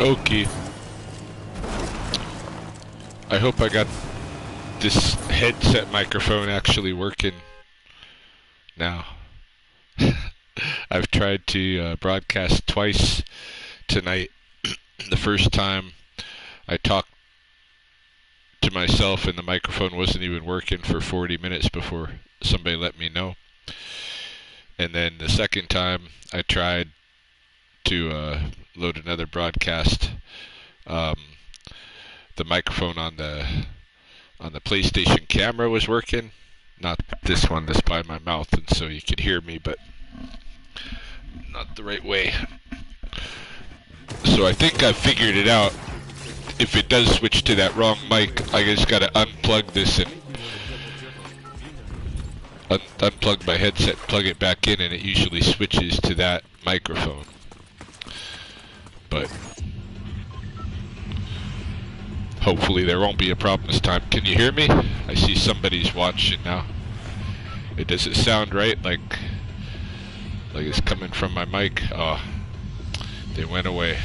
okie. I hope I got this headset microphone actually working now. I've tried to broadcast twice tonight. The first time I talked to myself and the microphone wasn't even working for 40 minutes before somebody let me know. And then the second time I tried to load another broadcast, the microphone on the PlayStation camera was working. Not this one that's by my mouth, and so you could hear me, but not the right way. So I think I figured it out. If it does switch to that wrong mic, I just gotta unplug this and unplug my headset, plug it back in, and it usually switches to that microphone. But hopefully there won't be a problem this time. Can you hear me? I see somebody's watching now. Does it sound right? Like it's coming from my mic? Oh, they went away.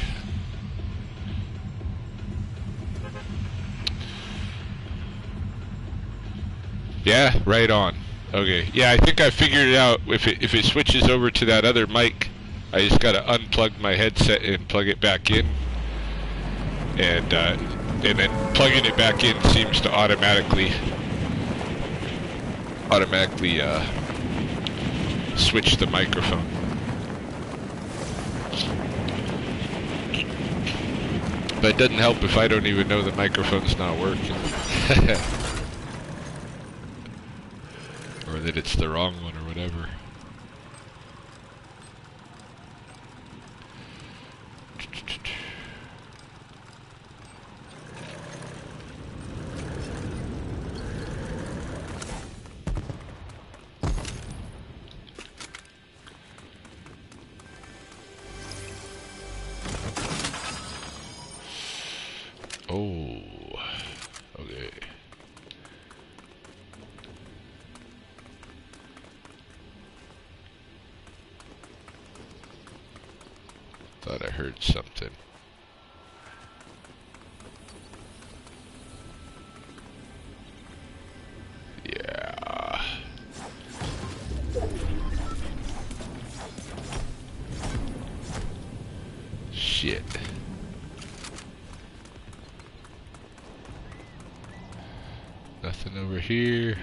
Yeah, right on. Okay. Yeah, I think I figured it out. If it switches over to that other mic, I just gotta unplug my headset and plug it back in. And then plugging it back in seems to automatically switch the microphone. But it doesn't help if I don't even know the microphone's not working. Or that it's the wrong one or whatever. Oh, okay. Thought I heard something. Yeah. Shit. Nothing over here.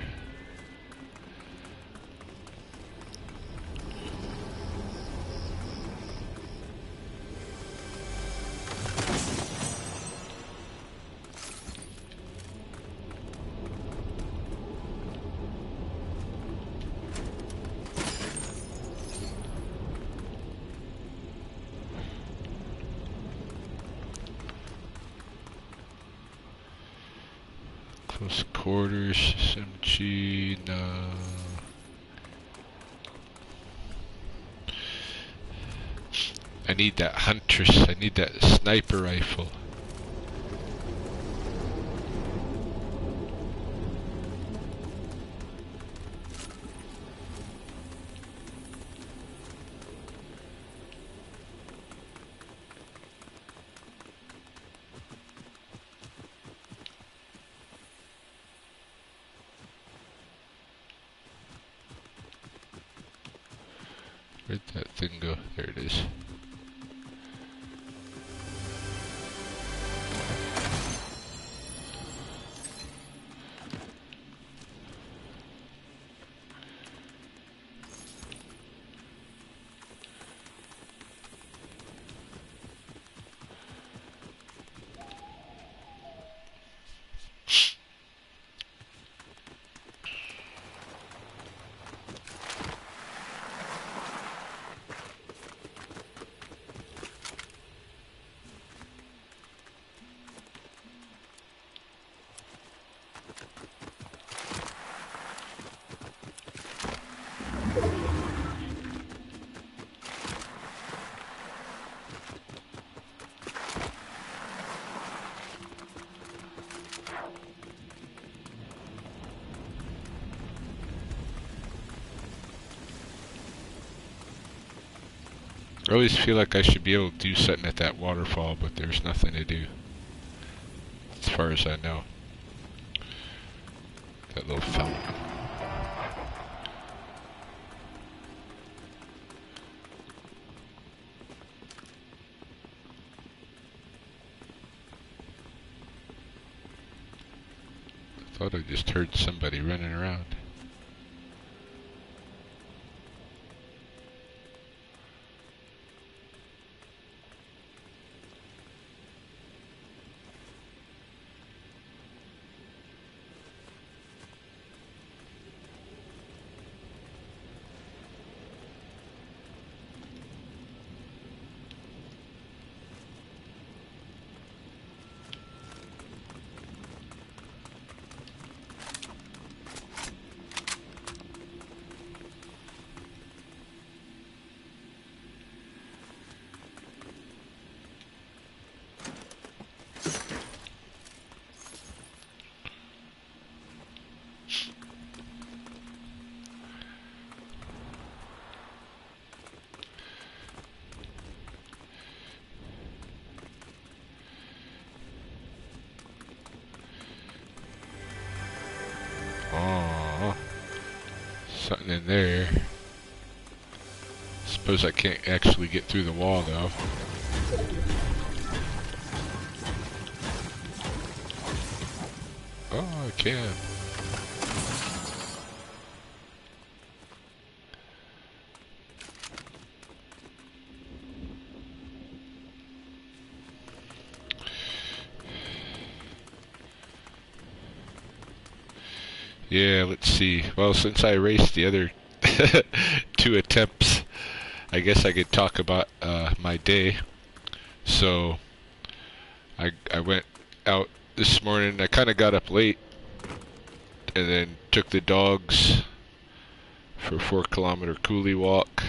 Close quarters, SMG, no. I need that huntress, I need that sniper rifle. Where'd that thing go? There it is. I always feel like I should be able to do something at that waterfall, but there's nothing to do, as far as I know. That little fountain. I thought I just heard somebody running around. Oh, something in there. Suppose I can't actually get through the wall though. Oh, I can. Yeah, let's see. Well, since I erased the other 2 attempts, I guess I could talk about my day. So, I went out this morning. I kind of got up late, and then took the dogs for a 4-kilometer coulee walk.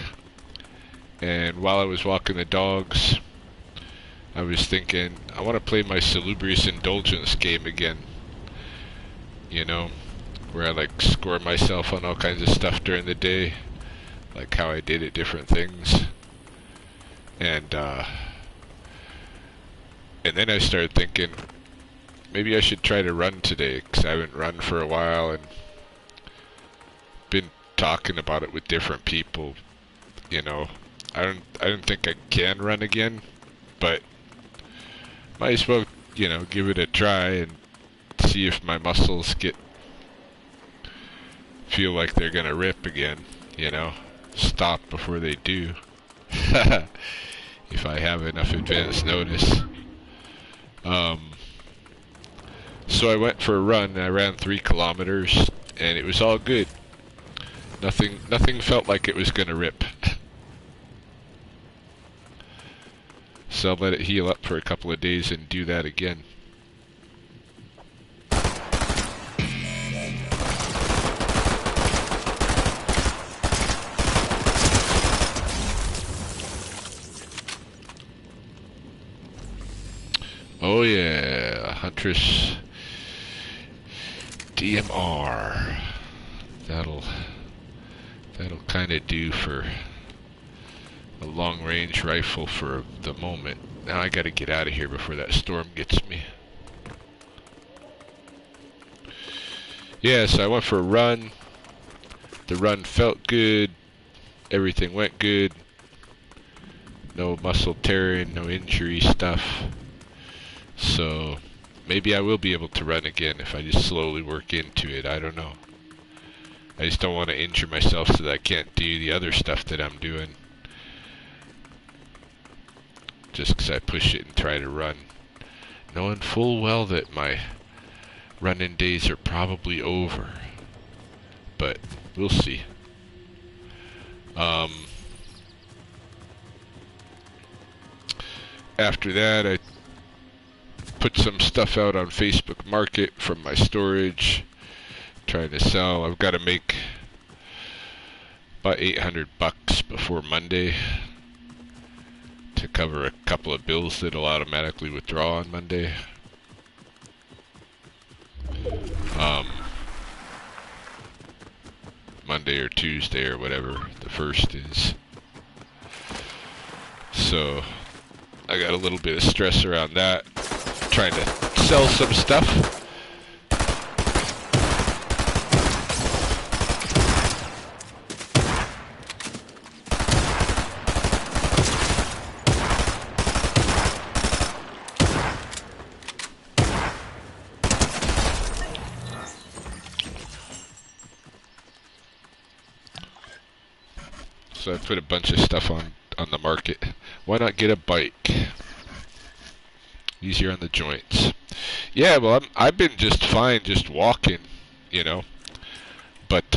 And while I was walking the dogs, I was thinking, I want to play my salubrious indulgence game again. You know, where I like score myself on all kinds of stuff during the day, like how I did at different things. And then I started thinking, maybe I should try to run today, because I haven't run for a while and been talking about it with different people. You know, I don't think I can run again, but might as well, you know, give it a try and see if my muscles feel like they're gonna rip again, you know, stop before they do. If I have enough advance notice. So I went for a run, and I ran 3 kilometers, and it was all good. Nothing felt like it was gonna rip. So I'll let it heal up for a couple of days and do that again. Oh yeah, Huntress DMR. That'll kind of do for a long-range rifle for the moment. Now I gotta get out of here before that storm gets me. Yeah, so I went for a run. The run felt good. Everything went good. No muscle tearing, no injury stuff. So maybe I will be able to run again if I just slowly work into it. I don't know. I just don't want to injure myself so that I can't do the other stuff that I'm doing. Just because I push it and try to run. Knowing full well that my running days are probably over. But we'll see. After that, I put some stuff out on Facebook Market from my storage, trying to sell. I've got to make about $800 before Monday to cover a couple of bills that'll automatically withdraw on Monday. Monday or Tuesday or whatever the first is. So I got a little bit of stress around that. Trying to sell some stuff. So I put a bunch of stuff on the market. Why not get a bike? Easier on the joints. Yeah, well, I've been just fine, just walking, you know. But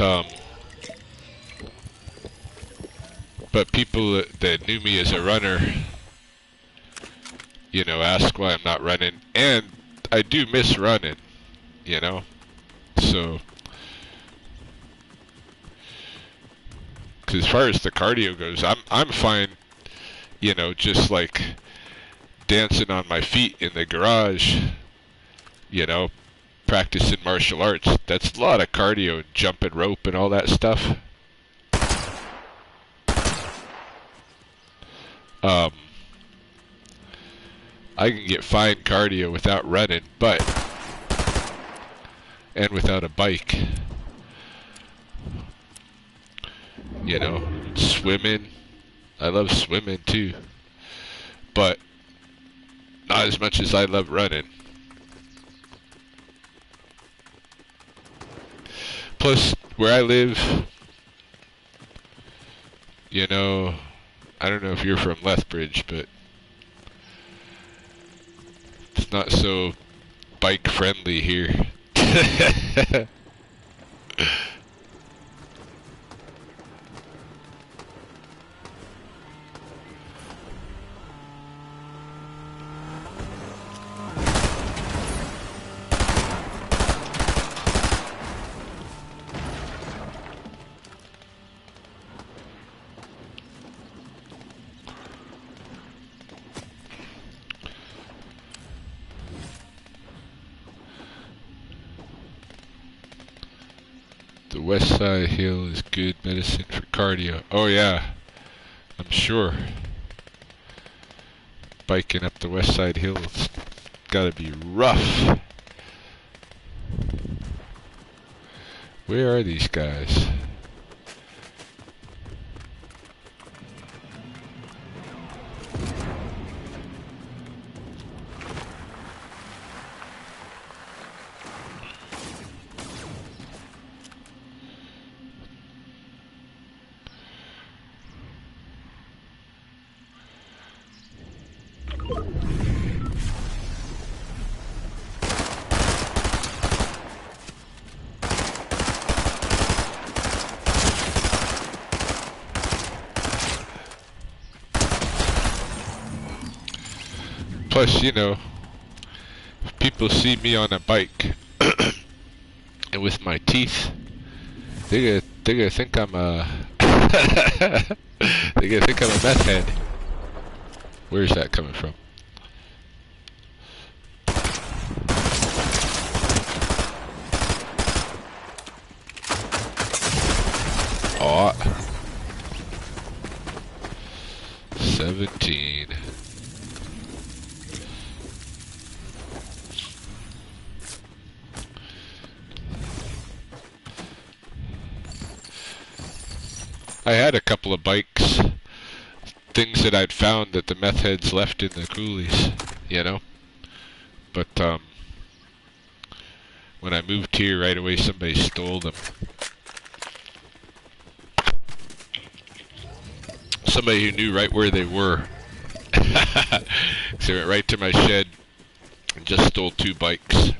people that knew me as a runner, you know, ask why I'm not running, and I do miss running, you know. So, because as far as the cardio goes, I'm fine, you know, just like dancing on my feet in the garage, you know, practicing martial arts. That's a lot of cardio, jumping rope and all that stuff. I can get fine cardio without running, and without a bike. You know, swimming. I love swimming too. But not as much as I love running. Plus, where I live, you know, I don't know if you're from Lethbridge, but it's not so bike friendly here. The West Side Hill is good medicine for cardio. Oh yeah, I'm sure. Biking up the West Side Hill, it's gotta be rough. Where are these guys? Plus, you know, if people see me on a bike and with my teeth, they're gonna think I'm a they're gonna think I'm a meth head. Where's that coming from? Oh, 17. I had a couple of bikes, things that I'd found that the meth heads left in the coolies, you know. But when I moved here, right away somebody stole them. Somebody who knew right where they were. So they went right to my shed and just stole 2 bikes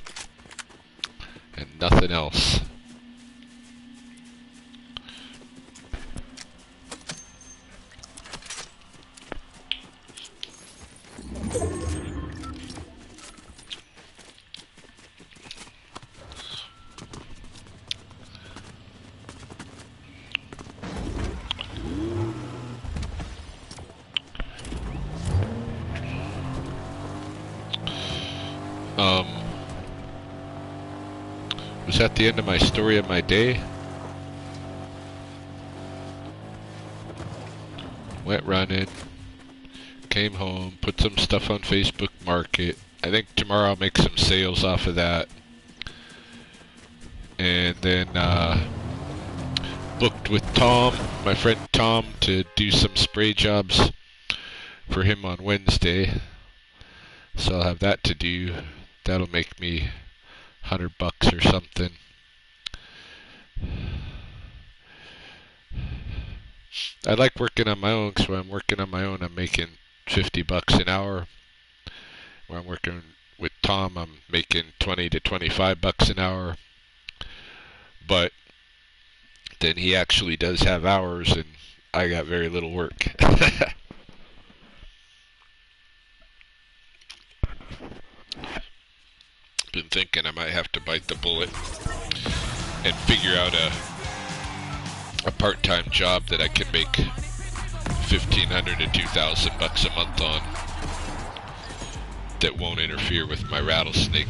and nothing else. Was that the end of my story of my day? Went running, came home, put some stuff on Facebook Market. I think tomorrow I'll make some sales off of that. And then booked with Tom, my friend Tom, to do some spray jobs for him on Wednesday. So I'll have that to do. That'll make me $100 or something. I like working on my own, because when I'm working on my own, I'm making $50 an hour. When I'm working with Tom, I'm making $20 to $25 an hour. But then he actually does have hours, and I got very little work. Been thinking I might have to bite the bullet and figure out a part-time job that I can make $1,500 to $2,000 a month on that won't interfere with my rattlesnake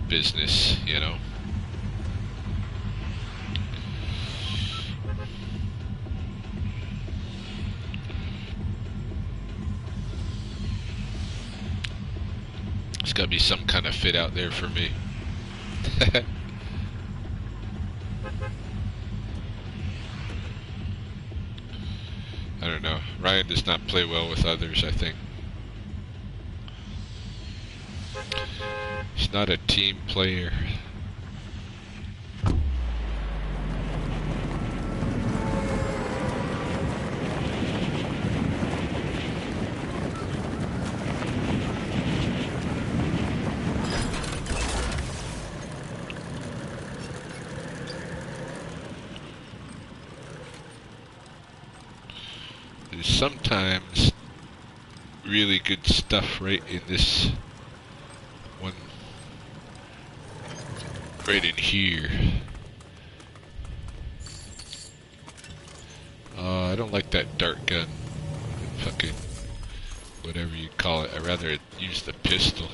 business, you know. There's got to be some kind of fit out there for me. I don't know. Ryan does not play well with others, I think. He's not a team player. There's sometimes really good stuff right in this one, right in here. I don't like that dart gun. Fucking whatever you call it. I'd rather use the pistol.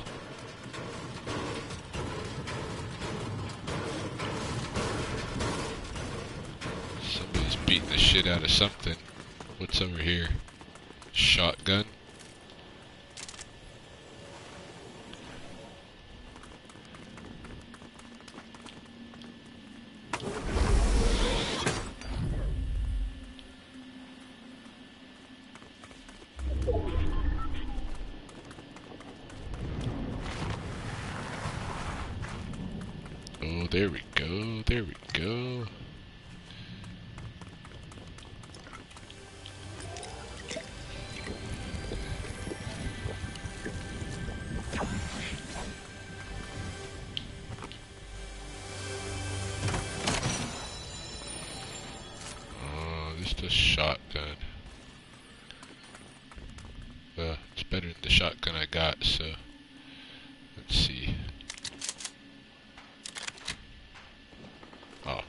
Somebody's beating the shit out of something. What's over here? Shotgun? Oh, there we go, there we go. A shotgun. Well, it's better than the shotgun I got, so let's see. Oh.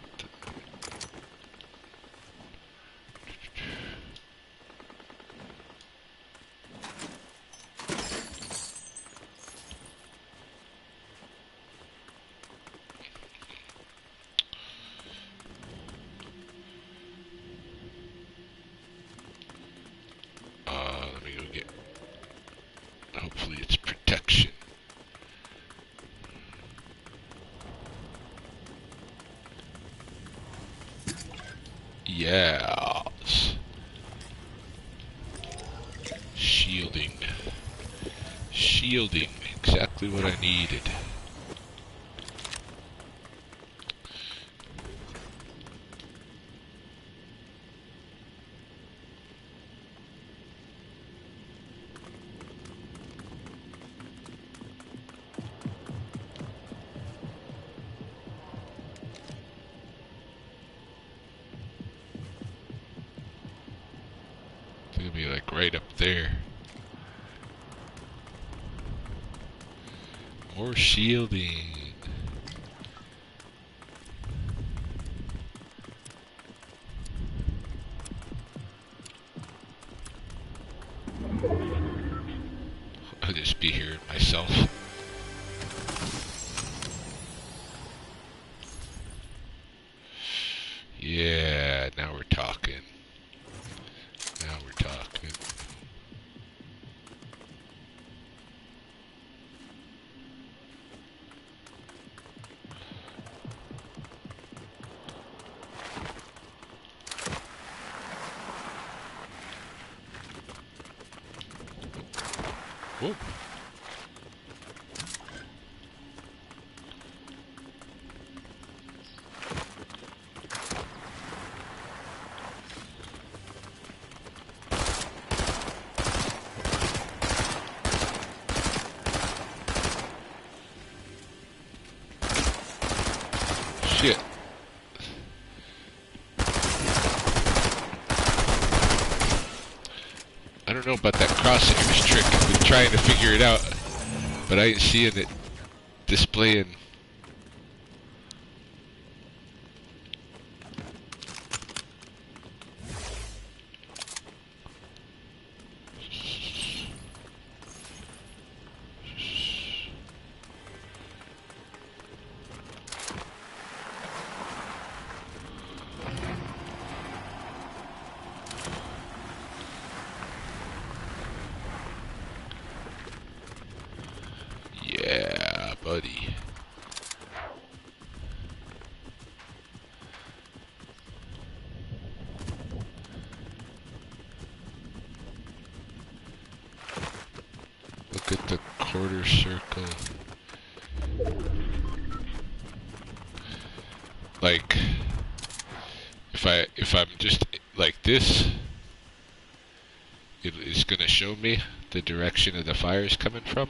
Let me go get, hopefully it's protection. Yes. Shielding. Shielding. Exactly what I needed. It's gonna be like right up there. More shielding. I'll just be here myself. Yeah, now we're talking. Now we're talking. Shit. I don't know about that crosshairs trick. I've been trying to figure it out, but I ain't seeing it displaying. Yeah, buddy. Look at the quarter circle. Like, if I'm just like this, it's gonna show me the direction of the fire's coming from.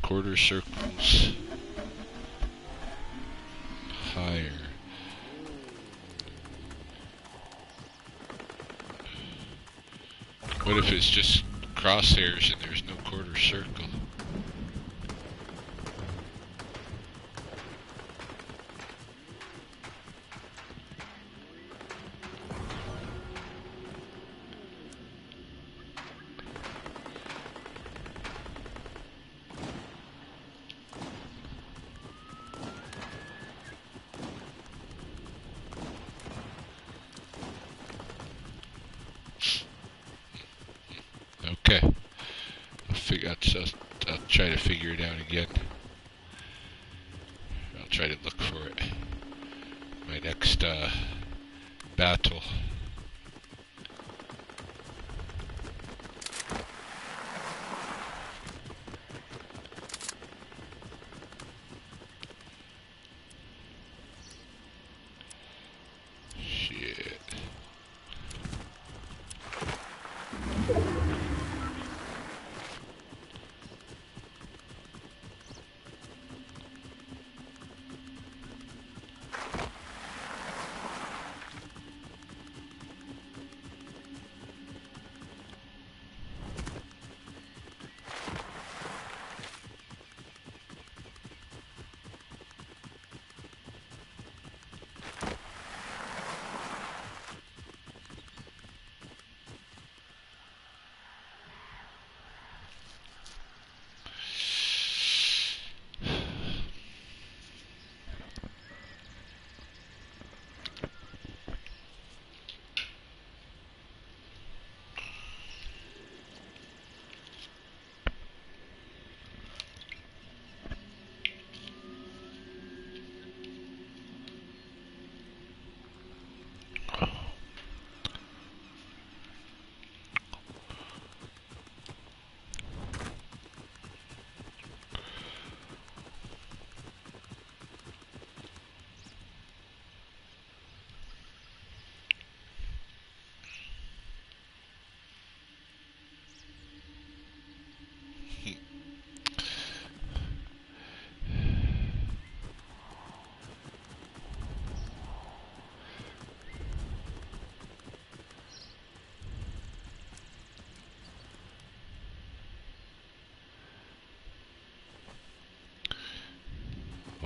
Quarter circles higher. What if it's just crosshairs and there's no quarter circle? Okay, I'll try to figure it out again. I'll try to look for it. My next battle. Shit.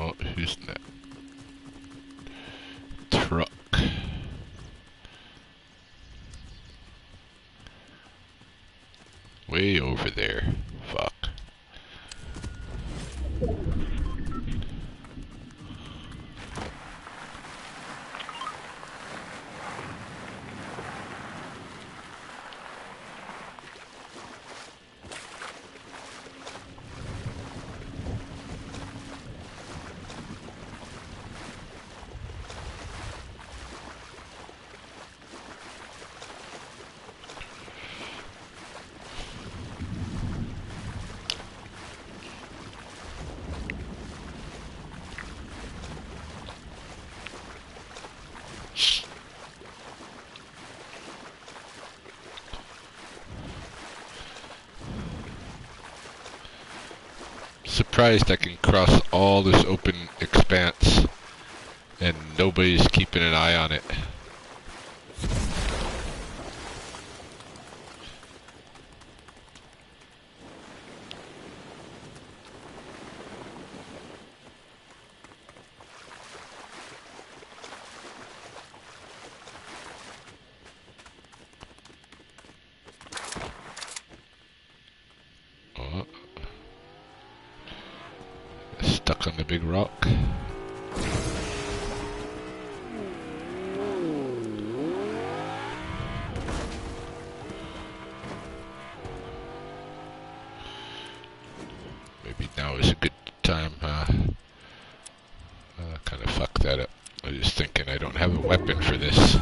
Oh, who's that? Truck. Way over there. Fuck. surprised I can cross all this open expanse and nobody's keeping an eye on it. Oh. Stuck on the big rock. Maybe now is a good time. Kind of fuck that up. I was just thinking I don't have a weapon for this.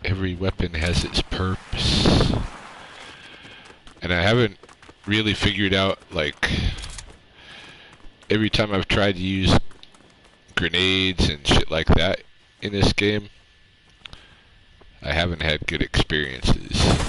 Every weapon has its purpose. And I haven't really figured out, like, every time I've tried to use grenades and shit like that in this game, I haven't had good experiences.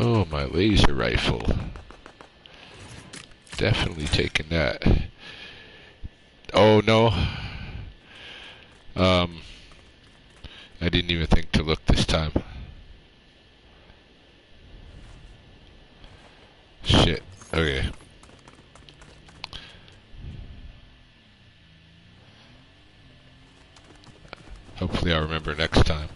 Oh, my laser rifle. Definitely taking that. Oh, no. I didn't even think to look this time. Shit. Okay. Hopefully I'll remember next time.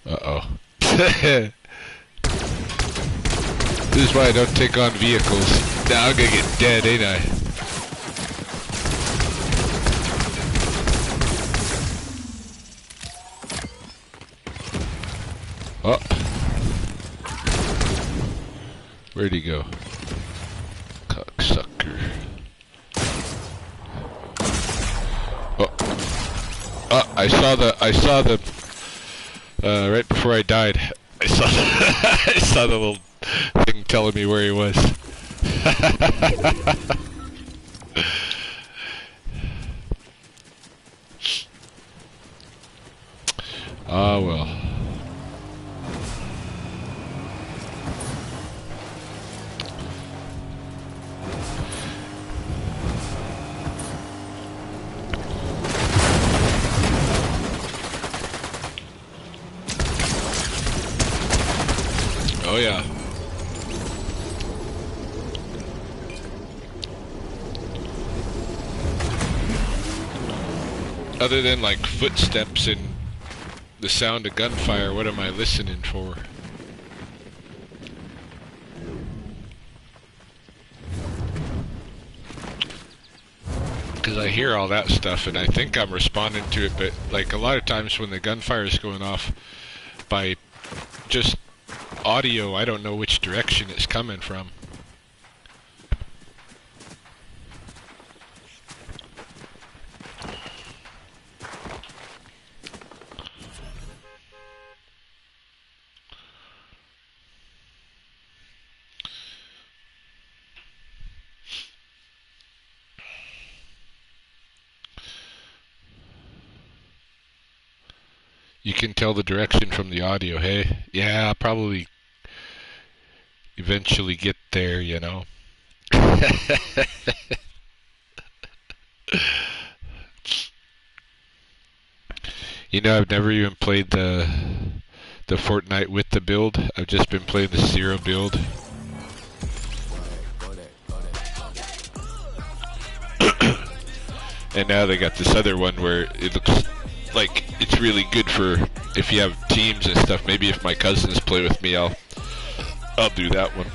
Uh-oh. This is why I don't take on vehicles. Now I'm gonna get dead, ain't I? Oh. Where'd he go? Cocksucker. Oh. Oh, I saw the right before I died, I saw I saw the little thing telling me where he was. Ah, well. Oh yeah. Other than like footsteps and the sound of gunfire, what am I listening for? Because I hear all that stuff and I think I'm responding to it, but like a lot of times when the gunfire is going off by just audio, I don't know which direction it's coming from. You can tell the direction from the audio, hey? Yeah, I'll probably eventually get there, you know. You know, I've never even played the Fortnite with the build. I've just been playing the zero build. And now they got this other one where it looks like it's really good for if you have teams and stuff. Maybe if my cousins play with me, I'll do that one.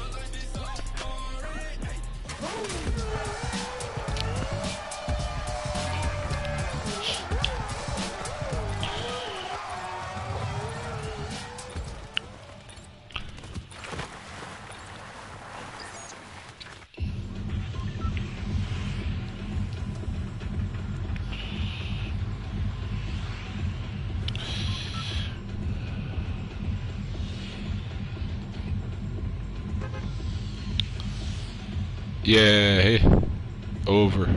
Yeah, hey, over.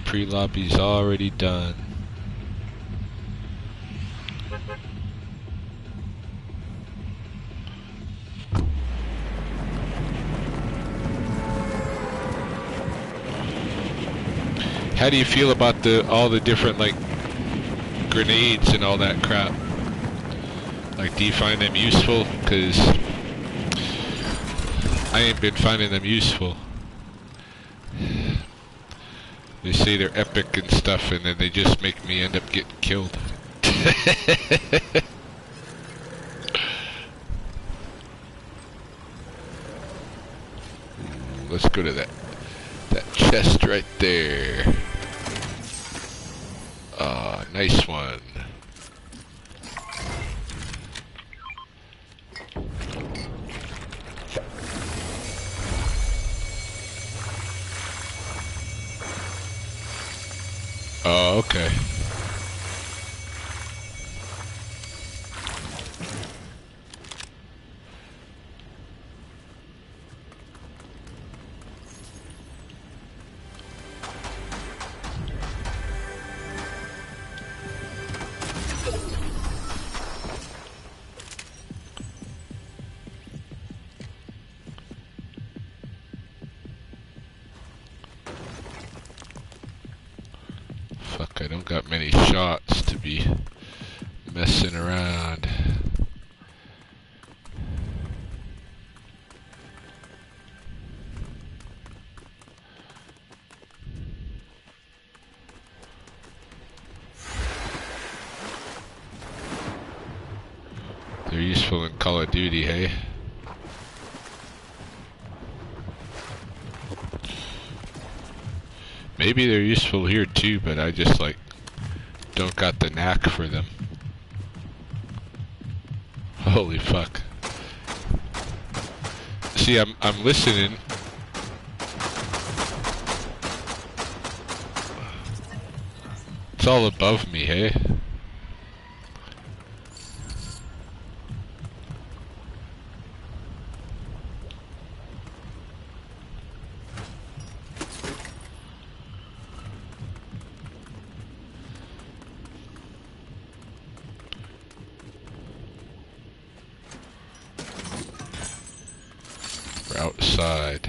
Pre-lobby's already done. How do you feel about all the different like grenades and all that crap? Like, do you find them useful? 'Cause I ain't been finding them useful. They say they're epic and stuff, and then they just make me end up getting killed. Let's go to that chest right there. Ah, nice one. Oh, okay. Fuck, I don't got many shots to be messing around. They're useful in Call of Duty, hey? Maybe they're useful here too, but I just like don't got the knack for them. Holy fuck. See, I'm listening. It's all above me, hey? We're outside.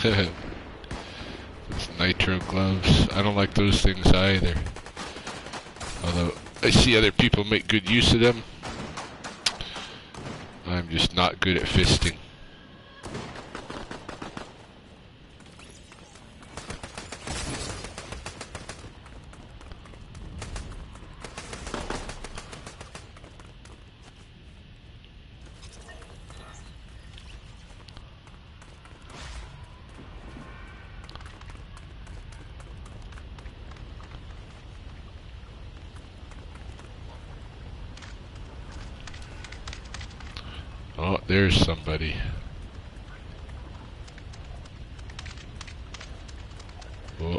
Those nitro gloves. I don't like those things either. Although I see other people make good use of them. I'm just not good at fisting. there's somebody. Oh.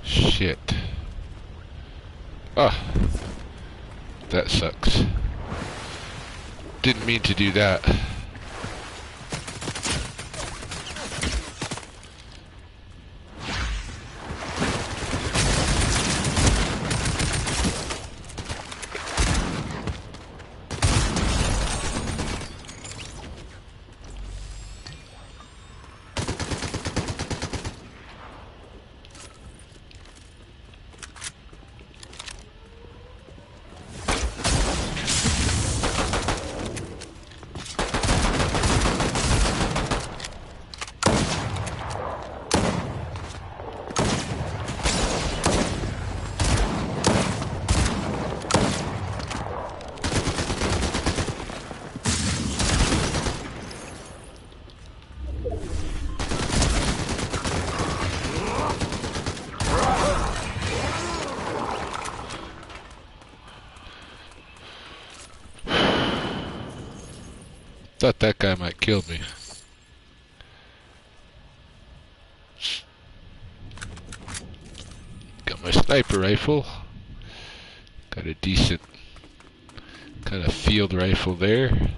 Shit. Ah, that sucks. Didn't mean to do that. Thought that guy might kill me. Got my sniper rifle. Got a decent kind of field rifle there.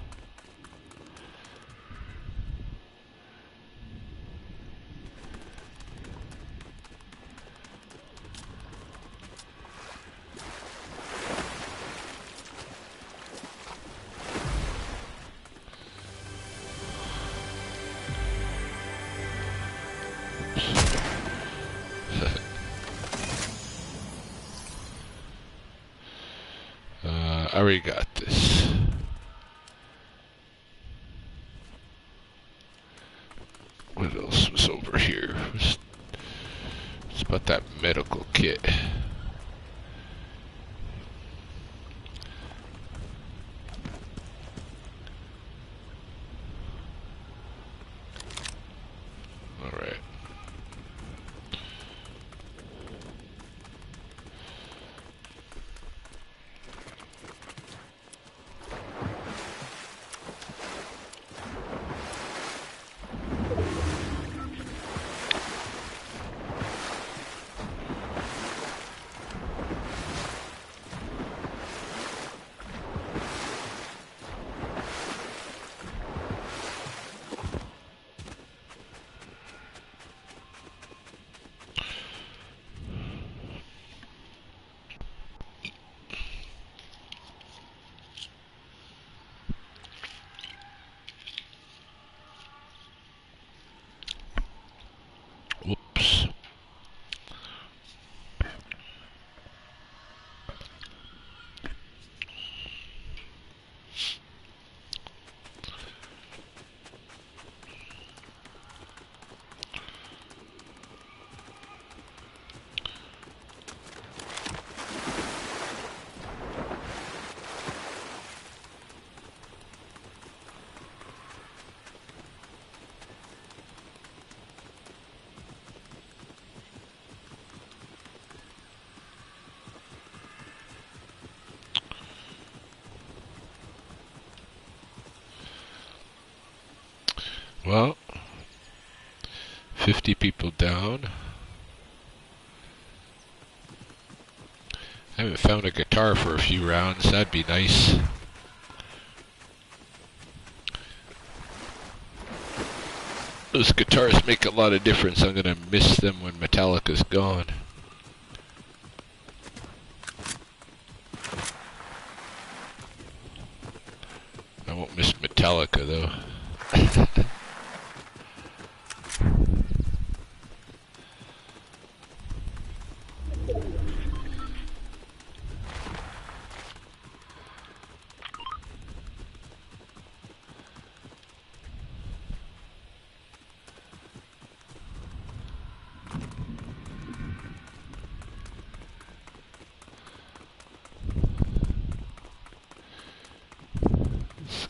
I already got this. What else was over here? It's about that medical kit. Alright. Whoops. Well, 50 people down. I haven't found a guitar for a few rounds. That'd be nice. Those guitars make a lot of difference. I'm gonna miss them when Metallica's gone. I won't miss Metallica though.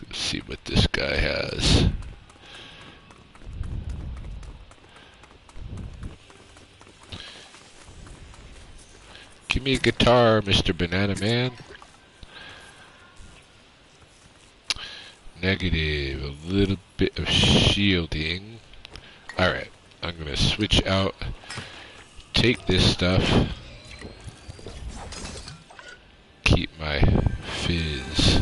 Let's see what this guy has. Give me a guitar, Mr. Banana Man. Negative. A little bit of shielding. Alright. I'm gonna switch out. Take this stuff. Keep my fizz.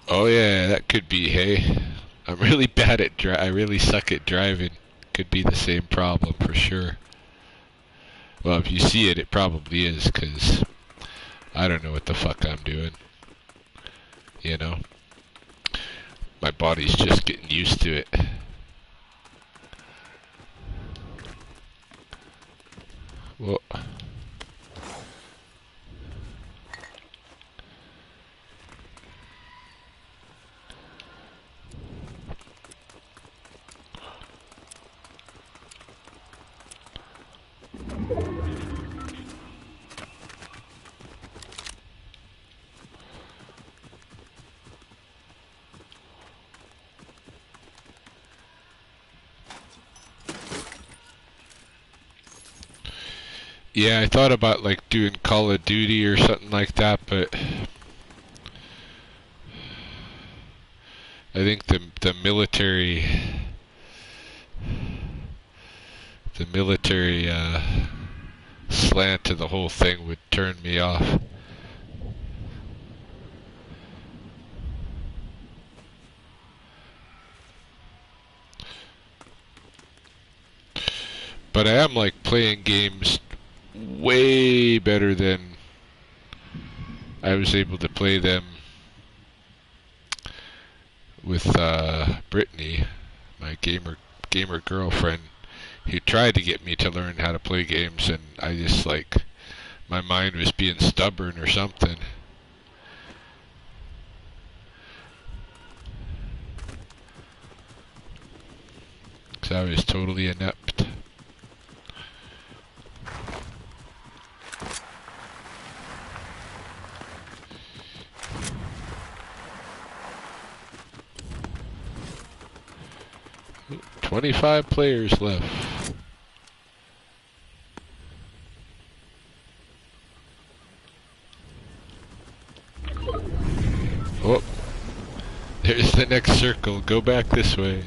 Oh yeah, that could be, hey. I'm really bad at I really suck at driving. Could be the same problem for sure. Well, if you see it, it probably is, cause I don't know what the fuck I'm doing. You know? My body's just getting used to it. Well, yeah, I thought about like doing Call of Duty or something like that, but I think the military slant to the whole thing would turn me off. But I am like playing games way better than I was able to play them with Brittany, my gamer girlfriend, who tried to get me to learn how to play games, and I just like my mind was being stubborn or something. Cause I was totally inept. Ooh, 25 players left. Oh, there's the next circle. Go back this way.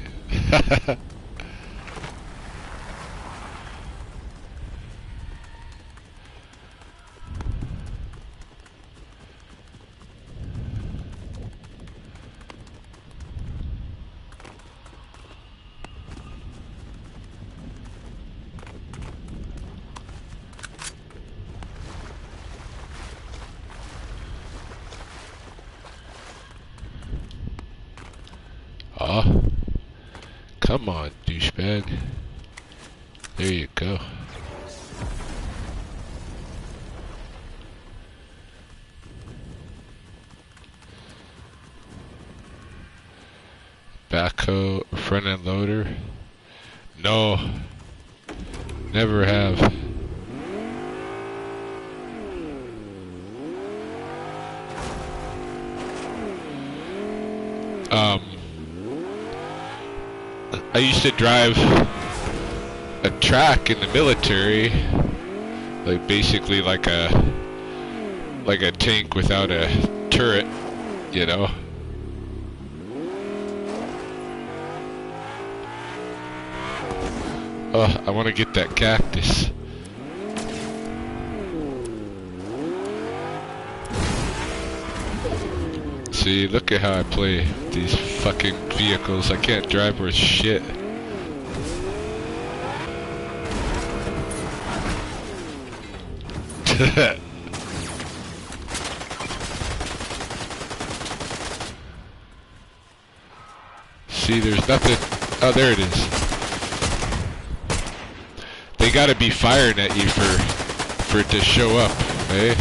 Oh, come on, douchebag. There you go. Backhoe, front end loader. No, never have. I used to drive a track in the military, like basically like a tank without a turret, you know. Oh, I want to get that cactus. See, look at how I play these fucking vehicles. I can't drive worth shit. See, there's nothing. Oh, there it is. They gotta be firing at you for it to show up, eh?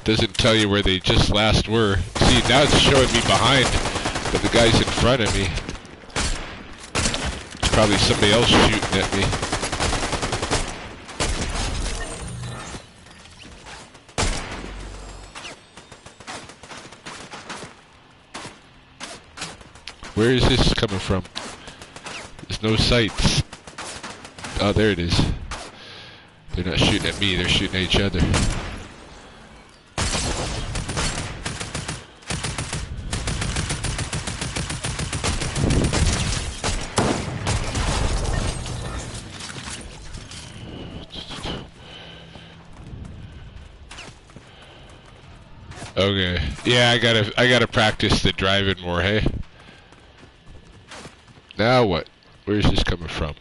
Doesn't tell you where they just last were. See, now it's showing me behind, but the guy's in front of me. It's probably somebody else shooting at me. Where is this coming from? There's no sights. Oh, there it is. They're not shooting at me, they're shooting at each other. Okay. Yeah, I gotta practice the driving more, hey? Now what? Where's this coming from?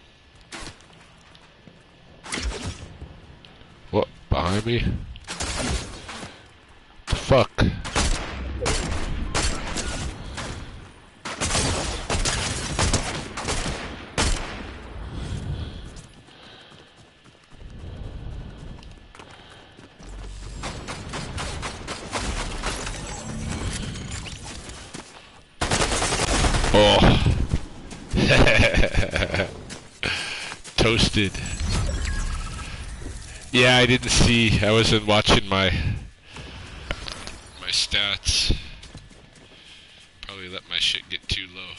What? Behind me? The fuck? Oh. Toasted. Yeah, I didn't see. I wasn't watching my stats. Probably let my shit get too low.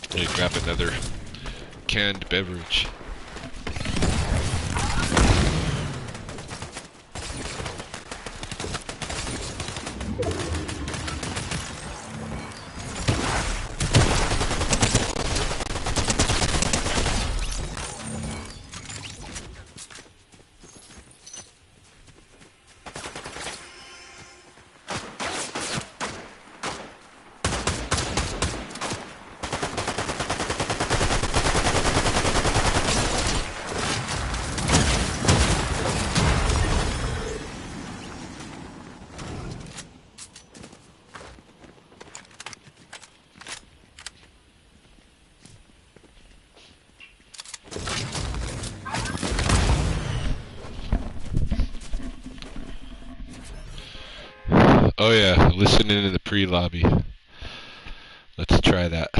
Let me grab another canned beverage. Oh yeah, listening in the pre-lobby. Let's try that.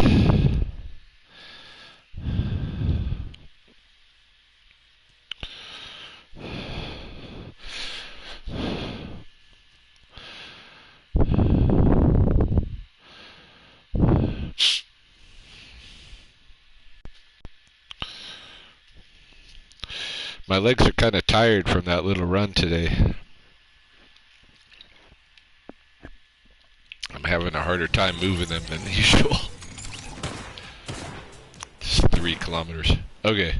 My legs are kind of tired from that little run today. I'm having a harder time moving them than usual. Just 3 kilometers. Okay.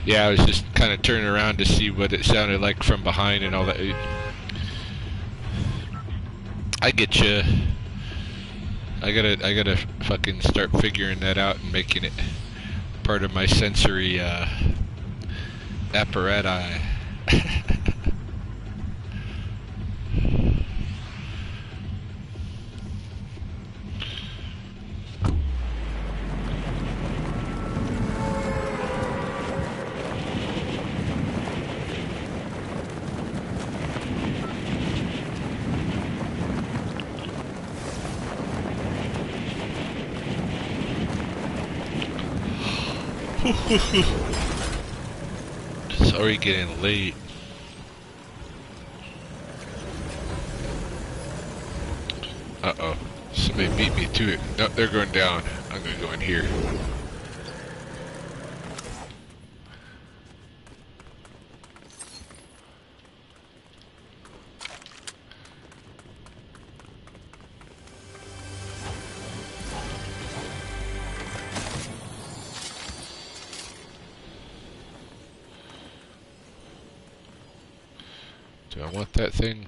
Yeah, I was just kind of turning around to see what it sounded like from behind and all that. I get you. I gotta fucking start figuring that out and making it part of my sensory apparatus. It's already getting late. Uh-oh. Somebody beat me to it. No, they're going down. I'm gonna go in here. Do I want that thing?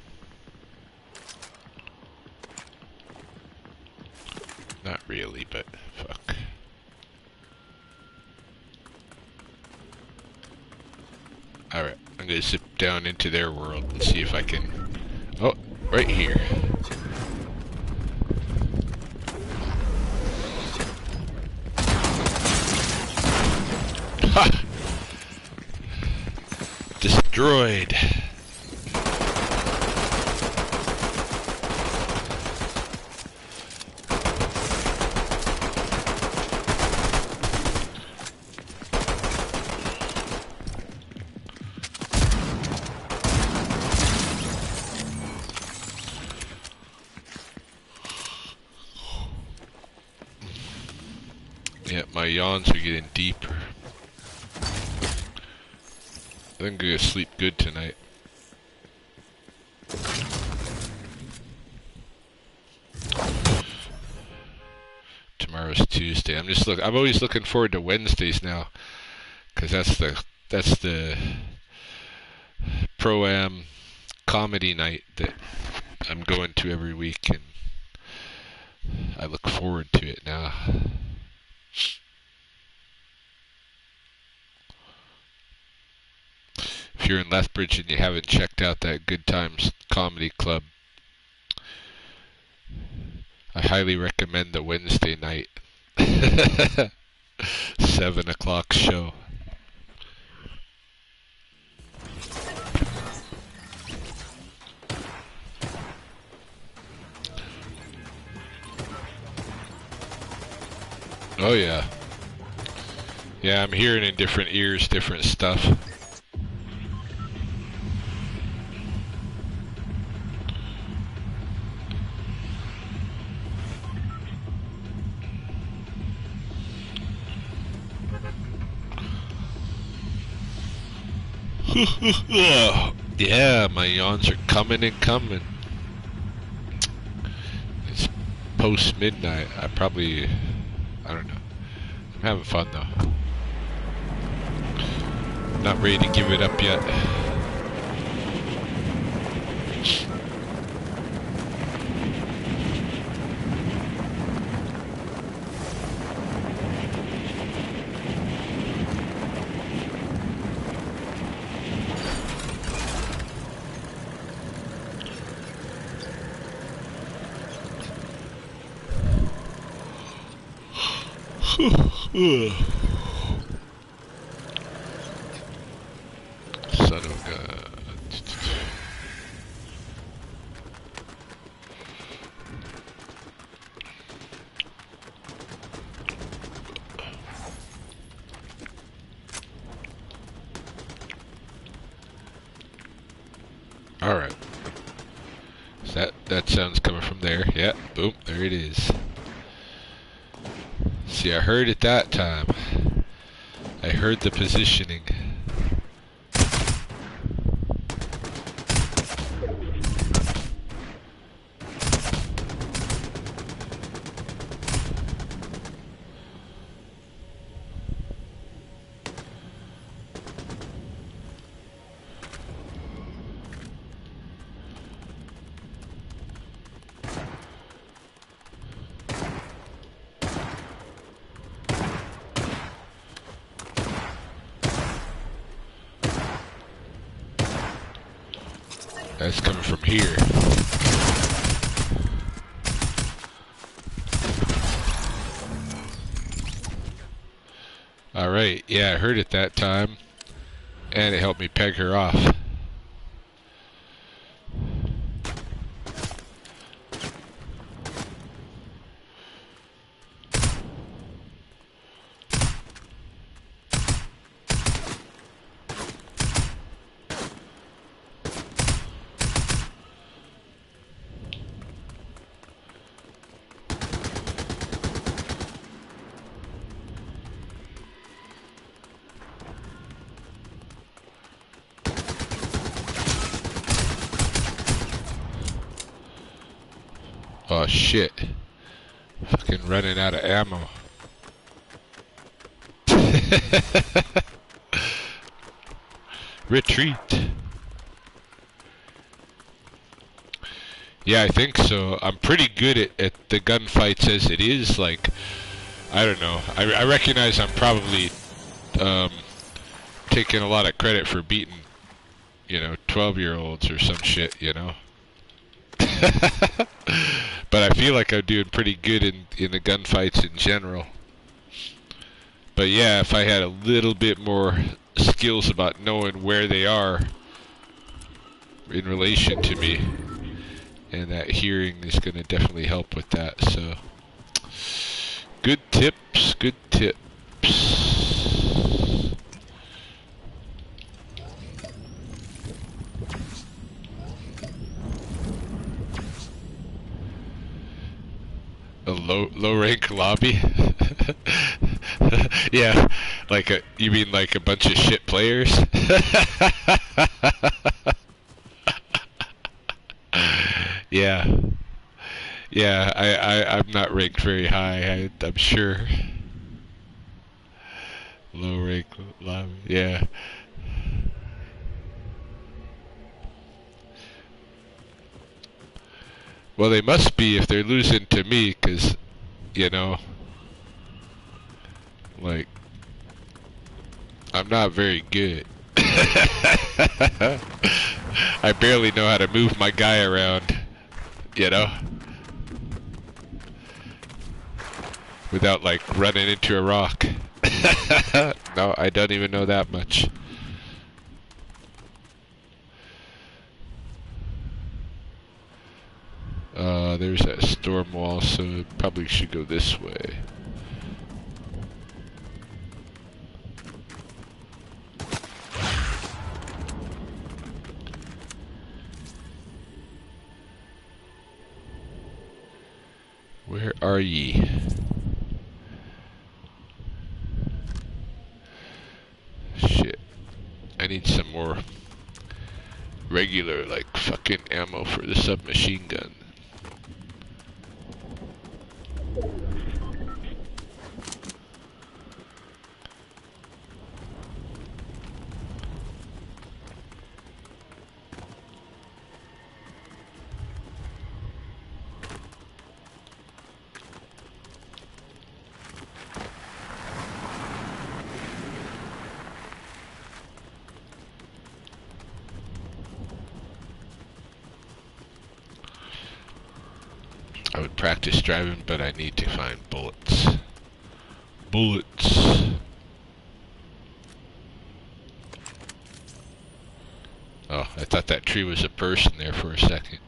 Not really, but fuck. Alright, I'm gonna zip down into their world and see if I can... Oh, right here. Ha! Destroyed. my yawns are getting deeper. I think I'm gonna sleep good tonight. Tomorrow's Tuesday. I'm always looking forward to Wednesdays now, because that's the pro-am comedy night that I'm going to every week, and I look forward to it now. If you're in Lethbridge and you haven't checked out that Good Times Comedy Club, I highly recommend the Wednesday night 7 o'clock show. Oh yeah. Yeah, I'm hearing in different ears different stuff. Yeah, my yawns are coming and coming. It's post midnight. I don't know. I'm having fun though. I'm not ready to give it up yet. Son of a gun. Alright. So that sound's coming from there. Yeah, boom, there it is. See, I heard it that time. I heard the positioning. That's coming from here. Alright, yeah, I heard it that time. And it helped me peg her off. Oh shit. Fucking running out of ammo. Retreat. Yeah, I think so. I'm pretty good at the gunfights as it is. Like, I don't know. I recognize I'm probably taking a lot of credit for beating, 12-year-olds or some shit, But I feel like I'm doing pretty good in the gunfights in general. But yeah, if I had a little bit more skills about knowing where they are in relation to me, and that hearing is going to definitely help with that. So, good tips, good tips. A low rank lobby. Yeah, like you mean like a bunch of shit players? Yeah, yeah. I'm not ranked very high. I'm sure. Low rank, low. Yeah. Well, they must be if they're losing to me, 'cause you know, like I'm not very good. I barely know how to move my guy around, you know, without like running into a rock. No, I don't even know that much. There's that storm wall, so it probably should go this way. Where are ye? Shit. I need some more regular, like, fucking ammo for the submachine gun. I would practice driving, but I need to find bullets. Bullets. Oh, I thought that tree was a person there for a second.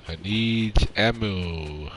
I need ammo.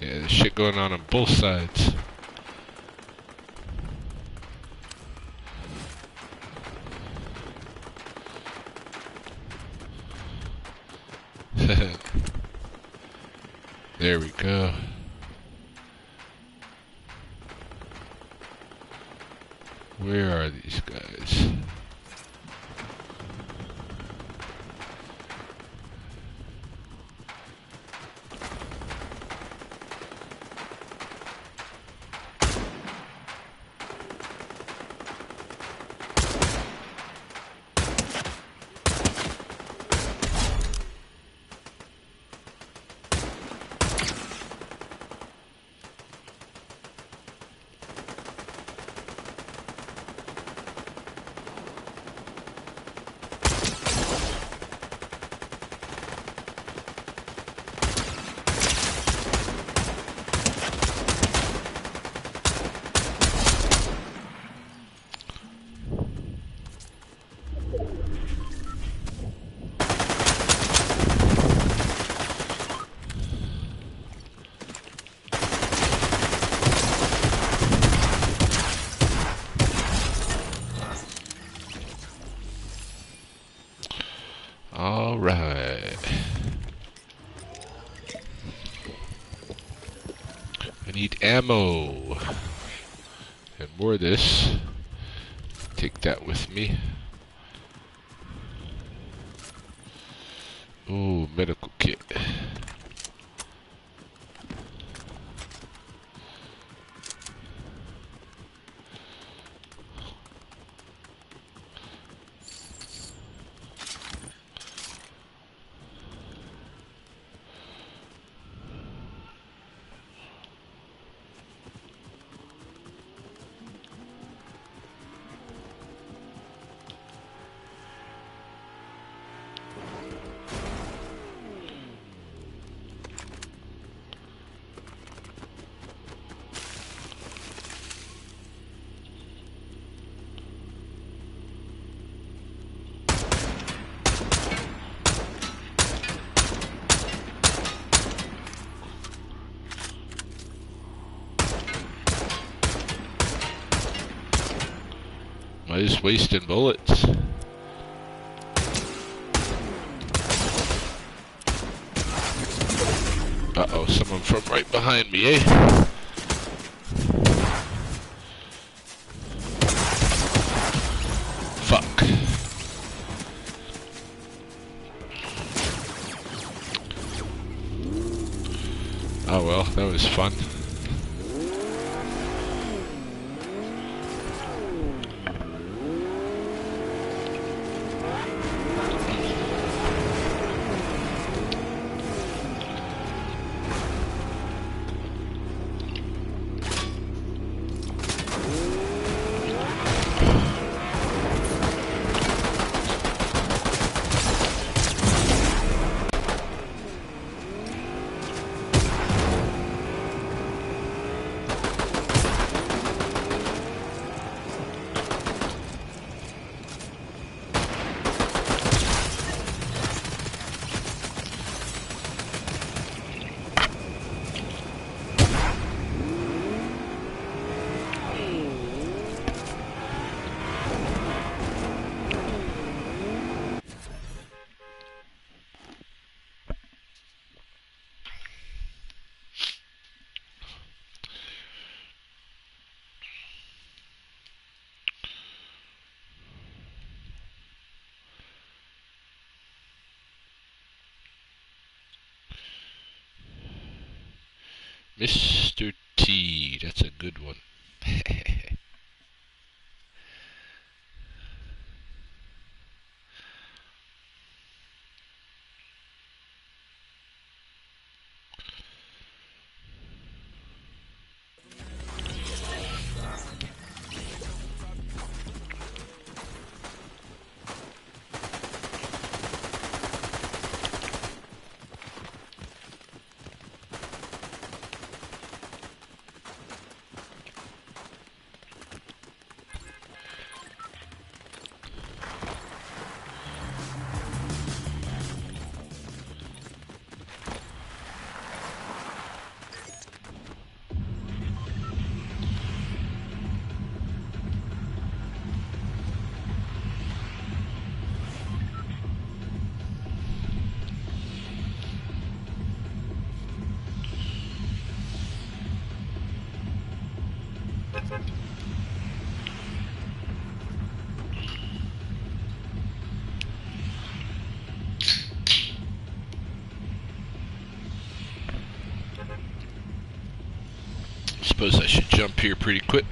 Yeah, there's shit going on both sides. There we go. Where are these guys? need ammo. And more of this. Take that with me. Ooh, medical kit. Am I just wasting bullets? Uh-oh, someone from right behind me, eh? Fuck. Oh well, that was fun. Mr. T, that's a good one. Suppose I should jump here pretty quick.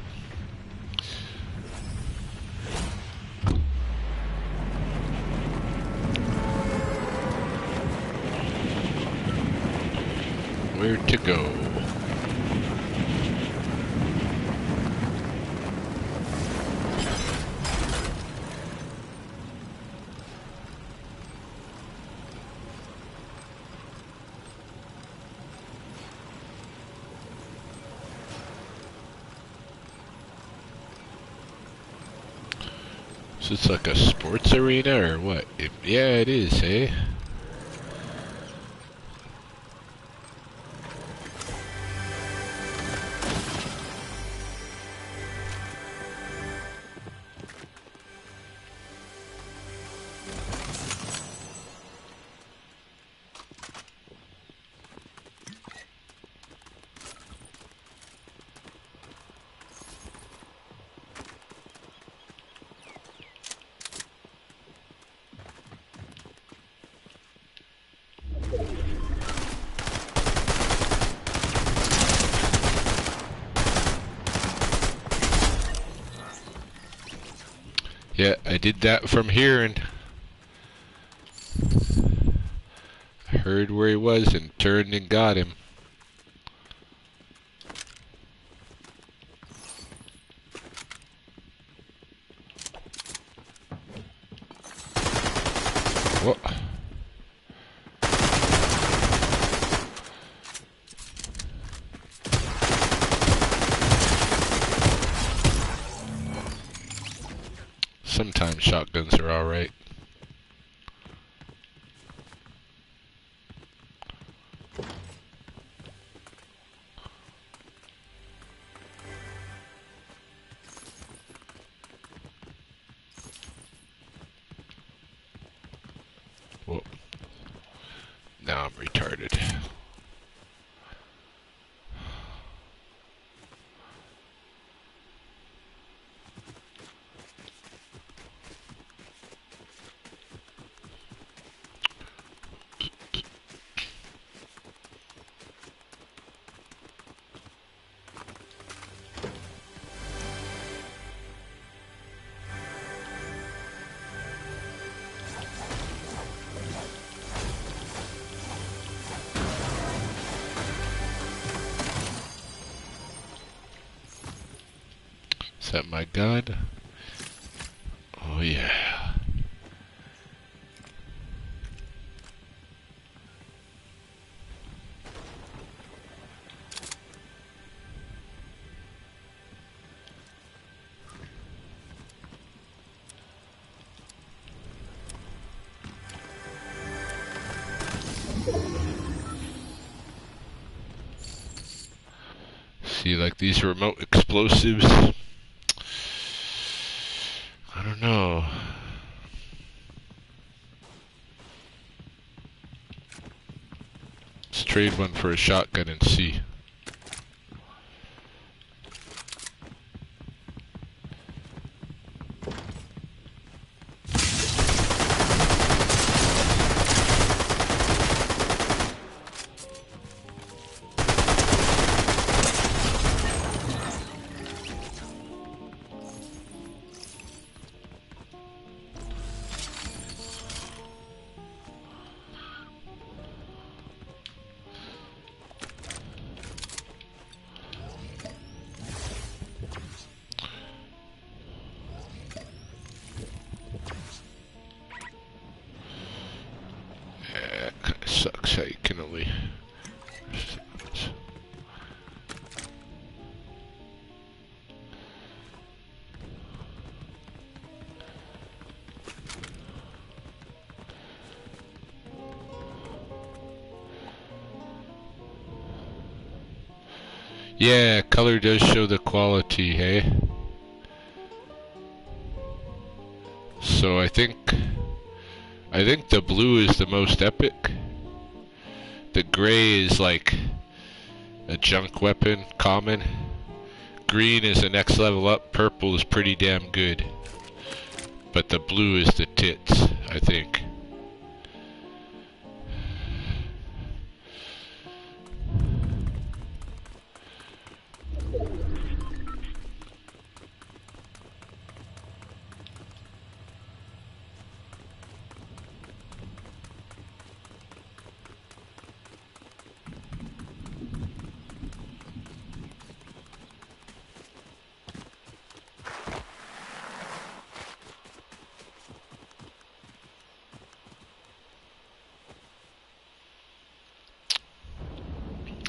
Where to go? So it's like a sports arena or what? Yeah, it is, eh? Yeah, I did that from here and heard where he was and turned and got him. Whoa. Sometimes shotguns are alright. Whoa. Now I'm retarded. Is that my gun? Oh yeah. See, like these remote explosives. I don't know. Let's trade one for a shotgun and see. Sucks how you can only... Yeah, color does show the quality, hey? So I think the blue is the most epic. The gray is like a junk weapon, common. Green is the next level up. Purple is pretty damn good. But the blue is the tits, I think.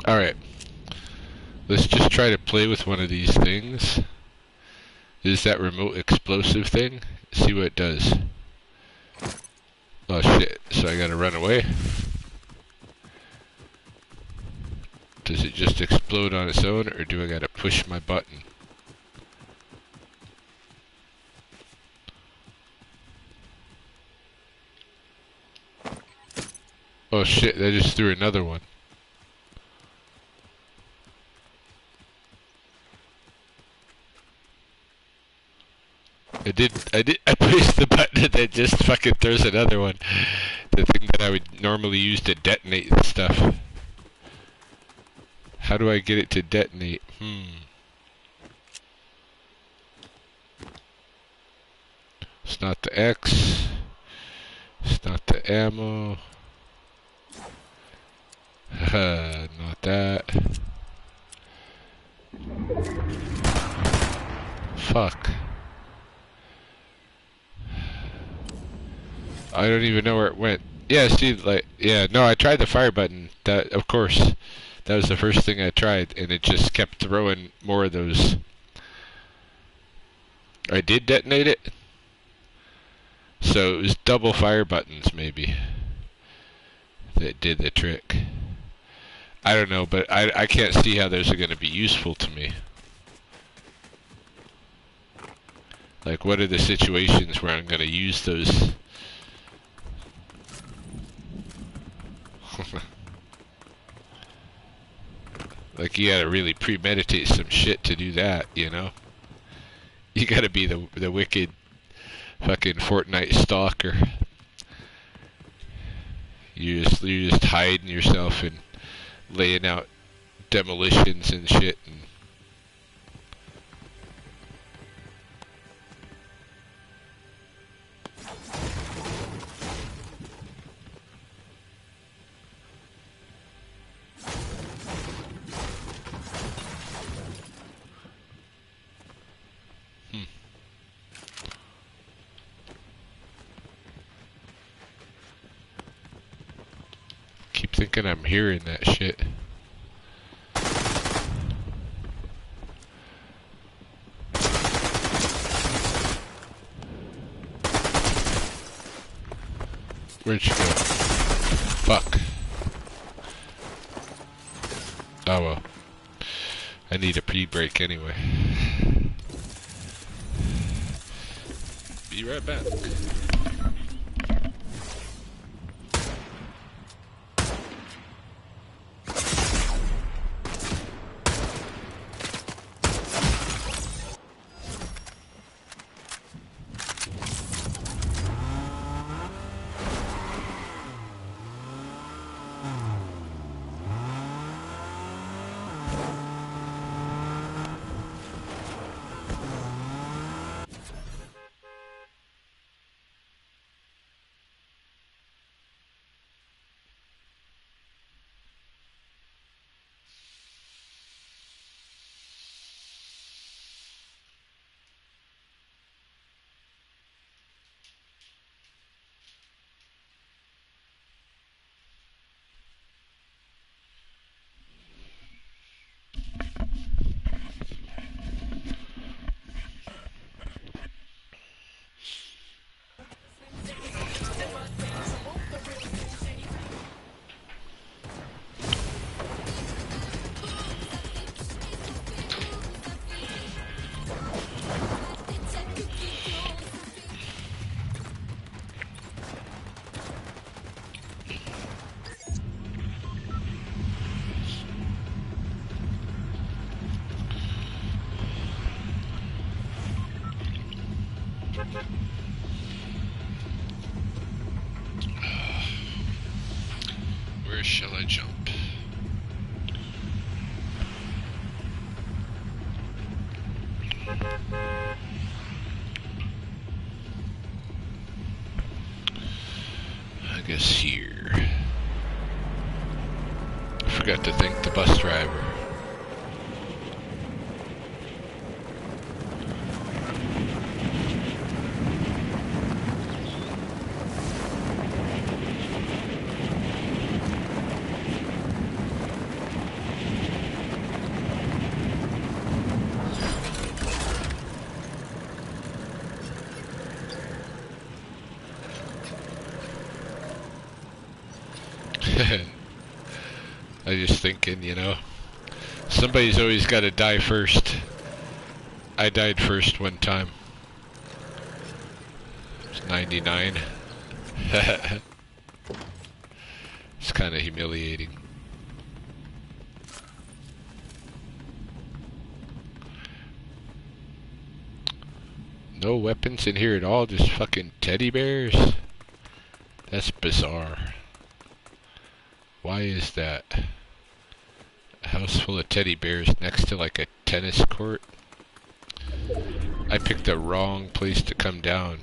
Alright. Let's just try to play with one of these things. Is that remote explosive thing? See what it does. Oh shit, so I gotta run away? Does it just explode on its own, or do I gotta push my button? Oh shit, that just threw another one. I pushed the button and that just fucking throws another one. The thing that I would normally use to detonate stuff. How do I get it to detonate? It's not the X. It's not the ammo. Not that. Fuck. I don't even know where it went. Yeah, see, like, yeah, no, I tried the fire button. That, of course, that was the first thing I tried, and it just kept throwing more of those. I did detonate it, so it was double fire buttons, maybe, that did the trick. I don't know, but I can't see how those are going to be useful to me. Like, what are the situations where I'm going to use those? Like, you gotta really premeditate some shit to do that, you know? You gotta be the wicked fucking Fortnite stalker. You're just hiding yourself and laying out demolitions and shit. And keep thinking I'm hearing that shit. Where'd she go? Fuck. Oh well. I need a pre-break anyway. Be right back. Where shall I jump? I guess here. I forgot to thank the bus driver. I just thinking, you know, somebody's always got to die first. I died first one time. It's 99. It's kind of humiliating. No weapons in here at all, just fucking teddy bears? That's bizarre. Why is that? A house full of teddy bears next to like a tennis court? I picked the wrong place to come down.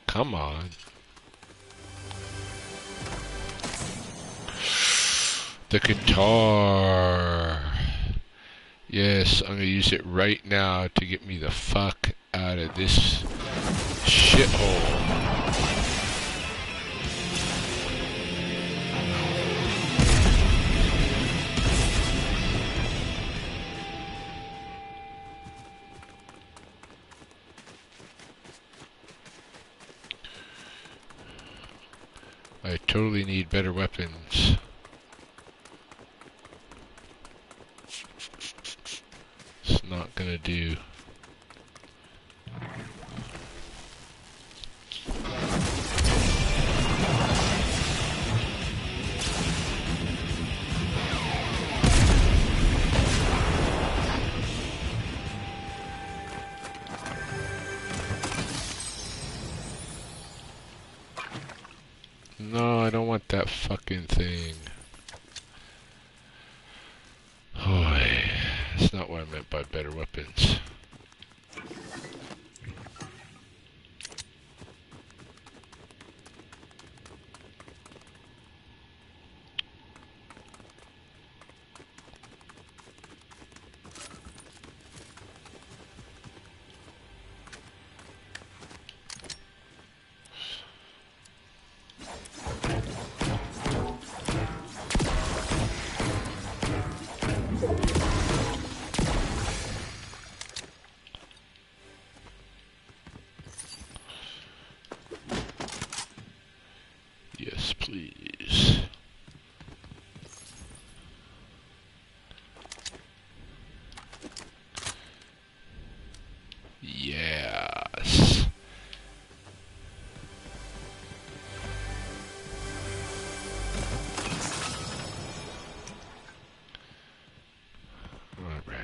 Come on. The guitar. Yes, I'm gonna use it right now to get me the fuck out of this shithole. I totally need better weapons. It's not gonna do. No, I don't want that fucking thing. Oh, that's not what I meant by better weapons. Yes, please. Yes. All right.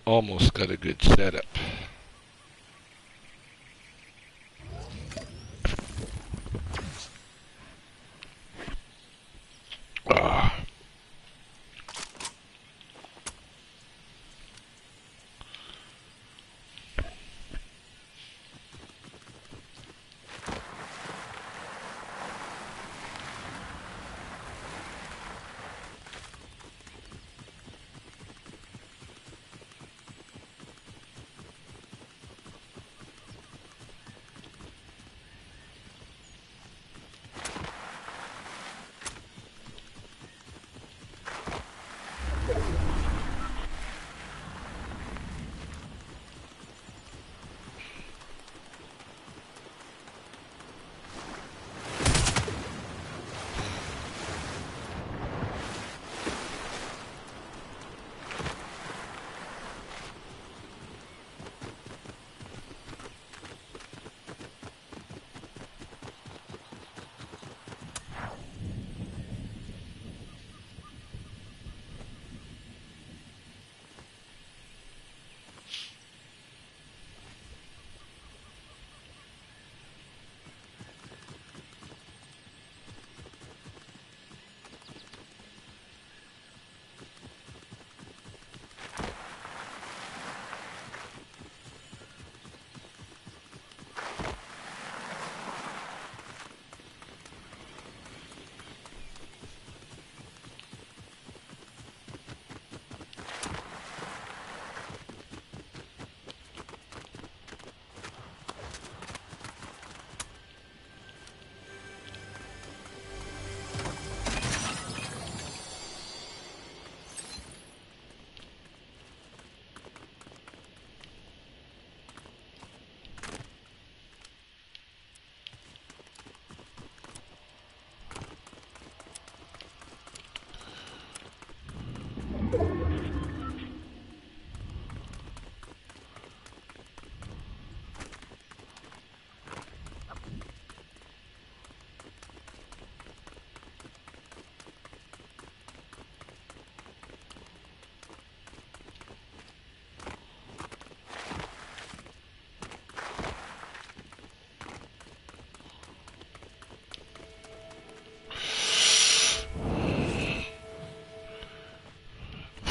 Almost got a good setup. Ah.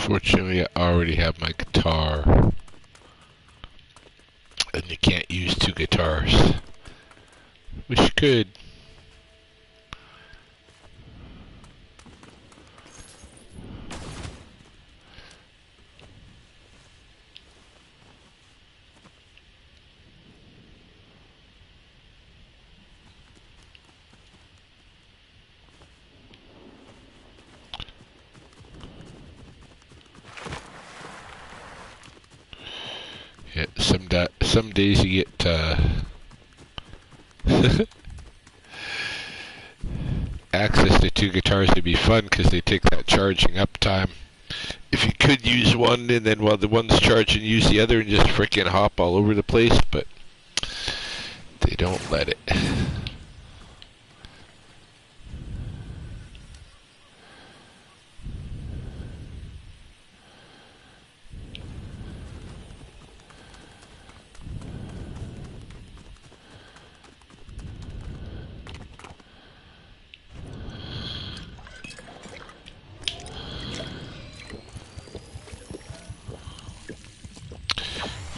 Unfortunately, I already have my guitar. And you can't use two guitars. Wish you could. Yeah, some days you get access to two guitars to be fun because they take that charging up time. If you could use one and then while the one's charging, use the other and just frickin' hop all over the place, but they don't let it.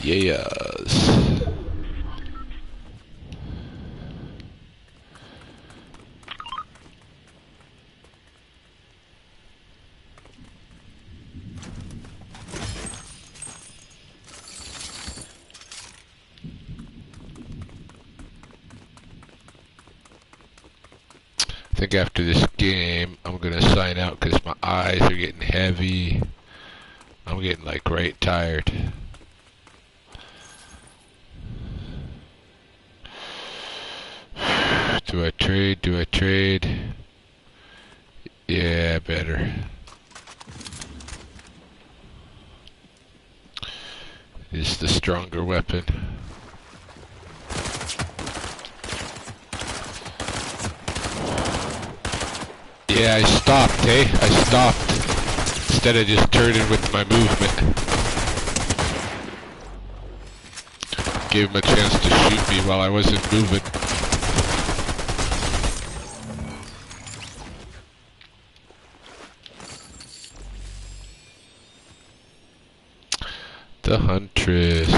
Yes. I think after this game, I'm gonna sign out because my eyes are getting heavy. I'm getting like right tired. Do I trade? Do I trade? Yeah, better. Is the stronger weapon. Yeah, I stopped, hey? I stopped. Instead of just turning with my movement. Gave him a chance to shoot me while I wasn't moving. The huntress.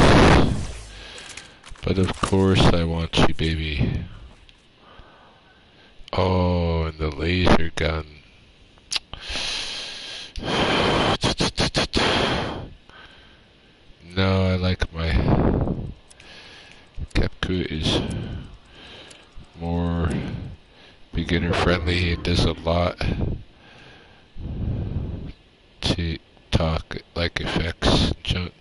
But of course I want you, baby. Oh, and the laser gun. No, I like my Capcu is more beginner friendly. It does a lot to talk like effects and junk.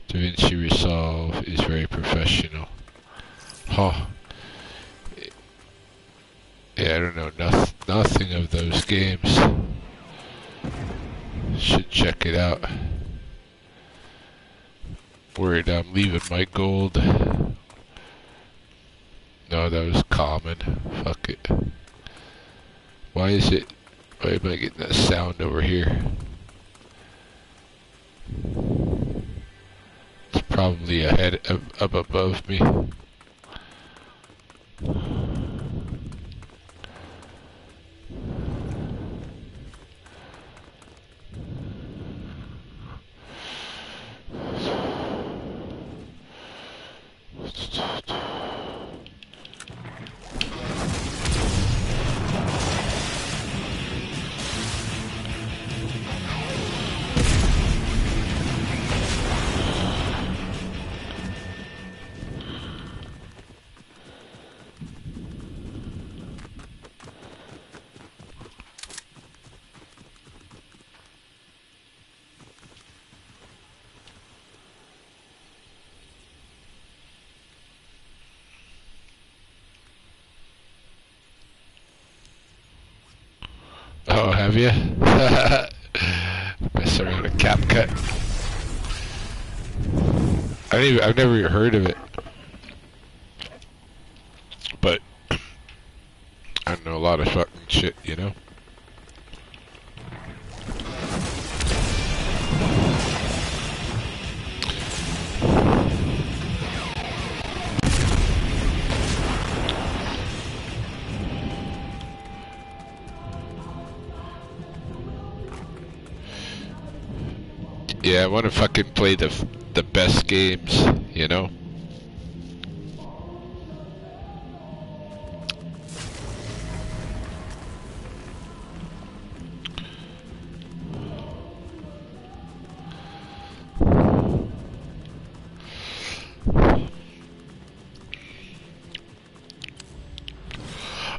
DaVinci Resolve is very professional. Huh. Yeah, I don't know nothing of those games. Should check it out. Worried I'm leaving my gold. No, that was common. Fuck it. Why am I getting that sound over here? It's probably ahead up above me. Oh, have you? Mess around with CapCut. I've never heard of it, but I know a lot of fucking shit, you know. Yeah, I want to fucking play the best games, you know?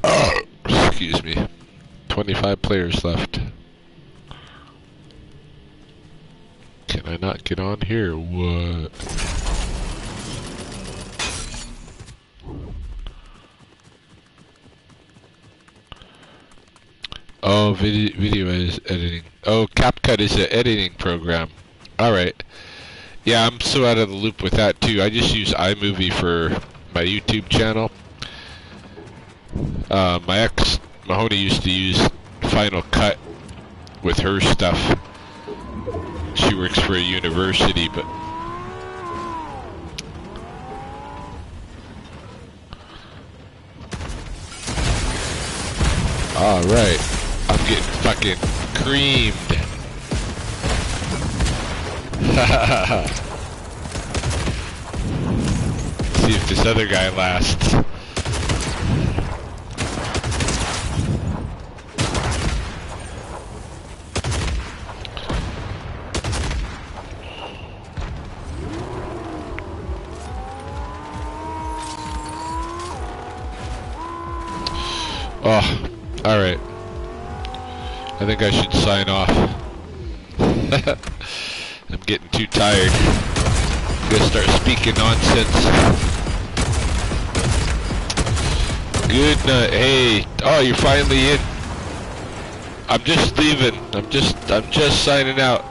Oh, excuse me. 25 players left. Can I not get on here? What? Oh, video is editing. Oh, CapCut is an editing program. Alright. Yeah, I'm so out of the loop with that too. I just use iMovie for my YouTube channel. My ex, Mahoney, used to use Final Cut with her stuff. She works for a university, but... Alright. I'm getting fucking creamed. See if this other guy lasts. Oh, alright. I think I should sign off. I'm getting too tired. I'm gonna start speaking nonsense. Good night. Hey, oh, you're finally in. I'm just leaving. I'm just signing out.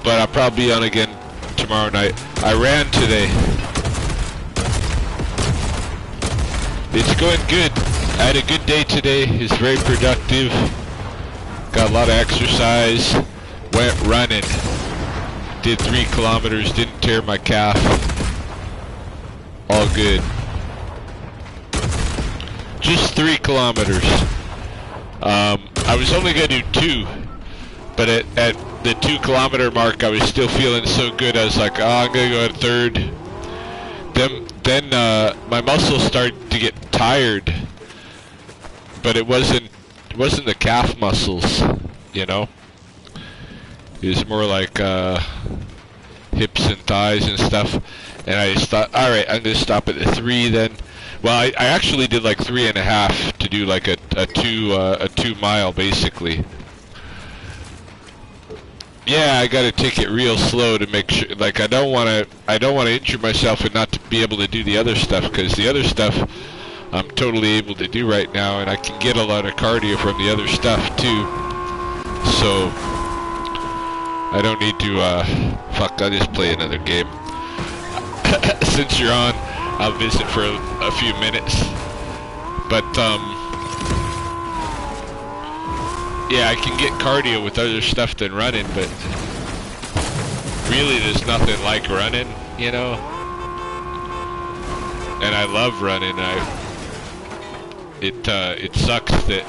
But I'll probably be on again tomorrow night. I ran today. It's going good. I had a good day today. It's very productive. Got a lot of exercise. Went running. Did 3 kilometers. Didn't tear my calf. All good. Just 3 kilometers. I was only gonna do 2, but at the 2 kilometer mark, I was still feeling so good. I was like, oh, I'm gonna go at 3rd. Then my muscles started to get tired, but it wasn't the calf muscles, you know. It was more like hips and thighs and stuff. And I just thought, all right, I'm gonna stop at the 3 then. Well, I actually did like 3.5 to do like a 2 mile basically. Yeah, I gotta take it real slow to make sure. Like, I don't wanna injure myself and not to be able to do the other stuff, because the other stuff I'm totally able to do right now, and I can get a lot of cardio from the other stuff too. So I don't need to. Fuck, I'll just play another game. Since you're on, I'll visit for a few minutes. But yeah, I can get cardio with other stuff than running, but really there's nothing like running, you know? And I love running. It sucks that,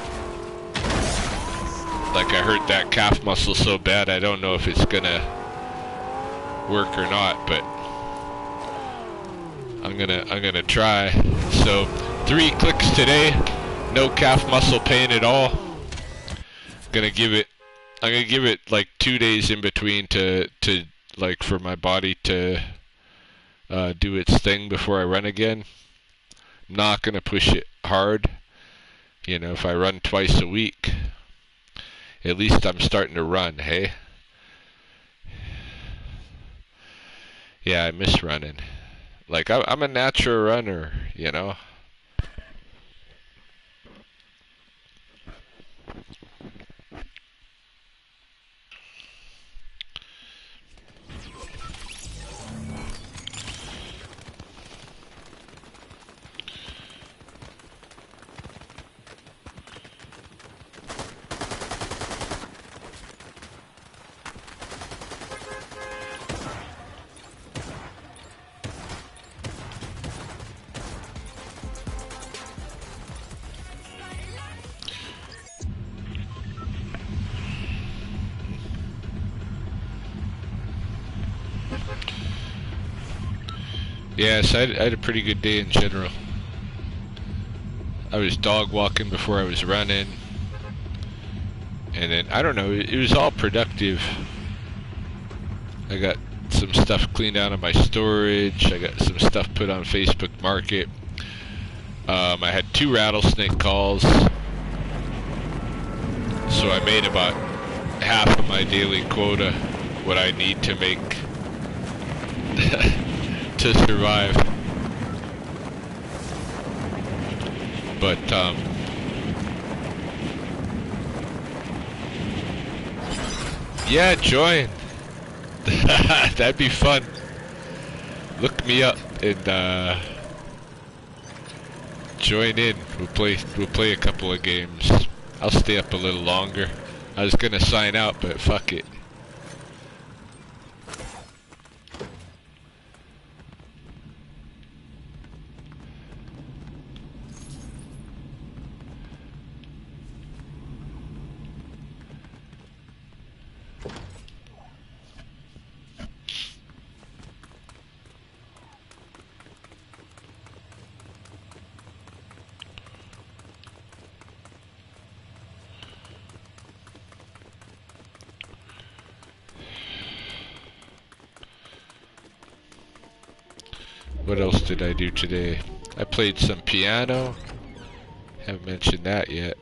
like, I hurt that calf muscle so bad, I don't know if it's gonna work or not, but I'm gonna try. So 3 clicks today, no calf muscle pain at all. I'm gonna give it like 2 days in between to like for my body to do its thing before I run again. I'm not gonna push it hard. You know, if I run twice a week, at least I'm starting to run, hey? Yeah, I miss running. Like, I'm a natural runner, you know? Yes, I had a pretty good day in general. I was dog walking before I was running. And then, I don't know, it was all productive. I got some stuff cleaned out of my storage. I got some stuff put on Facebook Market. I had 2 rattlesnake calls. So I made about half of my daily quota, what I need to make to survive. But, yeah, join. That'd be fun. Look me up and join in. We'll play a couple of games. I'll stay up a little longer. I was gonna sign out, but fuck it. What else did I do today? I played some piano. Haven't mentioned that yet.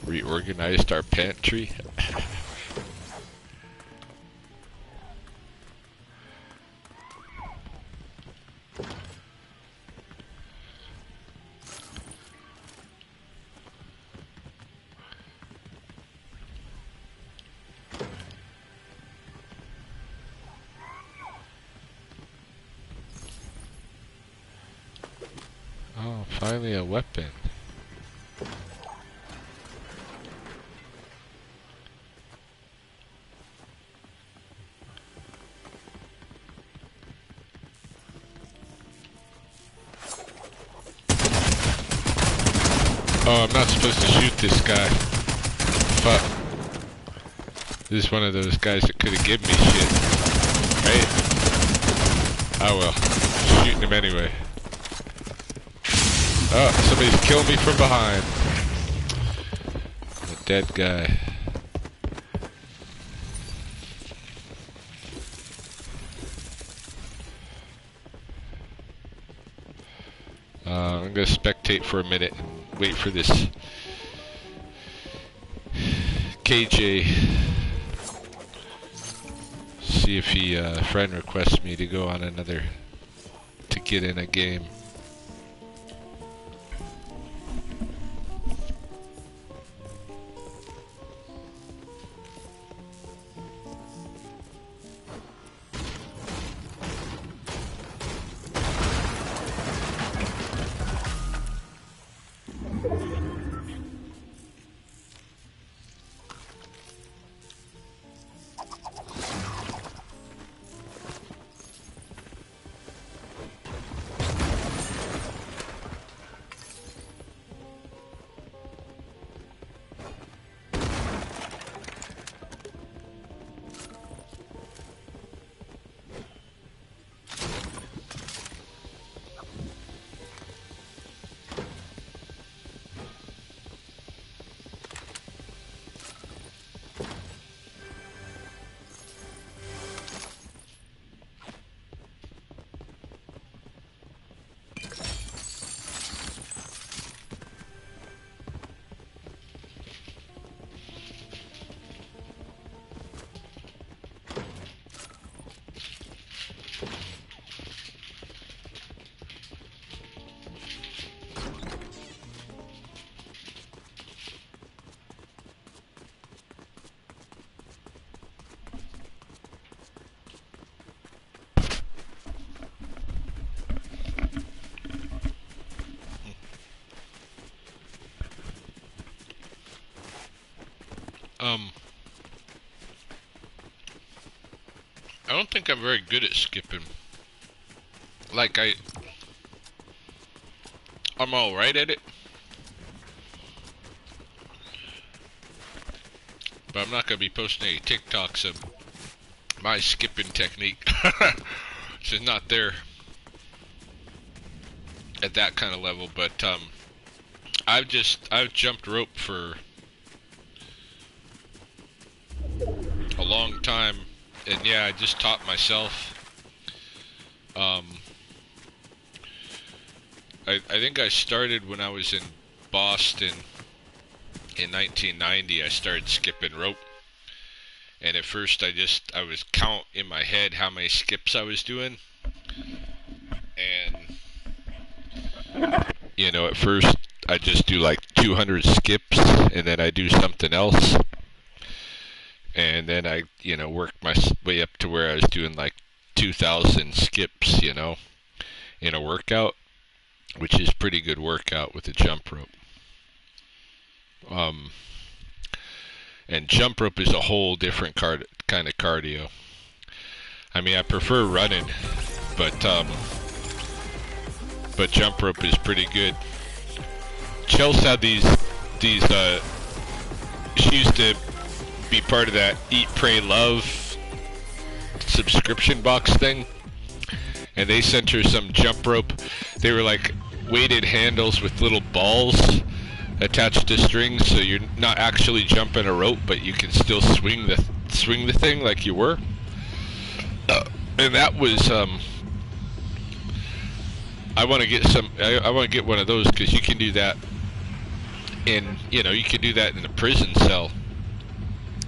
Reorganized our pantry. Oh, finally a weapon. Oh, I'm not supposed to shoot this guy. Fuck. This is one of those guys that could have given me shit. Right? Oh well. Shooting him anyway. Oh, somebody's killing me from behind. A dead guy. I'm gonna spectate for a minute and wait for this KJ. See if he friend requests me to go on another, to get in a game. I don't think I'm very good at skipping. Like, I'm all right at it, but I'm not gonna be posting any TikToks of my skipping technique. It's just not there at that kind of level. But I've jumped rope for a long time, and yeah, I just taught myself. I think I started when I was in Boston in 1990. I started skipping rope, and at first I was count in my head how many skips I was doing, and you know, at first I just do like 200 skips, and then I do something else, and then I, you know, work my way up to where I was doing like 2,000 skips, you know, in a workout, which is pretty good workout with a jump rope. And jump rope is a whole different kind of cardio. I mean, I prefer running, but jump rope is pretty good. Chelsea had these she used to be part of that Eat, Pray, Love subscription box thing, and they sent her some jump rope. They were like weighted handles with little balls attached to strings, so you're not actually jumping a rope, but you can still swing the thing like you were. And that was I want to get some. I want to get one of those because you can do that you can do that in a prison cell,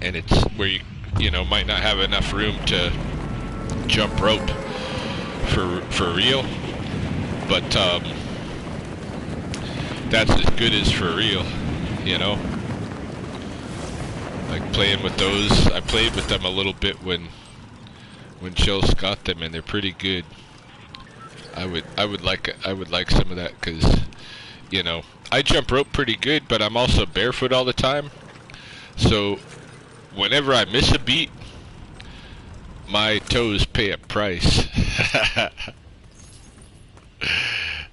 and it's where you know might not have enough room to jump rope for real, but that's as good as for real, you know. Like playing with those, I played with them a little bit when Chelsea got them, and they're pretty good. I would like some of that because, you know, I jump rope pretty good, but I'm also barefoot all the time. So whenever I miss a beat, my toes pay a price.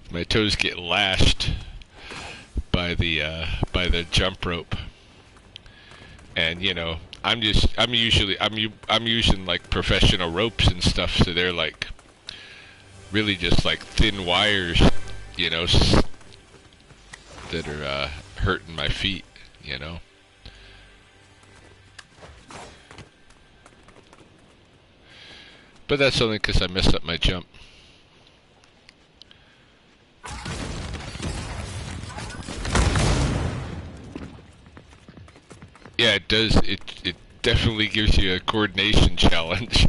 My toes get lashed by the jump rope, and you know I'm using like professional ropes and stuff, so they're like really just like thin wires, you know, that are hurting my feet, you know. But that's only because I messed up my jump. Yeah, it does. It definitely gives you a coordination challenge.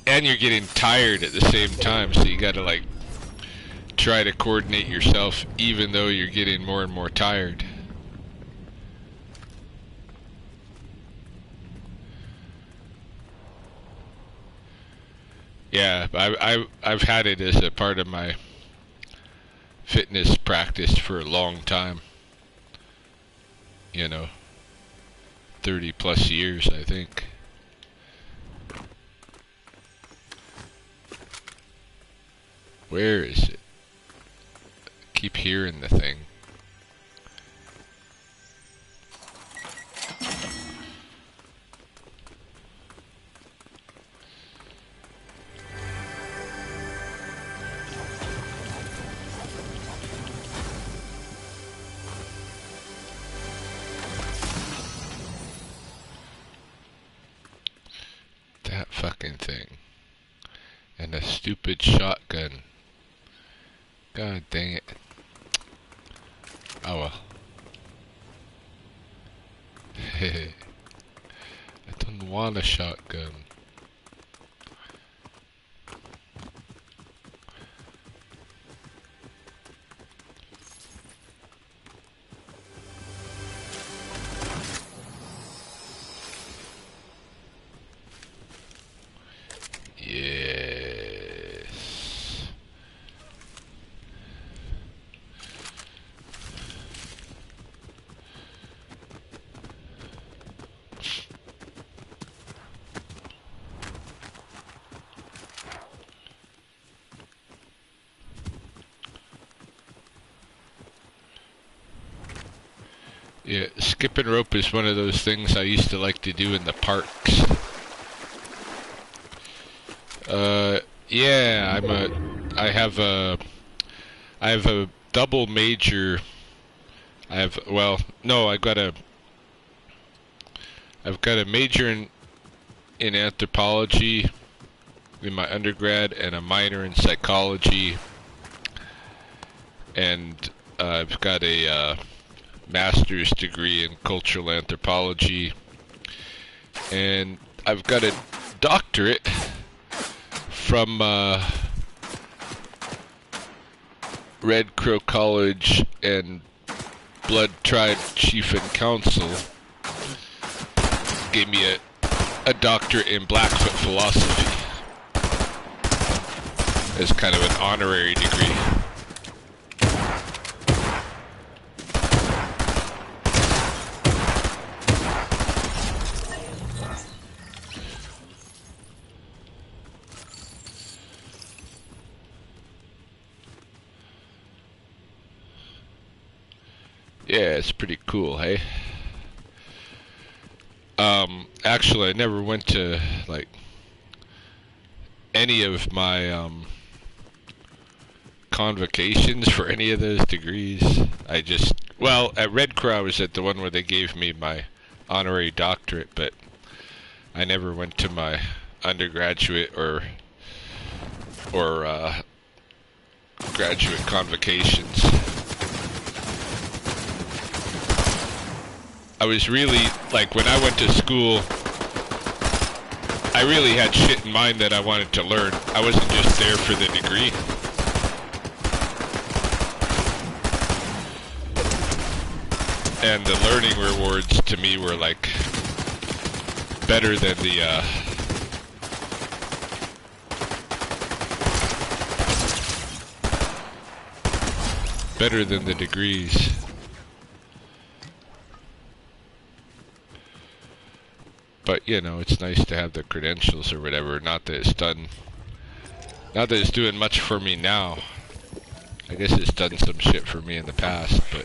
And you're getting tired at the same time, so you gotta like try to coordinate yourself even though you're getting more and more tired. Yeah, I've had it as a part of my fitness practice for a long time. You know, 30 plus years, I think. Where is it? I keep hearing the thing. That fucking thing. And a stupid shotgun. God dang it. Oh well. I don't want a shotgun. Yes. Yeah, skipping rope is one of those things I used to like to do in the parks. Yeah, I have a double major. No, I've got a major in anthropology in my undergrad and a minor in psychology, and I've got a master's degree in cultural anthropology, and I've got a doctorate from Red Crow College and Blood Tribe Chief and Council. Gave me a doctorate in Blackfoot philosophy as kind of an honorary degree. Yeah, it's pretty cool, hey? Actually, I never went to, like, any of my, convocations for any of those degrees. Well, at Red Crow, I was at the one where they gave me my honorary doctorate, but I never went to my undergraduate or graduate convocations. I was really, like, when I went to school, I really had shit in mind that I wanted to learn. I wasn't just there for the degree. And the learning rewards to me were, like, better than the, better than the degrees. But, you know, it's nice to have the credentials or whatever. Not that it's doing much for me now. I guess it's done some shit for me in the past, but...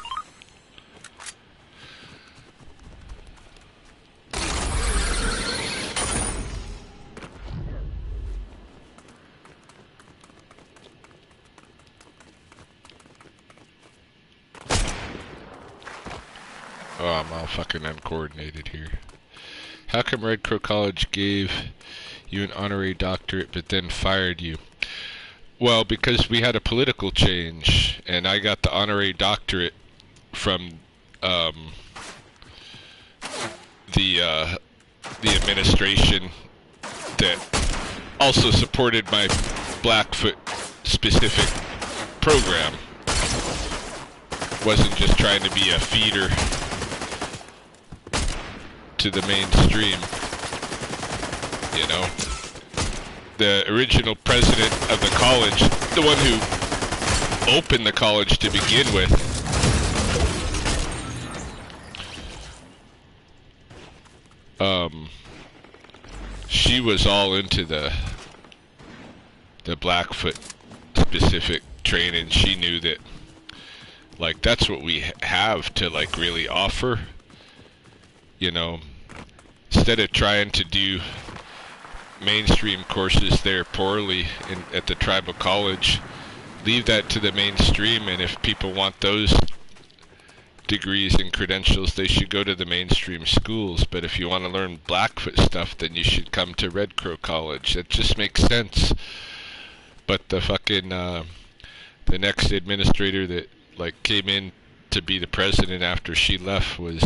Oh, I'm all fucking uncoordinated here. How come Red Crow College gave you an honorary doctorate but then fired you? Well, because we had a political change, and I got the honorary doctorate from the administration that also supported my Blackfoot specific program. Wasn't just trying to be a feeder to the mainstream, you know. The original president of the college, the one who opened the college to begin with, she was all into the Blackfoot specific training. She knew that, like, that's what we have to, like, really offer, you know. Instead of trying to do mainstream courses there poorly at the tribal college, leave that to the mainstream, and if people want those degrees and credentials, they should go to the mainstream schools. But if you want to learn Blackfoot stuff, then you should come to Red Crow College. It just makes sense. But the fucking the next administrator that, like, came in to be the president after she left was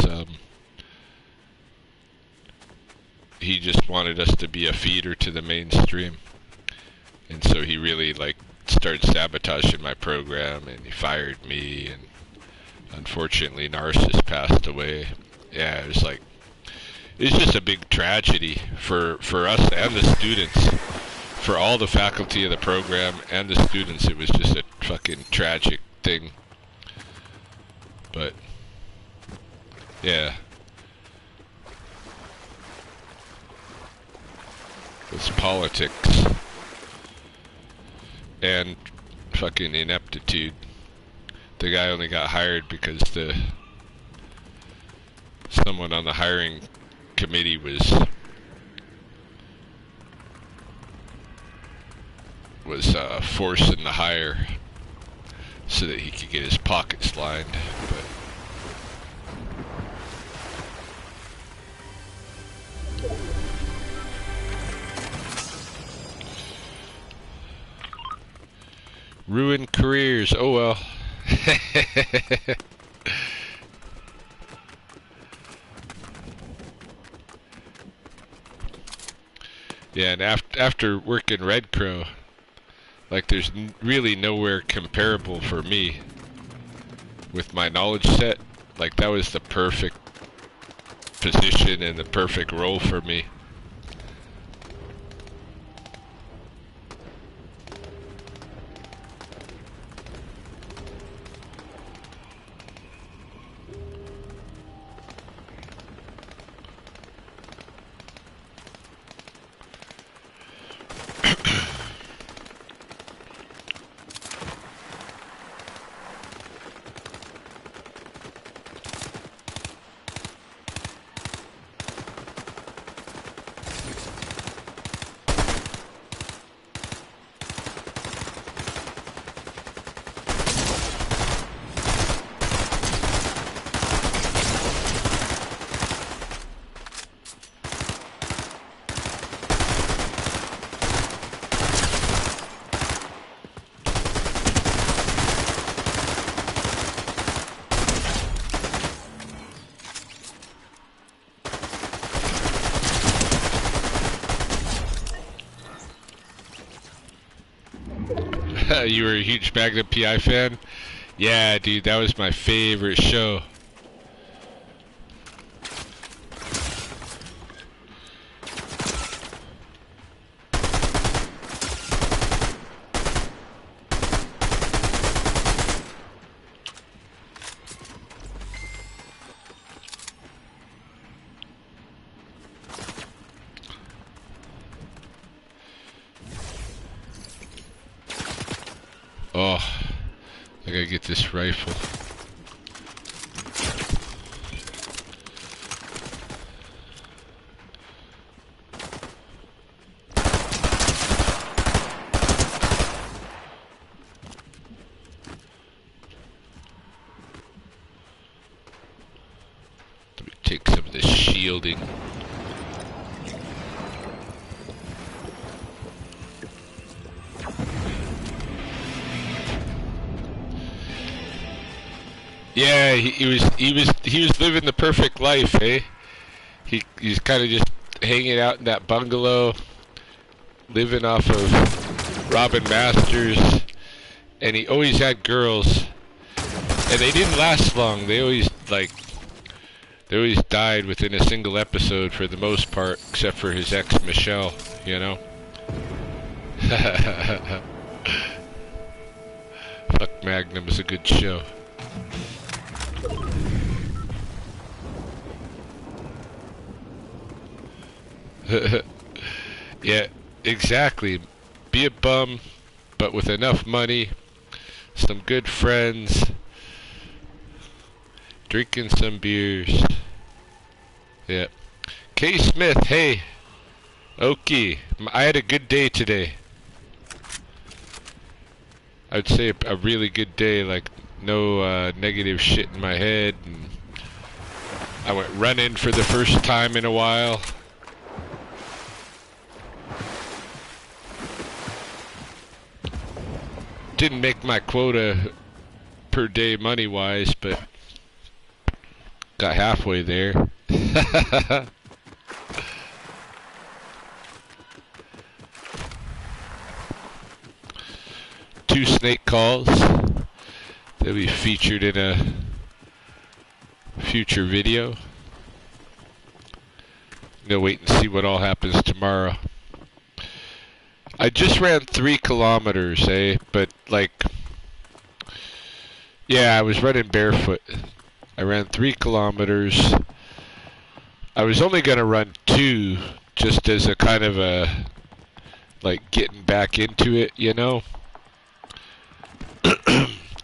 he just wanted us to be a feeder to the mainstream, and so he really, like, started sabotaging my program, and he fired me, and unfortunately Narcissus passed away. Yeah, it was just a big tragedy for us and the students, for all the faculty of the program and the students. It was just a fucking tragic thing. But yeah, it's politics and fucking ineptitude. The guy only got hired because the someone on the hiring committee was forcing the hire so that he could get his pockets lined. But ruined careers, oh well. Yeah, and after working Red Crow, like there's really nowhere comparable for me with my knowledge set. Like that was the perfect position and the perfect role for me. You were a huge Magnum PI fan? Yeah, dude, that was my favorite show. Oh, I gotta get this rifle. Let me take some of this shielding. Yeah, he was living the perfect life, eh? He's kind of just hanging out in that bungalow, living off of robbing masters, and he always had girls, and they didn't last long. They always died within a single episode for the most part, except for his ex Michelle, you know. Fuck Magnum is a good show. Yeah, exactly. Be a bum, but with enough money, some good friends, drinking some beers. Yeah. K. Smith, hey. Okay, I had a good day today. I'd say a really good day, like no negative shit in my head. And I went running for the first time in a while. Didn't make my quota per day money-wise, but got halfway there. 2 snake calls. They'll be featured in a future video. Gonna wait and see what all happens tomorrow. I just ran 3 kilometers, but like, yeah, I was running barefoot. I ran 3 kilometers. I was only gonna run 2, just as a kind of a, like, getting back into it, you know?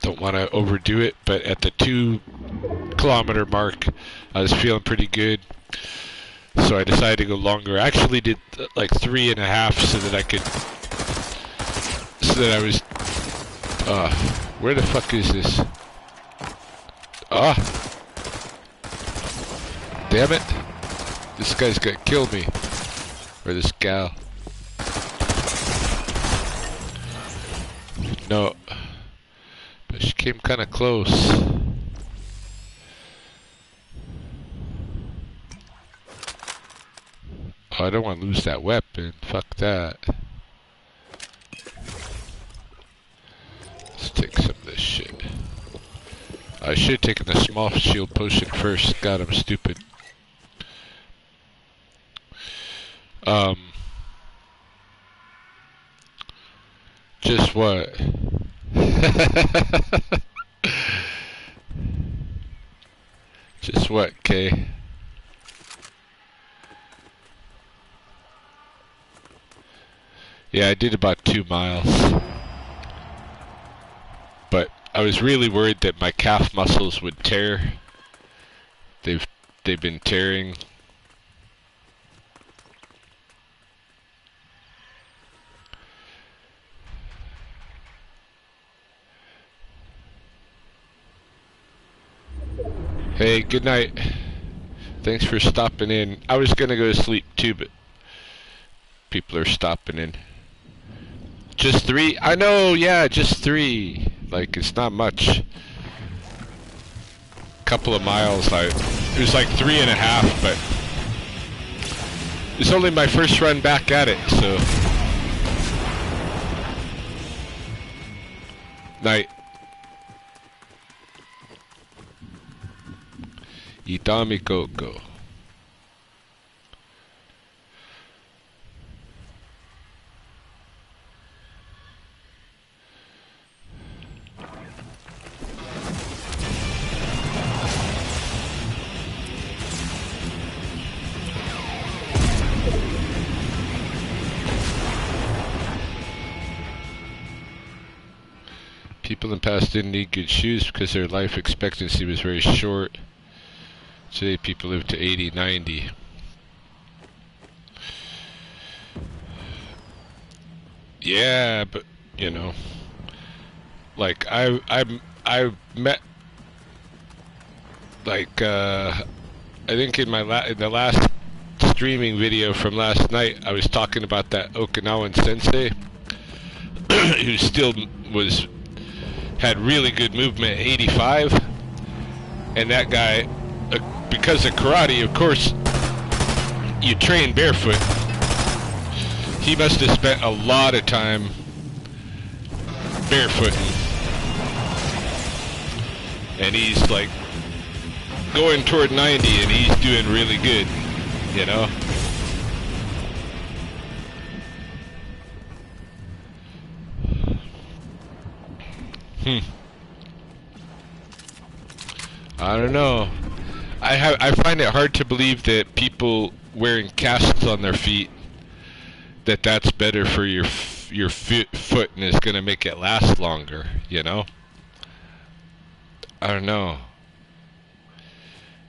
Don't want to overdo it, but at the 2 kilometer mark, I was feeling pretty good. So I decided to go longer. I actually did like 3.5 so that I could, so that I was, where the fuck is this? Ah! Damn it! This guy's gonna kill me. Or this gal. No. But she came kinda close. Oh, I don't want to lose that weapon. Fuck that. Let's take some of this shit. I should have taken the small shield potion first. God, I'm stupid. Just what? Just what, Kay? Yeah, I did about 2 miles. But I was really worried that my calf muscles would tear. They've been tearing. Hey, good night. Thanks for stopping in. I was gonna go to sleep too, but people are stopping in. Just 3? I know, yeah, just 3. Like, it's not much. Couple of miles. It was like 3.5, but it's only my first run back at it, so. Night. Itami Koko. People in the past didn't need good shoes because their life expectancy was very short. Today people live to 80, 90. Yeah, but you know, like I met, like I think in the last streaming video from last night, I was talking about that Okinawan sensei who still had really good movement at 85, and that guy, because of karate, of course, you train barefoot. He must have spent a lot of time barefooting, and he's like going toward 90, and he's doing really good, you know. I don't know. I find it hard to believe that people wearing casts on their feet, that's better for your foot and is going to make it last longer, you know? I don't know.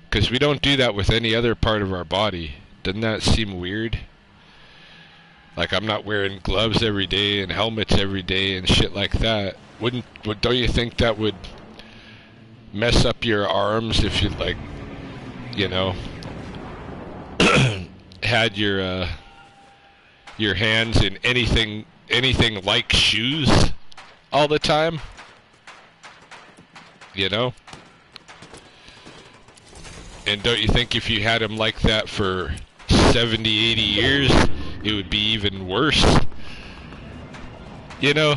Because we don't do that with any other part of our body. Doesn't that seem weird? Like, I'm not wearing gloves every day and helmets every day and shit like that. Don't you think that would mess up your arms if you, like, you know, had your hands in anything like shoes all the time? You know? And don't you think if you had them like that for 70, 80 years, it would be even worse? You know?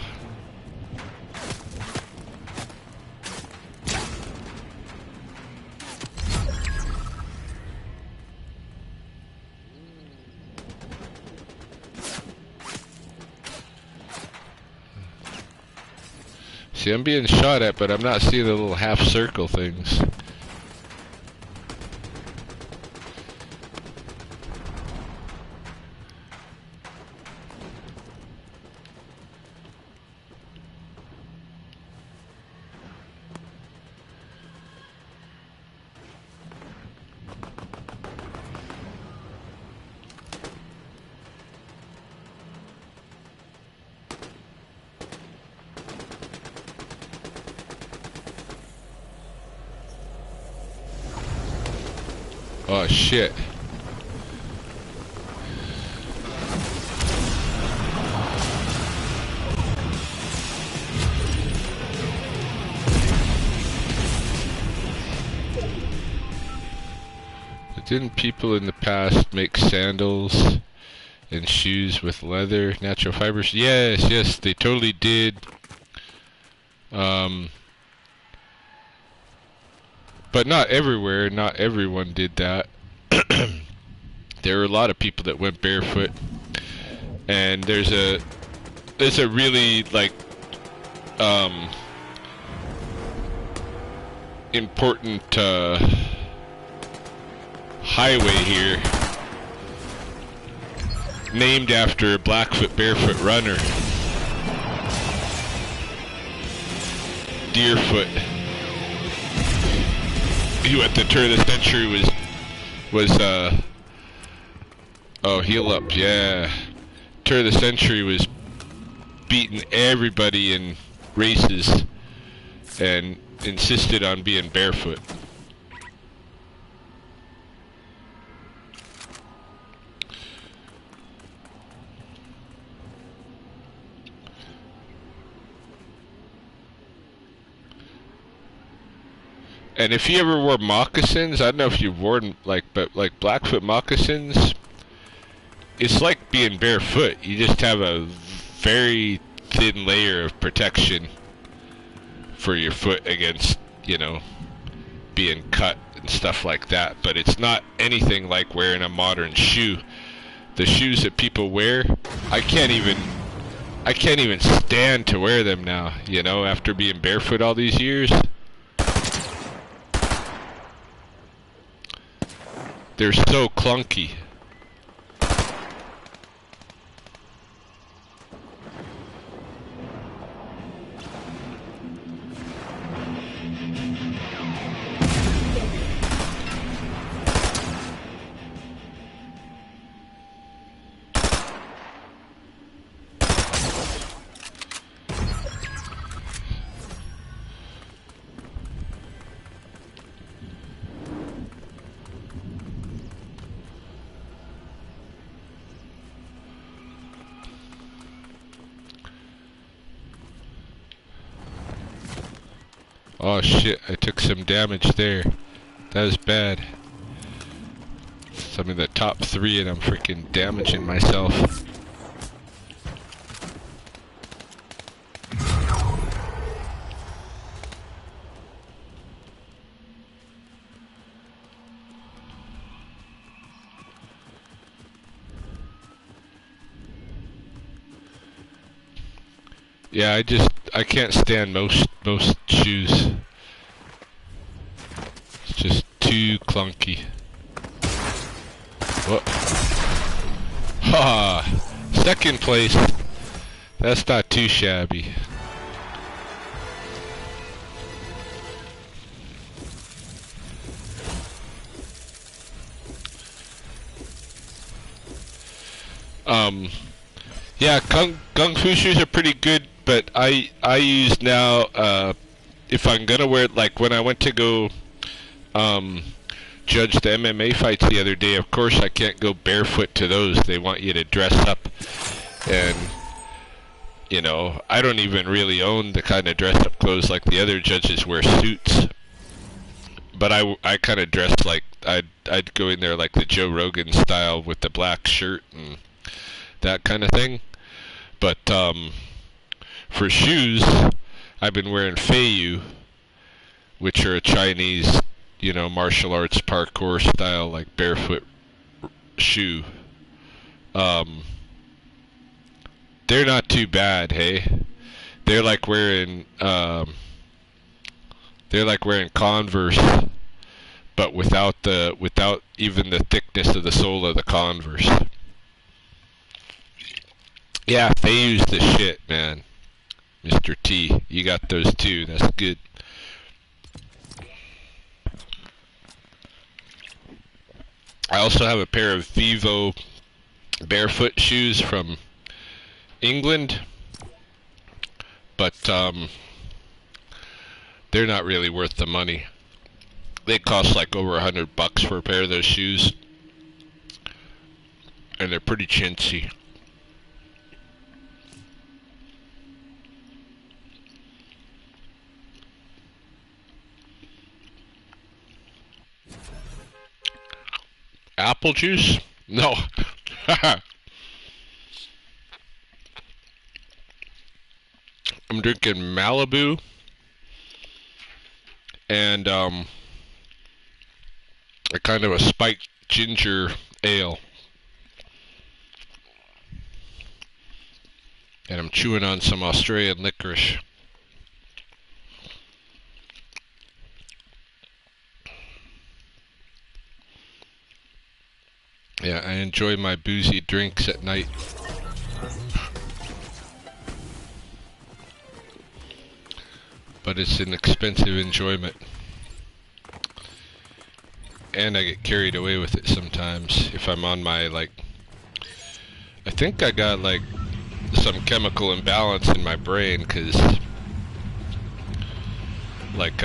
See, I'm being shot at, but I'm not seeing the little half circle things. Oh shit. Didn't people in the past make sandals and shoes with leather, natural fibers? Yes, yes, they totally did. But not everywhere, not everyone did that. There were a lot of people that went barefoot, and there's a really like important highway here named after a Blackfoot barefoot runner, Deerfoot, who at the turn of the century was oh, heal up, yeah, turn of the century was beating everybody in races and insisted on being barefoot. And if you ever wore moccasins, I don't know if you've worn but Blackfoot moccasins, it's like being barefoot. You just have a very thin layer of protection for your foot against, you know, being cut and stuff like that. But it's not anything like wearing a modern shoe. The shoes that people wear, I can't even stand to wear them now, you know, after being barefoot all these years. They're so clunky. Oh shit, I took some damage there. That was bad. Some of the top 3 and I'm freaking damaging myself. Yeah, I can't stand most shoes. It's just too clunky. Whoa. Ha! Second place. That's not too shabby. Yeah, kung fu shoes are pretty good, but I use now, if I'm gonna wear it, like when I went to go judge the MMA fights the other day, of course I can't go barefoot to those. They want you to dress up, and you know, I don't even really own the kind of dress up clothes like the other judges wear suits. But I kind of dress like I'd go in there like the Joe Rogan style with the black shirt and that kind of thing. But for shoes, I've been wearing Feiyu, which are a Chinese, you know, martial arts parkour style, like barefoot shoe. They're not too bad, hey. They're like wearing Converse, but without even the thickness of the sole of the Converse. Yeah, Feiyu's the shit, man. Mr. T, you got those too. That's good. I also have a pair of Vivo barefoot shoes from England, but they're not really worth the money. They cost like over $100 for a pair of those shoes, and they're pretty chintzy. Apple juice? No. I'm drinking Malibu and a kind of a spiked ginger ale. And I'm chewing on some Australian licorice. Yeah, I enjoy my boozy drinks at night. But it's an expensive enjoyment. And I get carried away with it sometimes if I'm on my, like... I think I got, like, some chemical imbalance in my brain, because... Like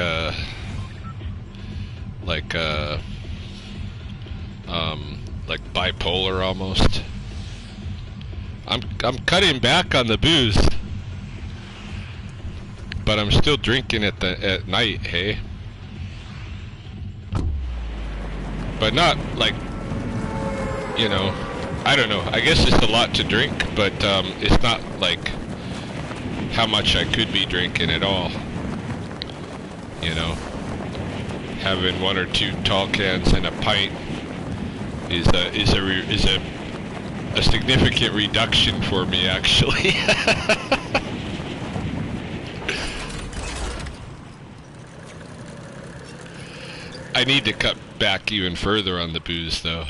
bipolar almost. I'm cutting back on the booze, but I'm still drinking at night, hey. But not like, you know, I don't know. I guess it's a lot to drink, but it's not like how much I could be drinking at all. You know, having 1 or 2 tall cans and a pint is a significant reduction for me, actually. I need to cut back even further on the booze, though.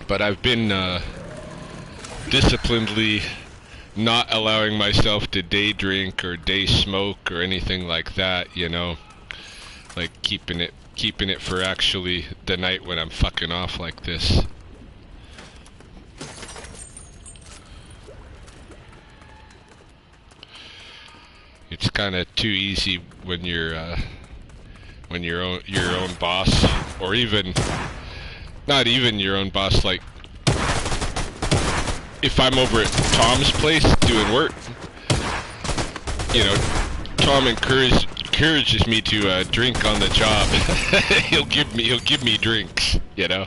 But I've been disciplinedly not allowing myself to day drink or day smoke or anything like that, you know, like keeping it for actually the night when I'm fucking off like this. It's kind of too easy when you're your own boss, or even not even your own boss, like if I'm over at Tom's place doing work, you know, Tom encourages me to drink on the job. he'll give me drinks, you know.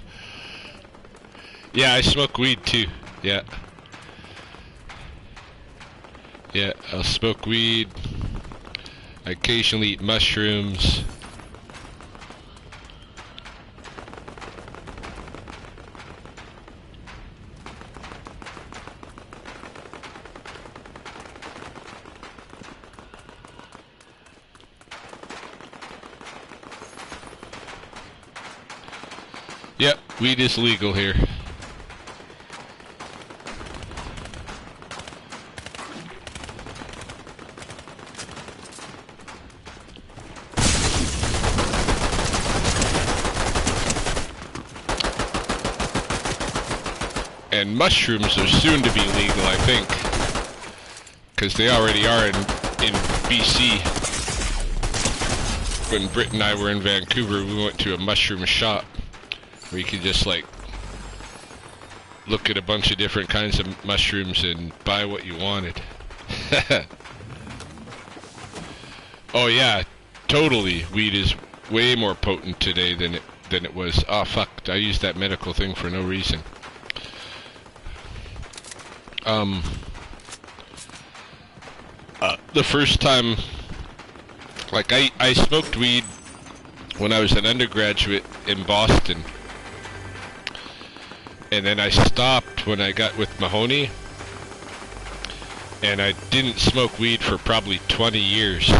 Yeah, I smoke weed too. Yeah. Yeah, I'll smoke weed. I occasionally eat mushrooms. Yep, weed is legal here. And mushrooms are soon to be legal, I think, because they already are in BC. When Britt and I were in Vancouver, we went to a mushroom shop where you could just like look at a bunch of different kinds of mushrooms and buy what you wanted. Oh yeah, totally. Weed is way more potent today than it was. Oh fuck, I used that medical thing for no reason. The first time, like I smoked weed when I was an undergraduate in Boston, and then I stopped when I got with Mahoney, and I didn't smoke weed for probably 20 years.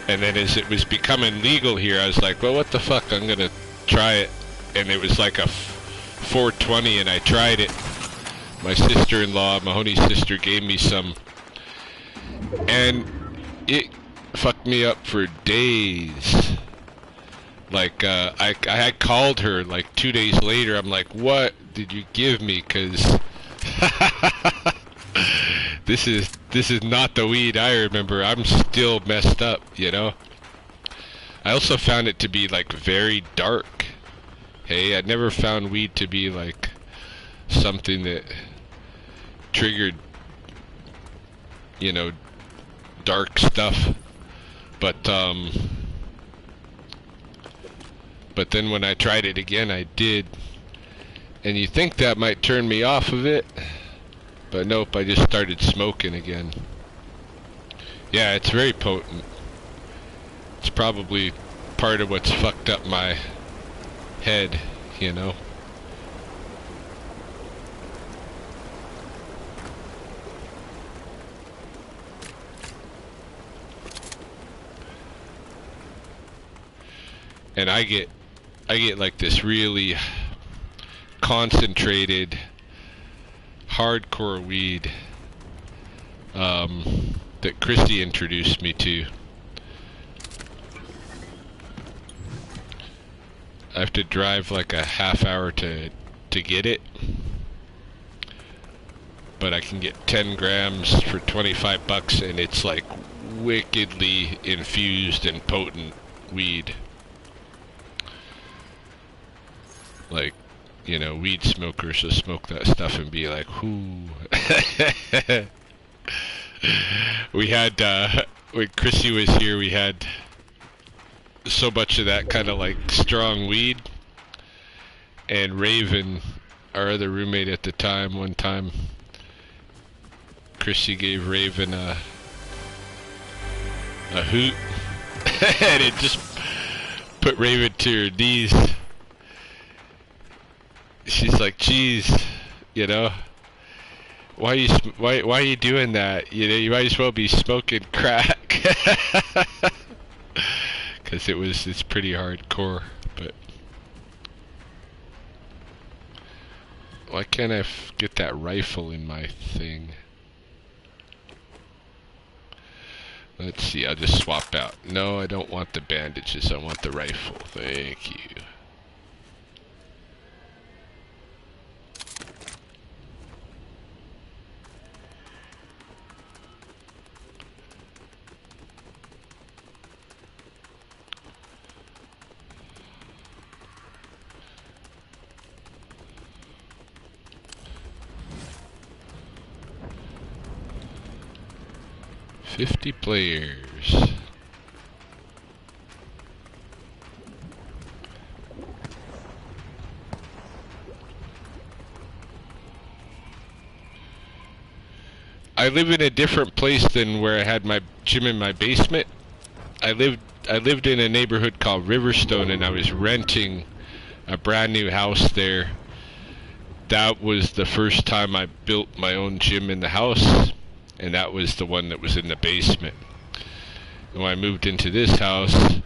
And then as it was becoming legal here, I was like, well, what the fuck, I'm gonna try it. And it was like a 420, and I tried it. My sister-in-law, Mahoney's sister, gave me some, and it fucked me up for days. Like, I had called her like 2 days later. I'm like, what did you give me? Because this is not the weed I remember. I'm still messed up, you know? I also found it to be like very dark. Hey, I never found weed to be like something that triggered, you know, dark stuff. But then when I tried it again, I did. And you think that might turn me off of it, but nope, I just started smoking again. Yeah, it's very potent. It's probably part of what's fucked up my head, you know. And I get like this really concentrated hardcore weed that Christy introduced me to. I have to drive like a half hour to get it, but I can get 10 grams for 25 bucks, and it's like wickedly infused and potent weed. Like, you know, weed smokers will smoke that stuff and be like, whoo. We had, when Chrissy was here, we had so much of that kind of like strong weed. And Raven, our other roommate at the time, one time, Chrissy gave Raven a hoot. And it just put Raven to her knees. She's like, geez, you know, why are you doing that? You know, you might as well be smoking crack. Because it's pretty hardcore. But why can't I get that rifle in my thing? Let's see, I'll just swap out. No, I don't want the bandages, I want the rifle. Thank you. $50 players. I live in a different place than where I had my gym in my basement. I lived in a neighborhood called Riverstone, and I was renting a brand new house there. That was the first time I built my own gym in the house. And that was the one that was in the basement. And when I moved into this house,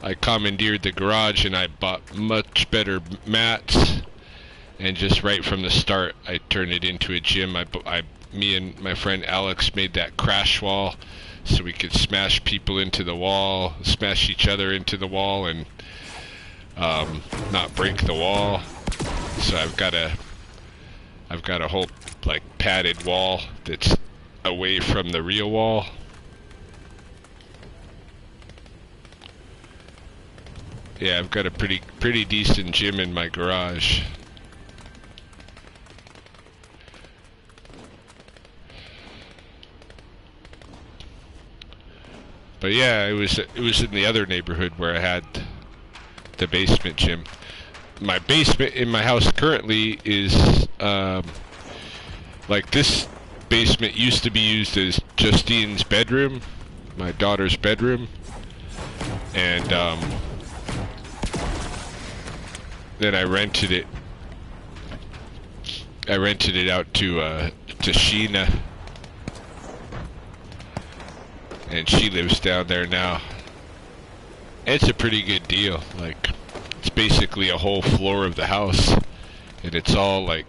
I commandeered the garage and I bought much better mats. And just right from the start, I turned it into a gym. Me and my friend Alex made that crash wall so we could smash people into the wall, smash each other into the wall, and not break the wall. So I've got a whole like padded wall that's away from the real wall. Yeah, I've got a pretty decent gym in my garage. But yeah, it was in the other neighborhood where I had the basement gym. My basement in my house currently is like this basement used to be used as Justine's bedroom, my daughter's bedroom, and then I rented it. I rented it out to Sheena, and she lives down there now. And it's a pretty good deal. Like, it's basically a whole floor of the house, and it's all like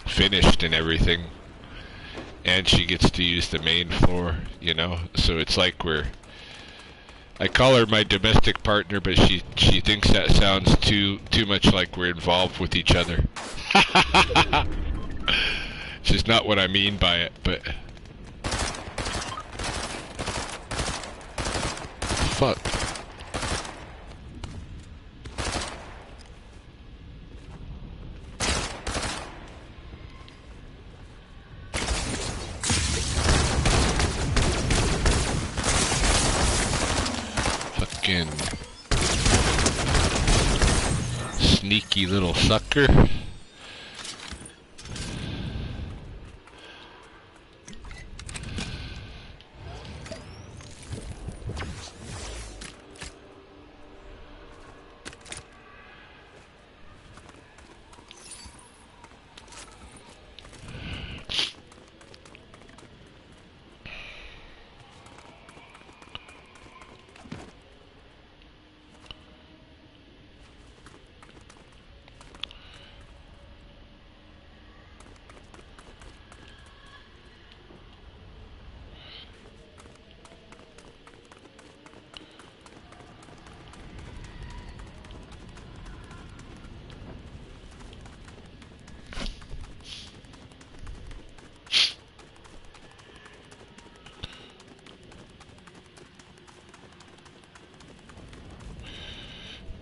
finished and everything. And she gets to use the main floor, you know? So it's like I call her my domestic partner, but she thinks that sounds too much like we're involved with each other. It's is not what I mean by it, but... Fuck. Fucking sneaky little sucker.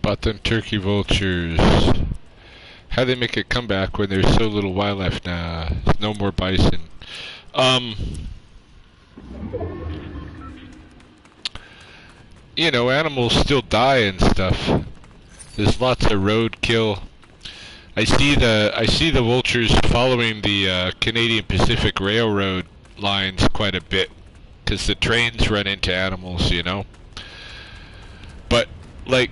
About them turkey vultures. How they make a comeback when there's so little wildlife now? No more bison. You know, animals still die and stuff. There's lots of roadkill. I see the vultures following the Canadian Pacific Railroad lines quite a bit, because the trains run into animals, you know. But like,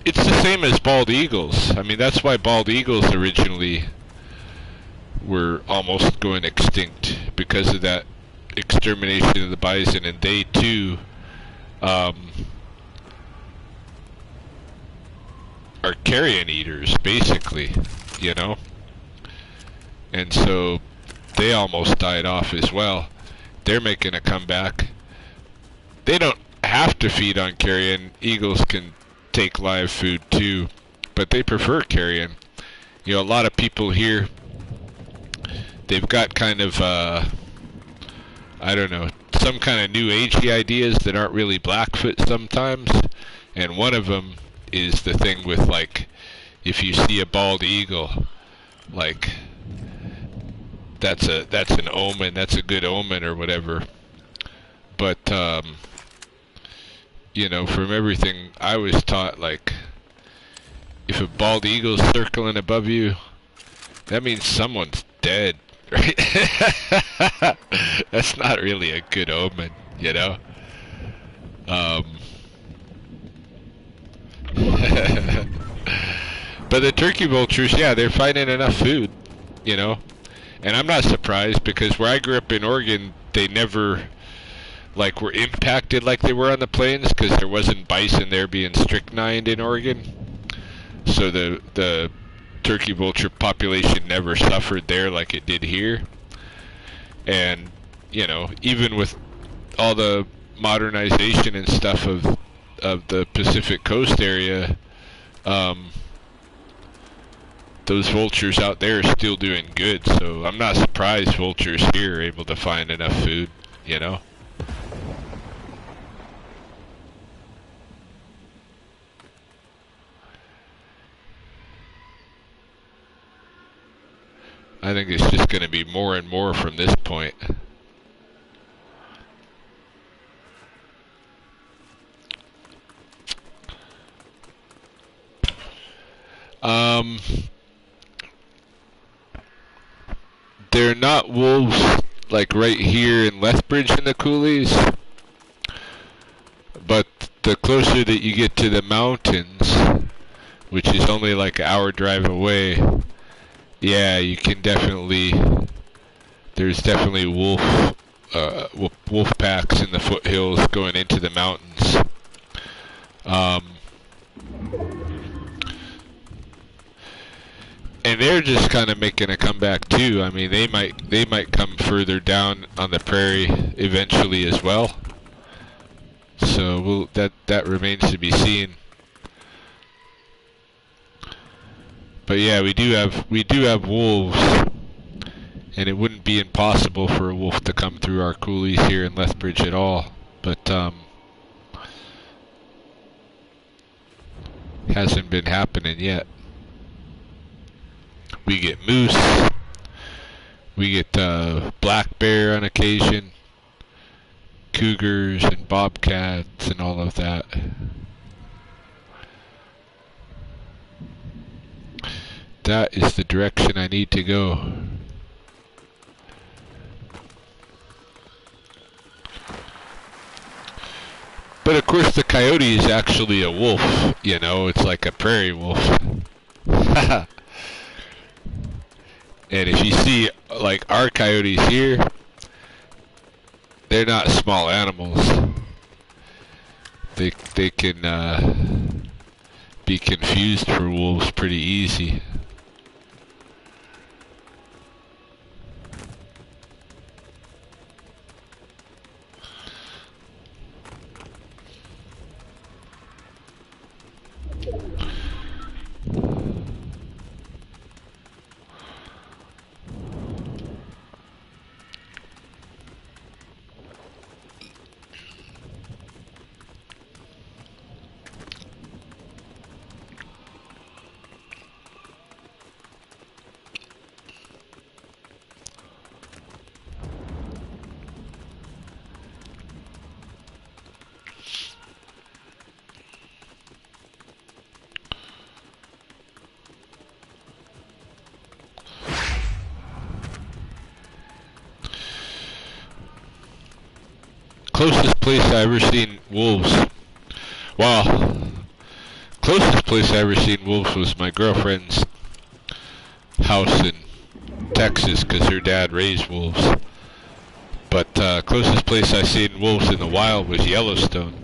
it's the same as bald eagles. I mean, that's why bald eagles originally were almost going extinct, because of that extermination of the bison, and they too are carrion eaters, basically, you know. And so they almost died off as well. They're making a comeback. They don't have to feed on carrion. Eagles can take live food too, but they prefer carrion. You know, a lot of people here, they've got kind of I don't know, some kind of new agey ideas that aren't really Blackfoot sometimes, and one of them is the thing with, like, if you see a bald eagle, like, that's an omen, that's a good omen or whatever. But you know, from everything I was taught, like, if a bald eagle's circling above you, that means someone's dead, right? That's not really a good omen, you know? But the turkey vultures, yeah, they're finding enough food, you know? And I'm not surprised, because where I grew up in Oregon, they never, like, were impacted like they were on the plains, because there wasn't bison there being strychnine in Oregon. So the turkey vulture population never suffered there like it did here. And, you know, even with all the modernization and stuff of the Pacific Coast area, those vultures out there are still doing good. So I'm not surprised vultures here are able to find enough food, you know? I think it's just going to be more and more from this point. They're not wolves like right here in Lethbridge in the coulees, but the closer that you get to the mountains, which is only like an hour drive away, yeah, you can definitely, there's definitely wolf packs in the foothills going into the mountains. And they're just kind of making a comeback too. I mean, they might come further down on the prairie eventually as well. So that remains to be seen. But yeah, we do have wolves, And it wouldn't be impossible for a wolf to come through our coulees here in Lethbridge at all. But hasn't been happening yet. We get moose, we get black bear on occasion, cougars and bobcats and all of that. That is the direction I need to go. But of course the coyote is actually a wolf, you know, it's like a prairie wolf. And if you see, like, our coyotes here, they're not small animals. They can be confused for wolves pretty easy. Closest place I ever seen wolves. Well, closest place I ever seen wolves was my girlfriend's house in Texas, because her dad raised wolves. But closest place I seen wolves in the wild was Yellowstone.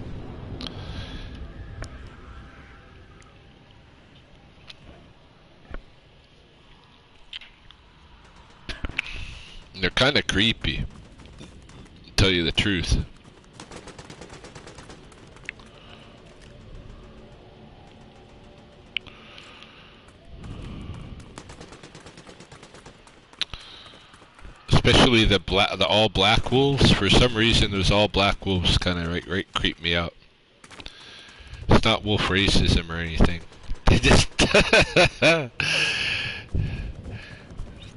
And they're kind of creepy, to tell you the truth. Especially the all black wolves. For some reason, those all black wolves kind of right creep me out. It's not wolf racism or anything. They just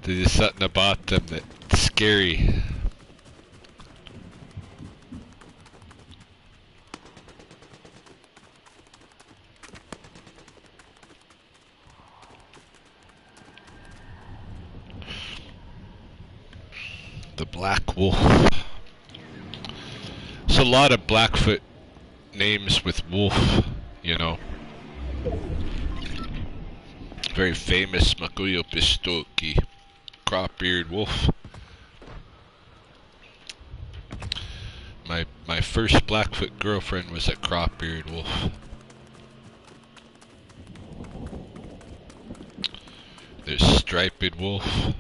there's just something about them that's scary. The black wolf. There's a lot of Blackfoot names with wolf, you know. Very famous Makuyo Pistoki, crop-eared wolf. My first Blackfoot girlfriend was a crop-eared wolf. There's striped wolf.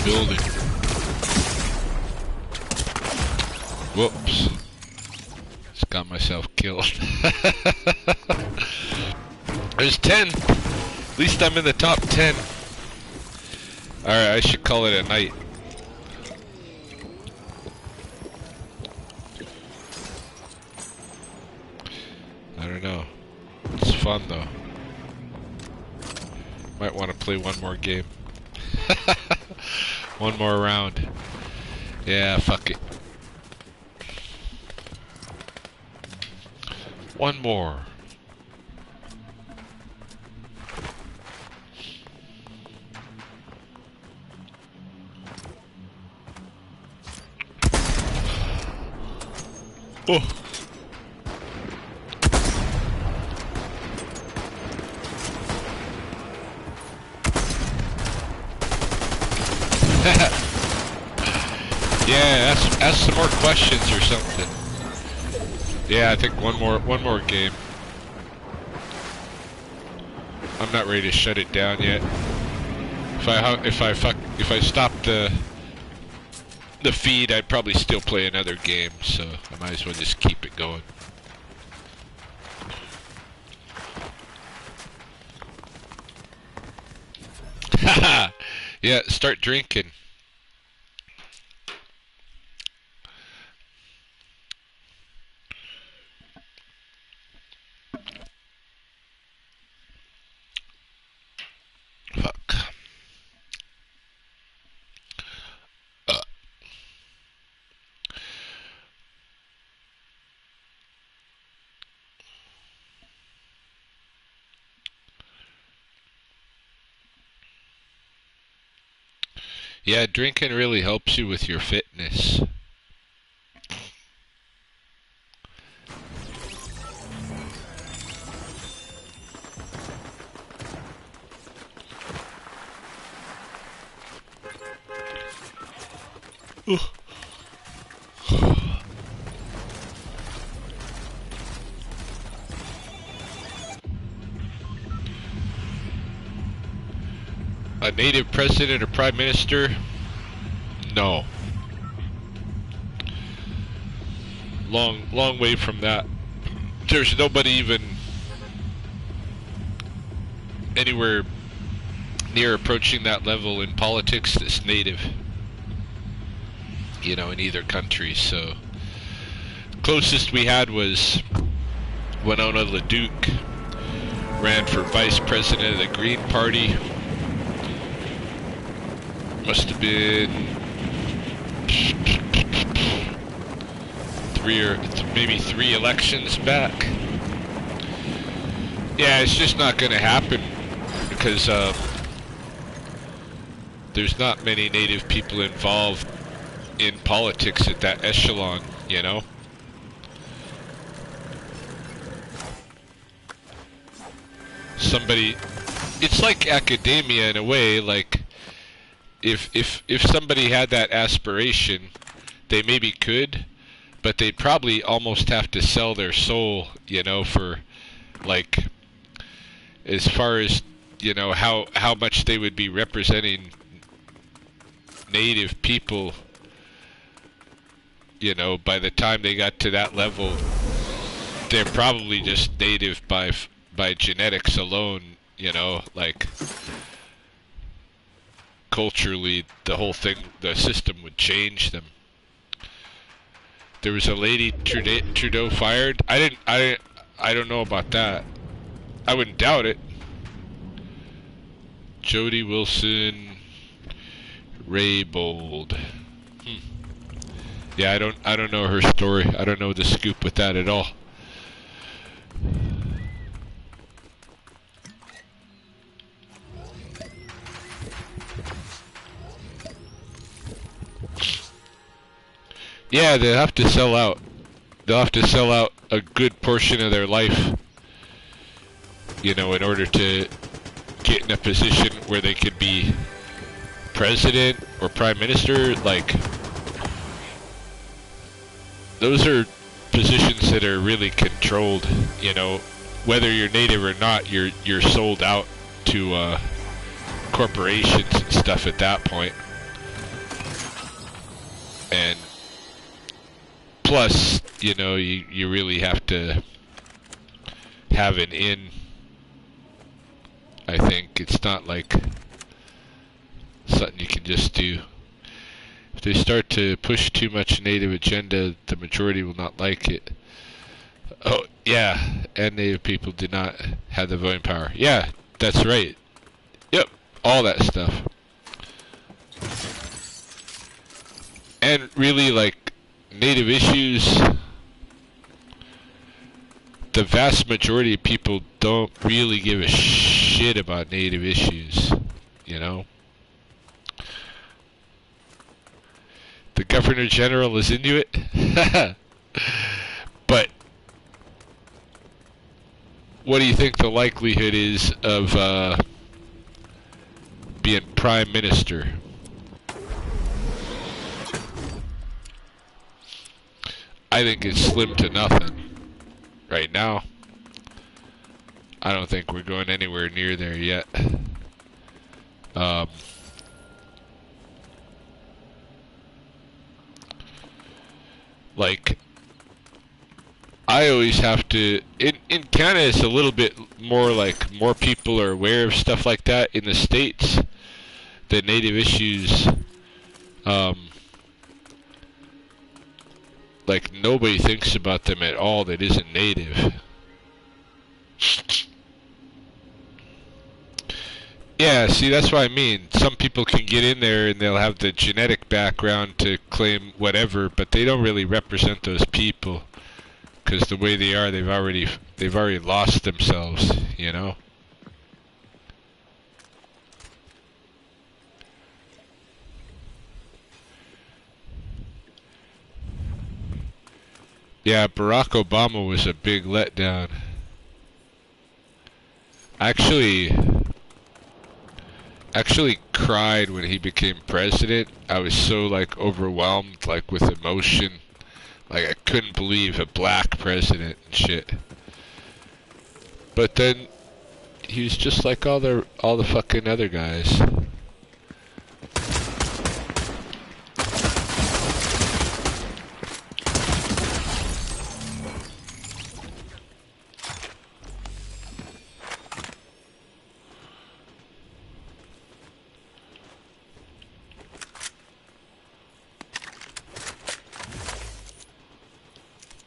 Building. Whoops. Just got myself killed. There's 10. At least I'm in the top 10. Alright, I should call it a night. I don't know. It's fun though. Might want to play one more game. One more round. Yeah, fuck it. One more. Oh. Yeah, ask some more questions or something. Yeah, I think one more game. I'm not ready to shut it down yet. If I stop the feed, I'd probably still play another game, so I might as well just keep it going. Haha! Yeah, start drinking. Fuck. Yeah, drinking really helps you with your fitness. A native president or prime minister? No. Long way from that. There's nobody even anywhere near approaching that level in politics that's native. You know, in either country, so closest we had was Winona LaDuke ran for vice president of the Green Party. Must have been maybe three elections back. Yeah, it's just not going to happen because there's not many native people involved in politics at that echelon, you know? It's like academia in a way, like if somebody had that aspiration, they maybe could, but they'd probably almost have to sell their soul, you know, for like as far as, you know, how much they would be representing native people, you know, by the time they got to that level, they're probably just native by genetics alone, you know, like culturally the whole thing, the system would change them. There was a lady Trudeau fired. I don't know about that. I wouldn't doubt it. Jody Wilson Raybould. Yeah, I don't know her story. I don't know the scoop with that at all. Yeah, they'll have to sell out. They'll have to sell out a good portion of their life, you know, in order to get in a position where they could be president or prime minister. Like, those are positions that are really controlled, you know. Whether you're native or not, you're sold out to corporations and stuff at that point. And plus, you know, you really have to have an in. I think it's not like something you can just do. If they start to push too much native agenda, the majority will not like it. Oh, yeah, and native people do not have the voting power. Yeah, that's right. Yep, all that stuff. And really, like, native issues, the vast majority of people don't really give a shit about native issues, you know? The Governor General is Inuit, but what do you think the likelihood is of being Prime Minister? I think it's slim to nothing right now. I don't think we're going anywhere near there yet. Like, I always have to, in Canada it's a little bit more like, more people are aware of stuff like that. In the States, the native issues, like, nobody thinks about them at all that isn't native. Yeah, see, that's what I mean. Some people can get in there and they'll have the genetic background to claim whatever, but they don't really represent those people, because the way they are, they've already lost themselves, you know? Yeah, Barack Obama was a big letdown. Actually cried when he became president. I was so, like, overwhelmed, like, with emotion. Like, I couldn't believe a black president and shit. But then he was just like all the fucking other guys.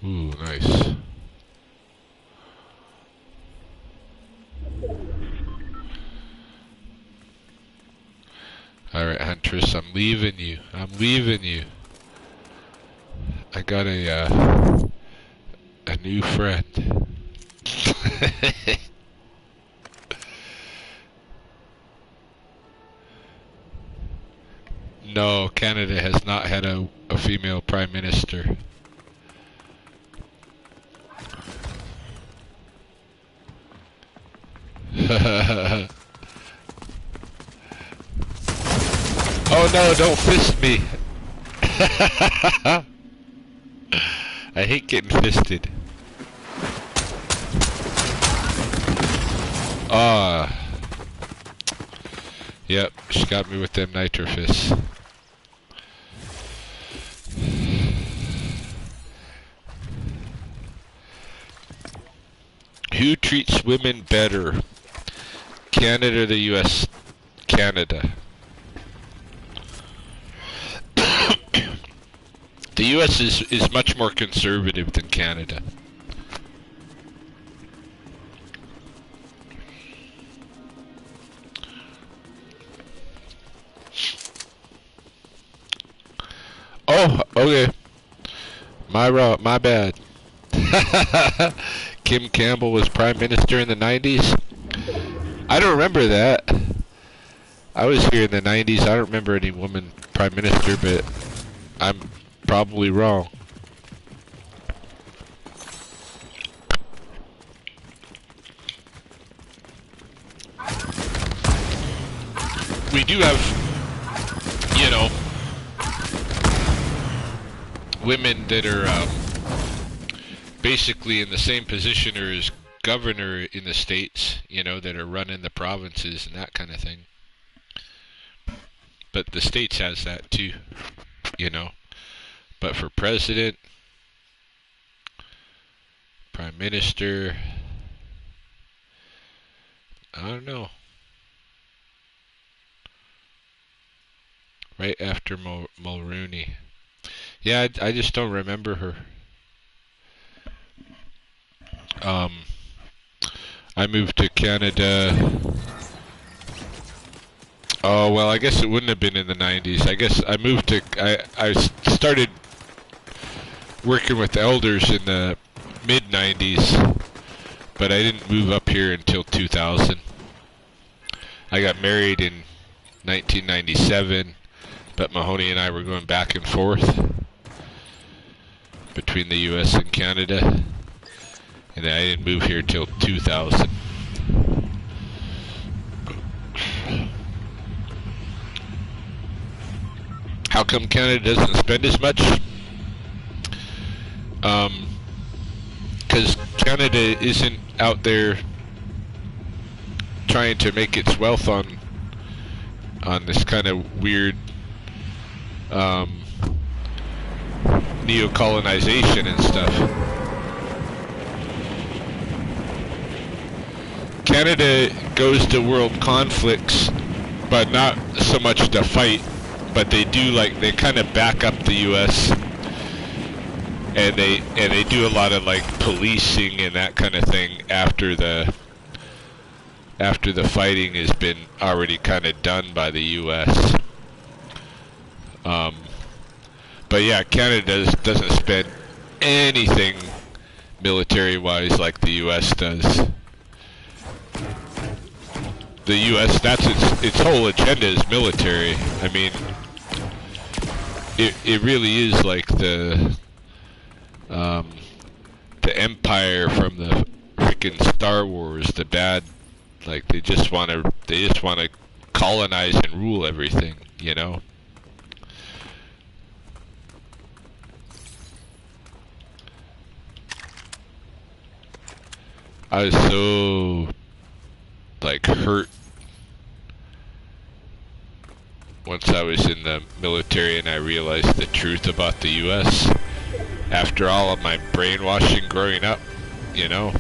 Ooh, nice. Alright, Huntress, I'm leaving you. I'm leaving you. I got a new friend. No, Canada has not had a female prime minister. Oh no, don't fist me. I hate getting fisted. Yep, she got me with them nitro fists. Who treats women better? Canada or the US? Canada. The US is much more conservative than Canada. Oh, okay. My bad. Kim Campbell was prime minister in the 90s? I don't remember that. I was here in the 90s. I don't remember any woman prime minister, but I'm probably wrong. We do have, you know, women that are basically in the same position or as governor in the states, you know, that are running the provinces and that kind of thing. But the states has that too, you know. But for president, prime minister, I don't know. Right after Mulrooney. Yeah, I just don't remember her. I moved to Canada. Oh, well, I guess it wouldn't have been in the 90s. I guess I moved to... I started working with elders in the mid-90s, but I didn't move up here until 2000. I got married in 1997, but Mahoney and I were going back and forth between the US and Canada, and I didn't move here till 2000. How come Canada doesn't spend as much? Because Canada isn't out there trying to make its wealth on this kind of weird neocolonization and stuff. Canada goes to world conflicts, but not so much to fight, but they do, like, they kind of back up the US, and they do a lot of, like, policing and that kind of thing after the fighting has been already kind of done by the US. But yeah, Canada doesn't spend anything military-wise like the US does. The US, that's its whole agenda is military. I mean, it really is like the Empire from the freaking Star Wars, the bad, like they just want to colonize and rule everything, you know. I was so, like, hurt once I was in the military and I realized the truth about the US after all of my brainwashing growing up, you know.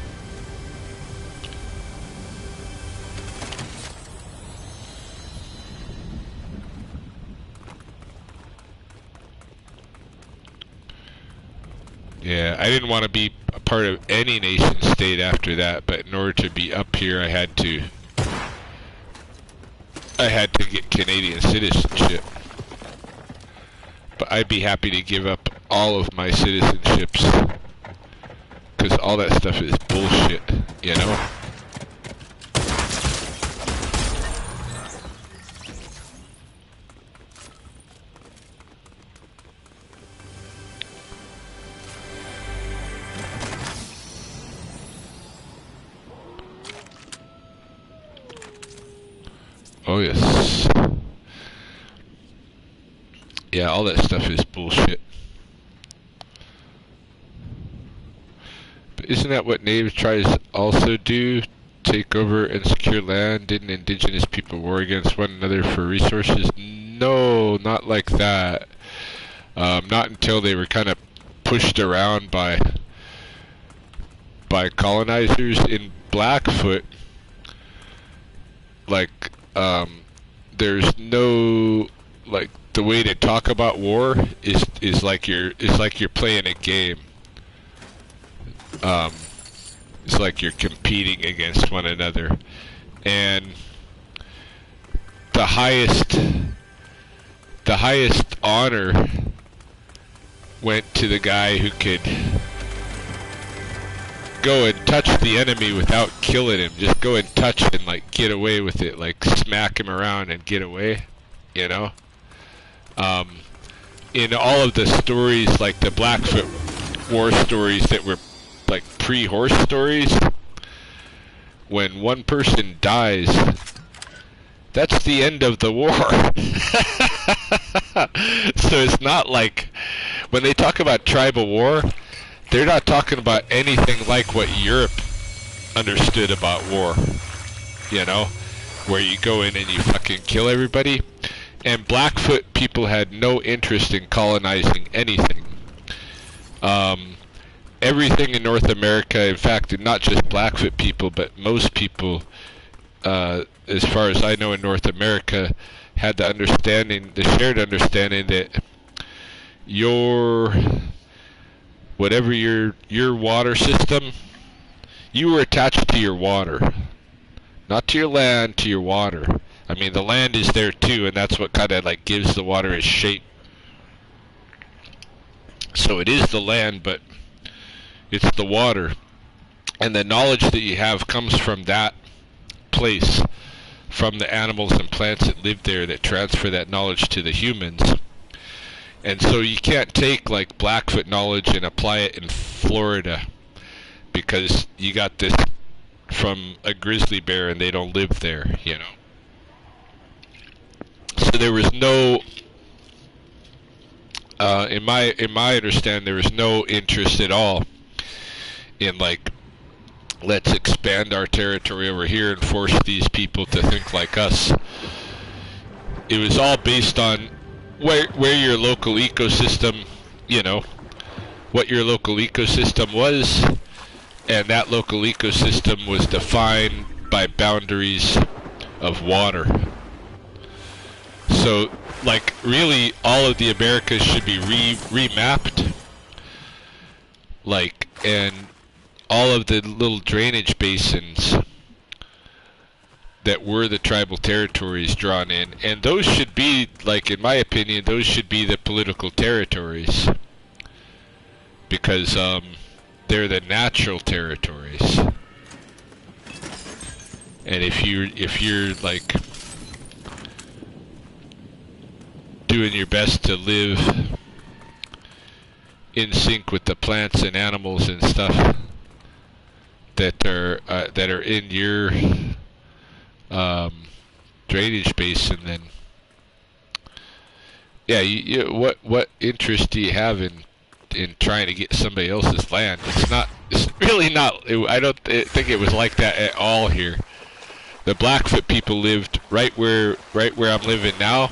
Yeah, I didn't want to be a part of any nation state after that, but in order to be up here, I had to get Canadian citizenship. But I'd be happy to give up all of my citizenships, because all that stuff is bullshit, you know? Oh yes. Yeah, all that stuff is bullshit. But isn't that what native tribes also do? Take over and secure land? Didn't indigenous people war against one another for resources? No, not like that. Not until they were kind of pushed around by colonizers. In Blackfoot, like, there's no, like, the way to talk about war is like you're playing a game. It's like you're competing against one another, and the highest honor went to the guy who could go and touch the enemy without killing him. Just go and touch and, like, get away with it, like smack him around and get away, you know. In all of the stories, like the Blackfoot war stories that were like pre-horse stories, when one person dies, that's the end of the war. So it's not like, when they talk about tribal war, they're not talking about anything like what Europe understood about war, you know, where you go in and you fucking kill everybody. And Blackfoot people had no interest in colonizing anything. Everything in North America, in fact, not just Blackfoot people, but most people, as far as I know in North America, had the understanding, the shared understanding that whatever your water system, you were attached to your water, not to your land, to your water. I mean, the land is there too, and that's what kind of like gives the water its shape. So it is the land, but it's the water, and the knowledge that you have comes from that place, from the animals and plants that live there that transfer that knowledge to the humans. And so you can't take, like, Blackfoot knowledge and apply it in Florida, because you got this from a grizzly bear and they don't live there, you know. So there was no In my understanding, there was no interest at all in like, let's expand our territory over here and force these people to think like us. It was all based on where your local ecosystem, you know, what your local ecosystem was, and that local ecosystem was defined by boundaries of water. So, like, really, all of the Americas should be remapped, like, and all of the little drainage basins that were the tribal territories drawn in, and those should be, like, in my opinion, those should be the political territories, because they're the natural territories. And if you're like doing your best to live in sync with the plants and animals and stuff that are in your drainage basin, then yeah, what interest do you have in trying to get somebody else's land? It's really not. I don't think it was like that at all here. The Blackfoot people lived right where I'm living now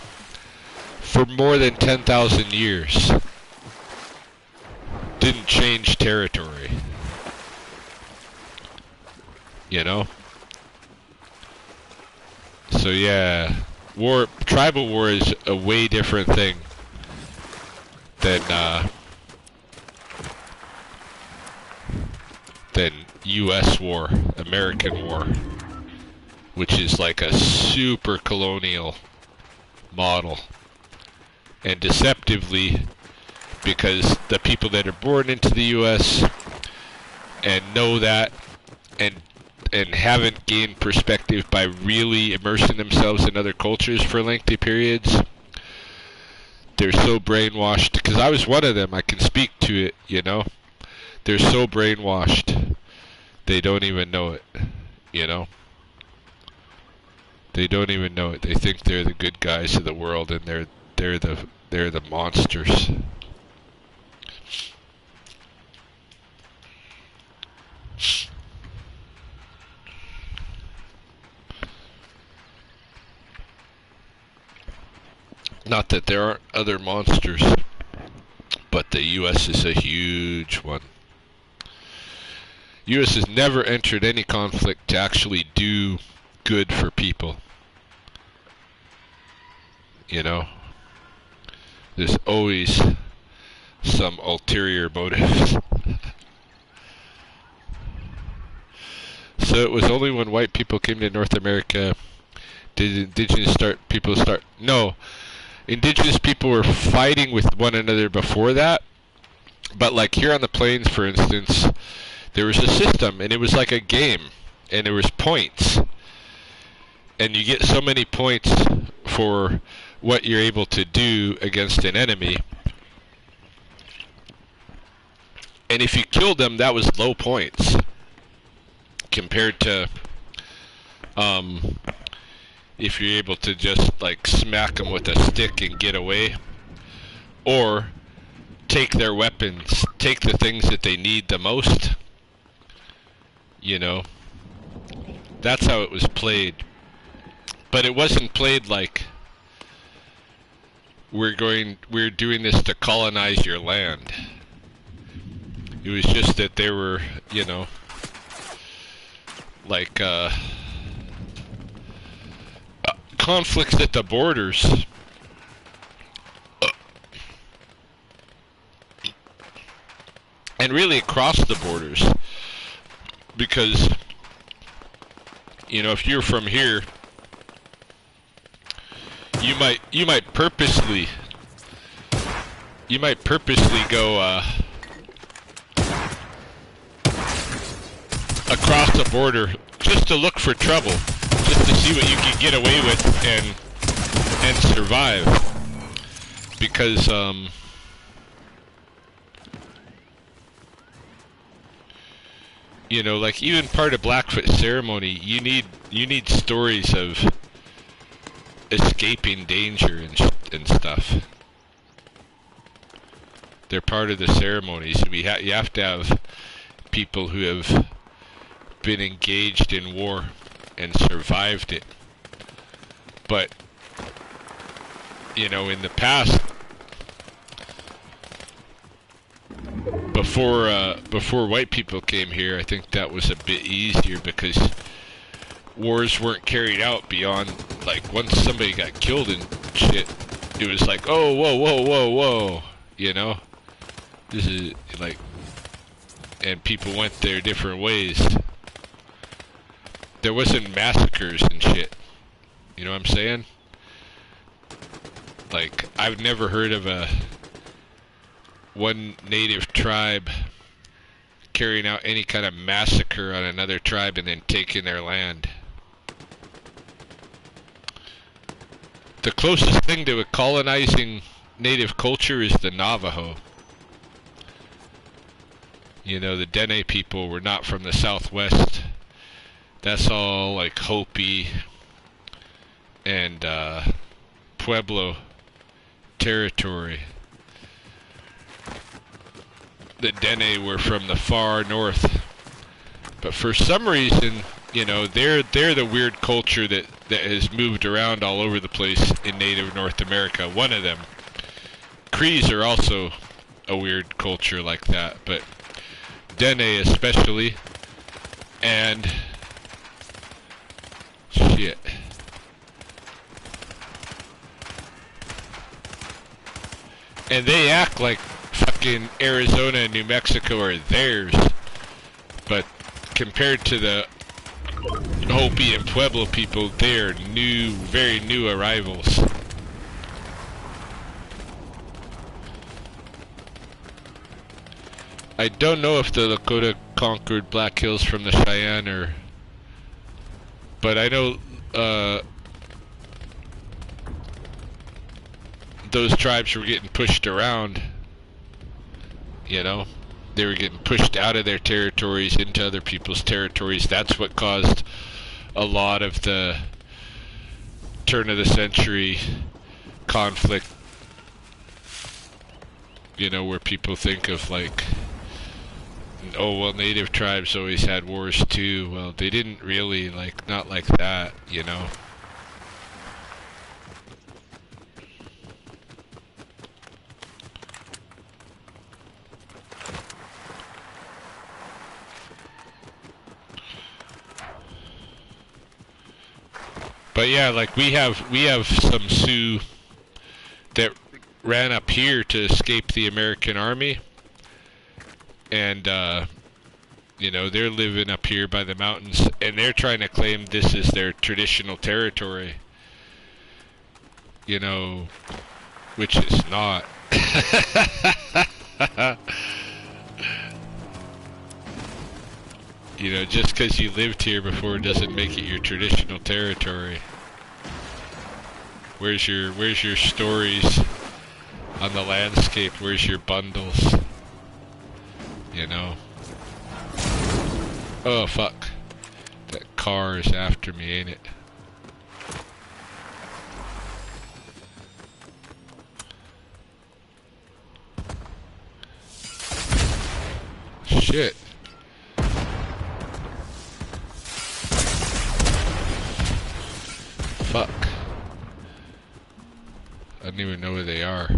for more than 10,000 years. Didn't change territory. You know? So yeah, tribal war is a way different thing than U.S. war, American war, which is like a super colonial model. And deceptively, because the people that are born into the U.S. and know that and haven't gained perspective by really immersing themselves in other cultures for lengthy periods, they're so brainwashed. Because I was one of them, I can speak to it, you know. They're so brainwashed, they don't even know it, you know. They don't even know it. They think they're the good guys of the world, and they're the monsters. Not that there aren't other monsters, but the U.S. is a huge one. U.S. has never entered any conflict to actually do good for people. You know? There's always some ulterior motive. So it was only when white people came to North America did indigenous people start. No, indigenous people were fighting with one another before that. But like here on the plains, for instance, there was a system, and it was like a game, and there was points. And you get so many points for what you're able to do against an enemy. And if you killed them, that was low points. Compared to if you're able to just like smack them with a stick and get away. Or take their weapons, take the things that they need the most. You know. That's how it was played. But it wasn't played like we're doing this to colonize your land. It was just that there were, you know, like conflicts at the borders. And really across the borders. Because, you know, if you're from here, you might purposely go across the border just to look for trouble, just to see what you can get away with and survive. Because you know, like even part of Blackfoot ceremony, you need stories of escaping danger and stuff. They're part of the ceremonies. You have to have people who have been engaged in war and survived it. But, you know, in the past, before white people came here, I think that was a bit easier because wars weren't carried out beyond, like, once somebody got killed and shit, it was like, oh, whoa, whoa, whoa, whoa, you know? This is, like, and people went their different ways. There wasn't massacres and shit. You know what I'm saying? Like, I've never heard of one native tribe carrying out any kind of massacre on another tribe and then taking their land. The closest thing to a colonizing native culture is the Navajo. You know, the Dene people were not from the Southwest. That's all like Hopi and Pueblo territory. The Dene were from the far north. But for some reason, you know, they're the weird culture that has moved around all over the place in native North America. One of them. Crees are also a weird culture like that, but Dene especially, and shit. And they act like fucking Arizona and New Mexico are theirs, but compared to the Hopi and Pueblo people, they're new, very new arrivals. I don't know if the Lakota conquered Black Hills from the Cheyenne or... But I know those tribes were getting pushed around. You know? They were getting pushed out of their territories into other people's territories. That's what caused a lot of the turn of the century conflict. You know, where people think of like, oh, well, native tribes always had wars too. Well, they didn't really, like, not like that, you know. But yeah, like we have some Sioux that ran up here to escape the American army. And, you know, they're living up here by the mountains, and they're trying to claim this is their traditional territory. You know, which is not. You know, just because you lived here before doesn't make it your traditional territory. Where's your stories on the landscape? Where's your bundles? You know? Oh, fuck. That car is after me, ain't it? Shit. Fuck. I don't even know where they are.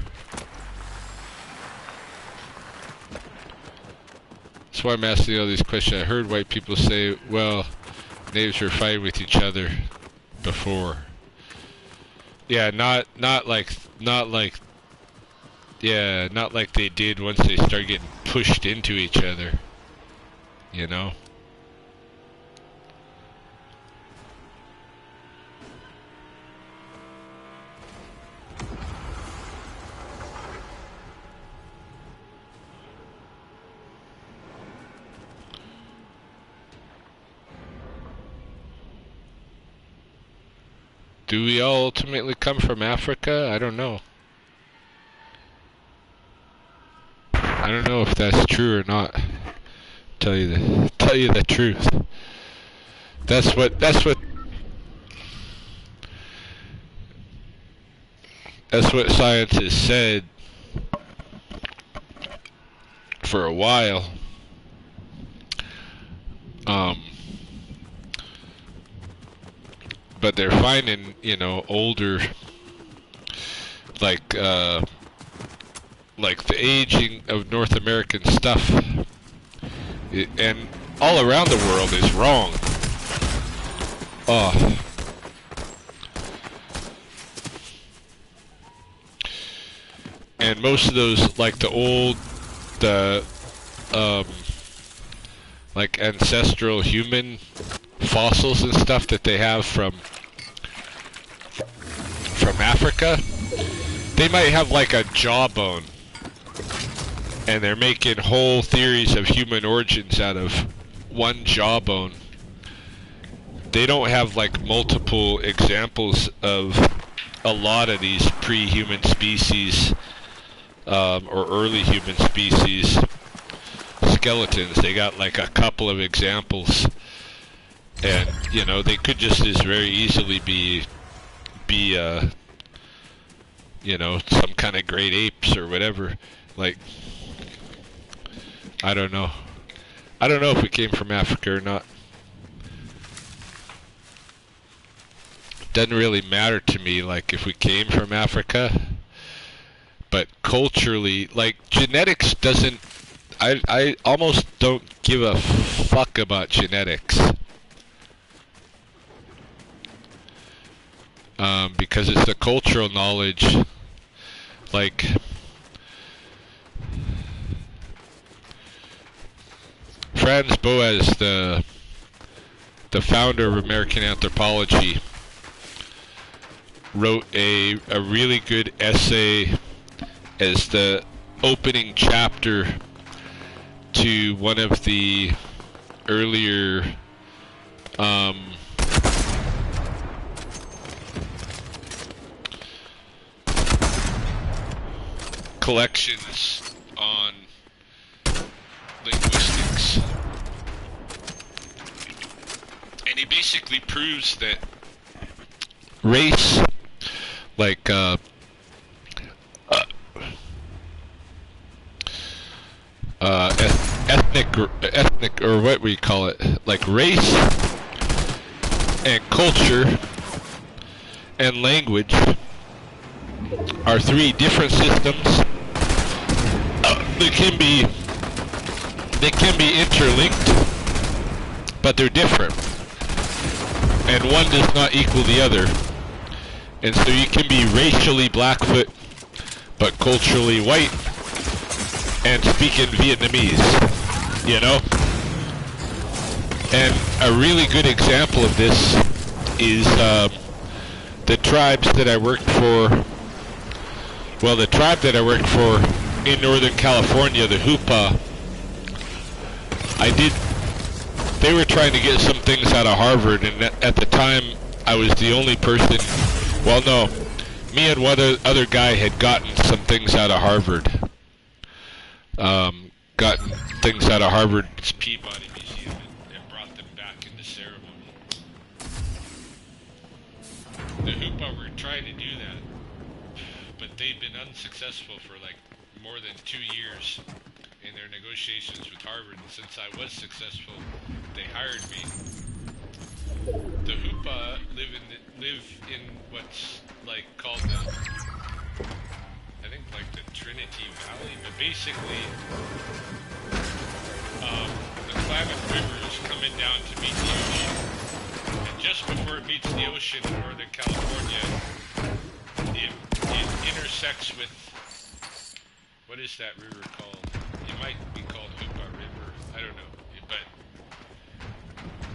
That's why I'm asking all these questions. I heard white people say, well, natives were fighting with each other before. Yeah, not like they did once they started getting pushed into each other. You know? Do we all ultimately come from Africa? I don't know. I don't know if that's true or not. Tell you the truth. That's what science has said. for a while. But they're finding, older, like the aging of North American stuff, and all around the world is wrong. And most of those, like like ancestral human fossils and stuff that they have from Africa, they might have like a jawbone, and they're making whole theories of human origins out of one jawbone. They don't have like multiple examples of a lot of these pre-human species or early human species skeletons. They got like a couple of examples, and they could just as very easily be some kind of great apes or whatever. Like, I don't know if we came from Africa or not. Doesn't really matter to me, like, if we came from Africa, but culturally, like, genetics doesn't, I almost don't give a fuck about genetics. Because it's the cultural knowledge, like, Franz Boas, the founder of American anthropology, wrote a really good essay as the opening chapter to one of the earlier collections on linguistics, and he basically proves that race, like ethnic or what we call it, like race and culture and language are three different systems. They can be interlinked, but they're different, and one does not equal the other. And so you can be racially Blackfoot, but culturally white, and speaking Vietnamese, And a really good example of this is the tribes that I worked for. Well, the tribe that I worked for in Northern California, the Hupa, they were trying to get some things out of Harvard, and at the time, I was the only person, well, no, me and one other guy had gotten some things out of Harvard. Gotten things out of Harvard's Peabody Museum and brought them back in the ceremony. The Hupa were trying to do that, but they've been unsuccessful for like more than 2 years in their negotiations with Harvard, and since I was successful, they hired me. The Hupa live in what's like called I think like the Trinity Valley, but basically the Klamath River is coming down to meet the ocean, and just before it meets the ocean in Northern California, it intersects with, what is that river called? It might be called Hupa River, I don't know, but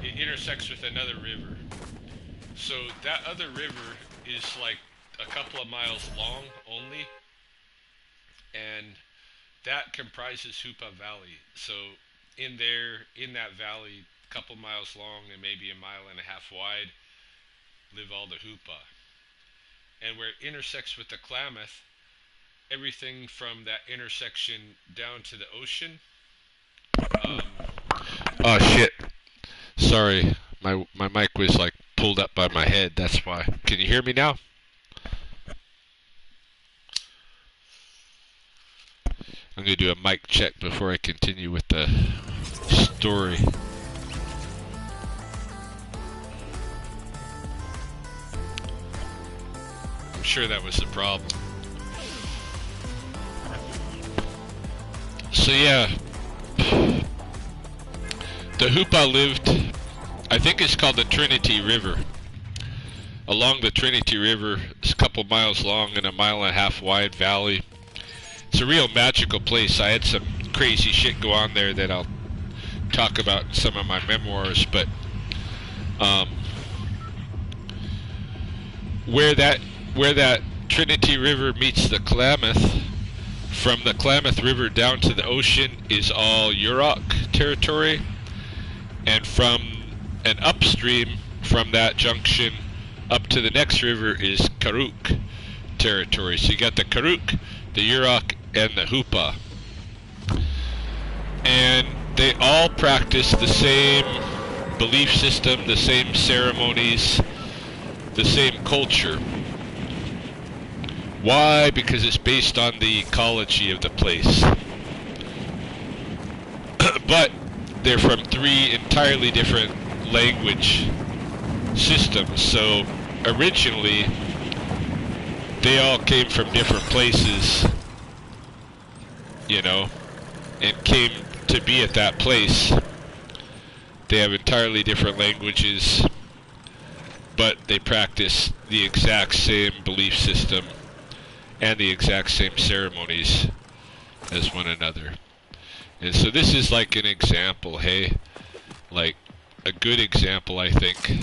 it intersects with another river. So that other river is like a couple of miles long only, and that comprises Hupa Valley. So in that valley, a couple miles long and maybe a mile and a half wide, live all the Hupa. And where it intersects with the Klamath, everything from that intersection down to the ocean. Oh shit! Sorry, my mic was like pulled up by my head. That's why. Can you hear me now? I'm going to do a mic check before I continue with the story. I'm sure that was the problem. So yeah, the Hoopa lived, I think it's called the Trinity River. Along the Trinity River, it's a couple miles long and a mile and a half wide valley. It's a real magical place. I had some crazy shit go on there that I'll talk about in some of my memoirs, but where that Trinity River meets the Klamath, from the Klamath River down to the ocean is all Yurok territory, and from an upstream from that junction up to the next river is Karuk territory. So you got the Karuk, the Yurok, and the Hoopa. And they all practice the same belief system, the same ceremonies, the same culture. Why? Because it's based on the ecology of the place. But they're from 3 entirely different language systems. So originally, they all came from different places, you know, and came to be at that place. They have entirely different languages, but they practice the exact same belief system and the exact same ceremonies as one another. And so this is like an example, hey? Like a good example, I think.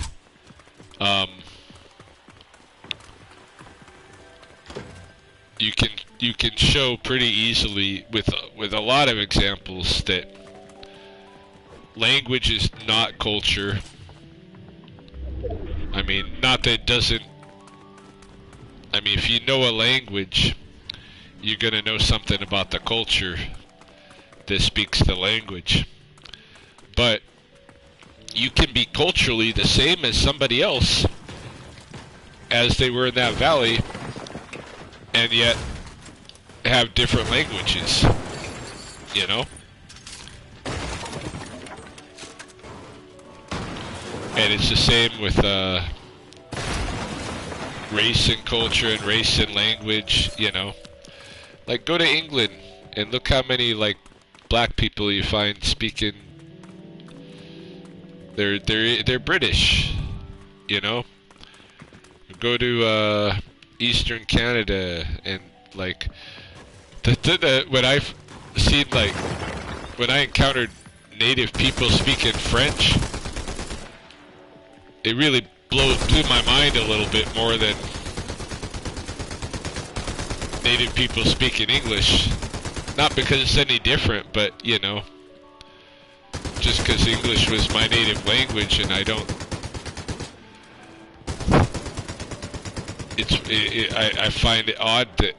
You can show pretty easily with a lot of examples that language is not culture. I mean, not that it doesn't. I mean, if you know a language, you're gonna know something about the culture that speaks the language. But you can be culturally the same as somebody else as they were in that valley, and yet have different languages, you know? And it's the same with race and culture and race and language, you know? Like, go to England and look how many, like, black people you find speaking. They're British, you know? Go to Eastern Canada and, like, when I've seen, like, when I encountered native people speaking French, it really blew my mind a little bit more than native people speaking English. Not because it's any different, but, you know, just because English was my native language, and I don't. I find it odd that,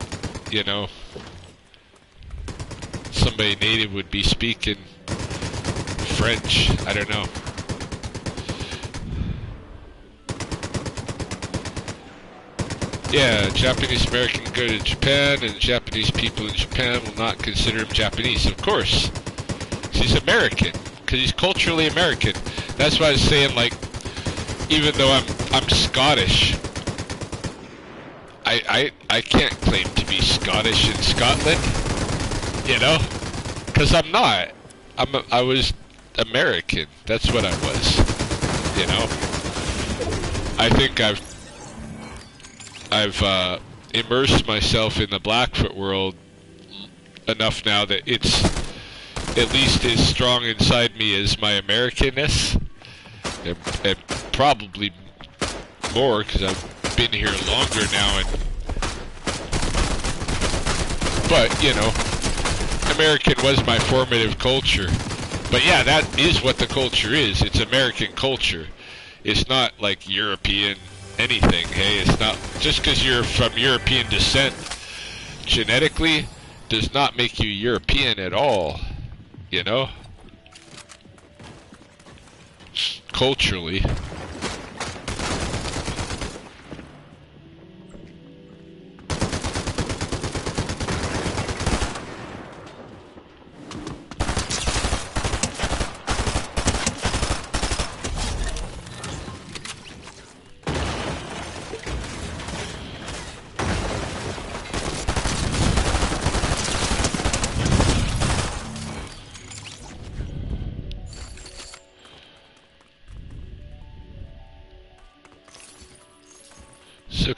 you know, somebody native would be speaking French. I don't know. Yeah, Japanese American go to Japan, and Japanese people in Japan will not consider him Japanese. Of course, he's American because he's culturally American. That's why I was saying, like, even though I'm Scottish, I can't claim to be Scottish in Scotland, you know, because I'm not. I was American. That's what I was, you know. I think I've immersed myself in the Blackfoot world enough now that it's at least as strong inside me as my Americanness, and probably more because I've been here longer now. But, you know, American was my formative culture. But yeah, that is what the culture is. It's American culture. It's not like European anything, hey? It's not just because you're from European descent genetically does not make you European at all, you know? Culturally.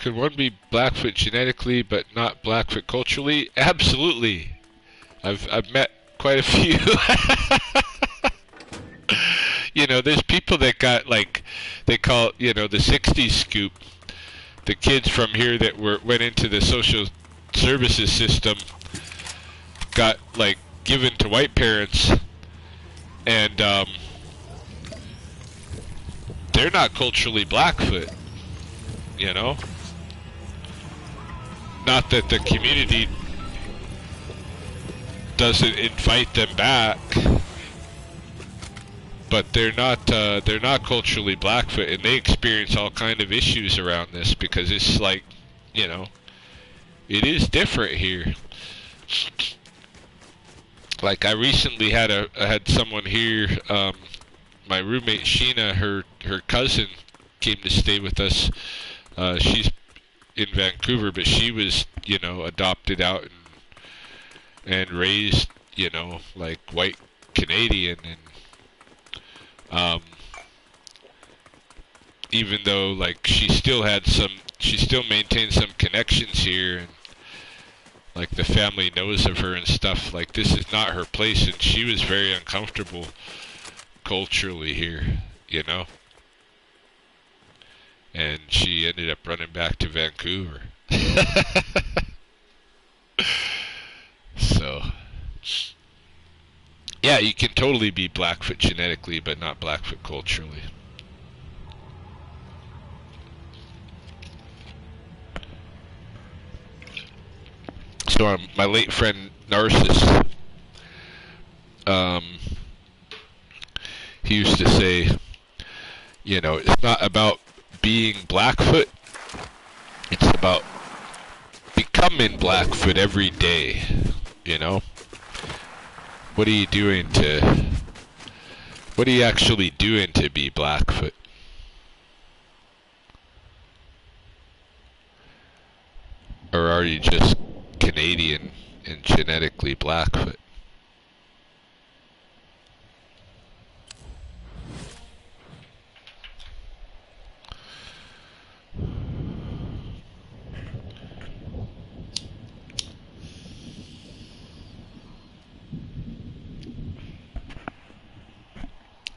could one be Blackfoot genetically but not Blackfoot culturally? Absolutely. I've met quite a few. You know, there's people that got, like, they call, you know, the 60s scoop. The kids from here that went into the social services system got, like, given to white parents, and they're not culturally Blackfoot, you know? Not that the community doesn't invite them back, but they're not culturally Blackfoot, and they experience all kind of issues around this because it's like, you know, it is different here. Like, I recently had someone here, my roommate Sheena, her cousin came to stay with us. She's in Vancouver, but she was, you know, adopted out and raised, you know, like white Canadian, and even though, like, she still maintained some connections here, and like the family knows of her and stuff, like this is not her place, and she was very uncomfortable culturally here, you know, and she ended up running back to Vancouver. So yeah, you can totally be Blackfoot genetically but not Blackfoot culturally. So my late friend Narcissus, he used to say, you know, it's not about being Blackfoot, it's about becoming Blackfoot every day, you know? What are you actually doing to be Blackfoot? Or are you just Canadian and genetically Blackfoot?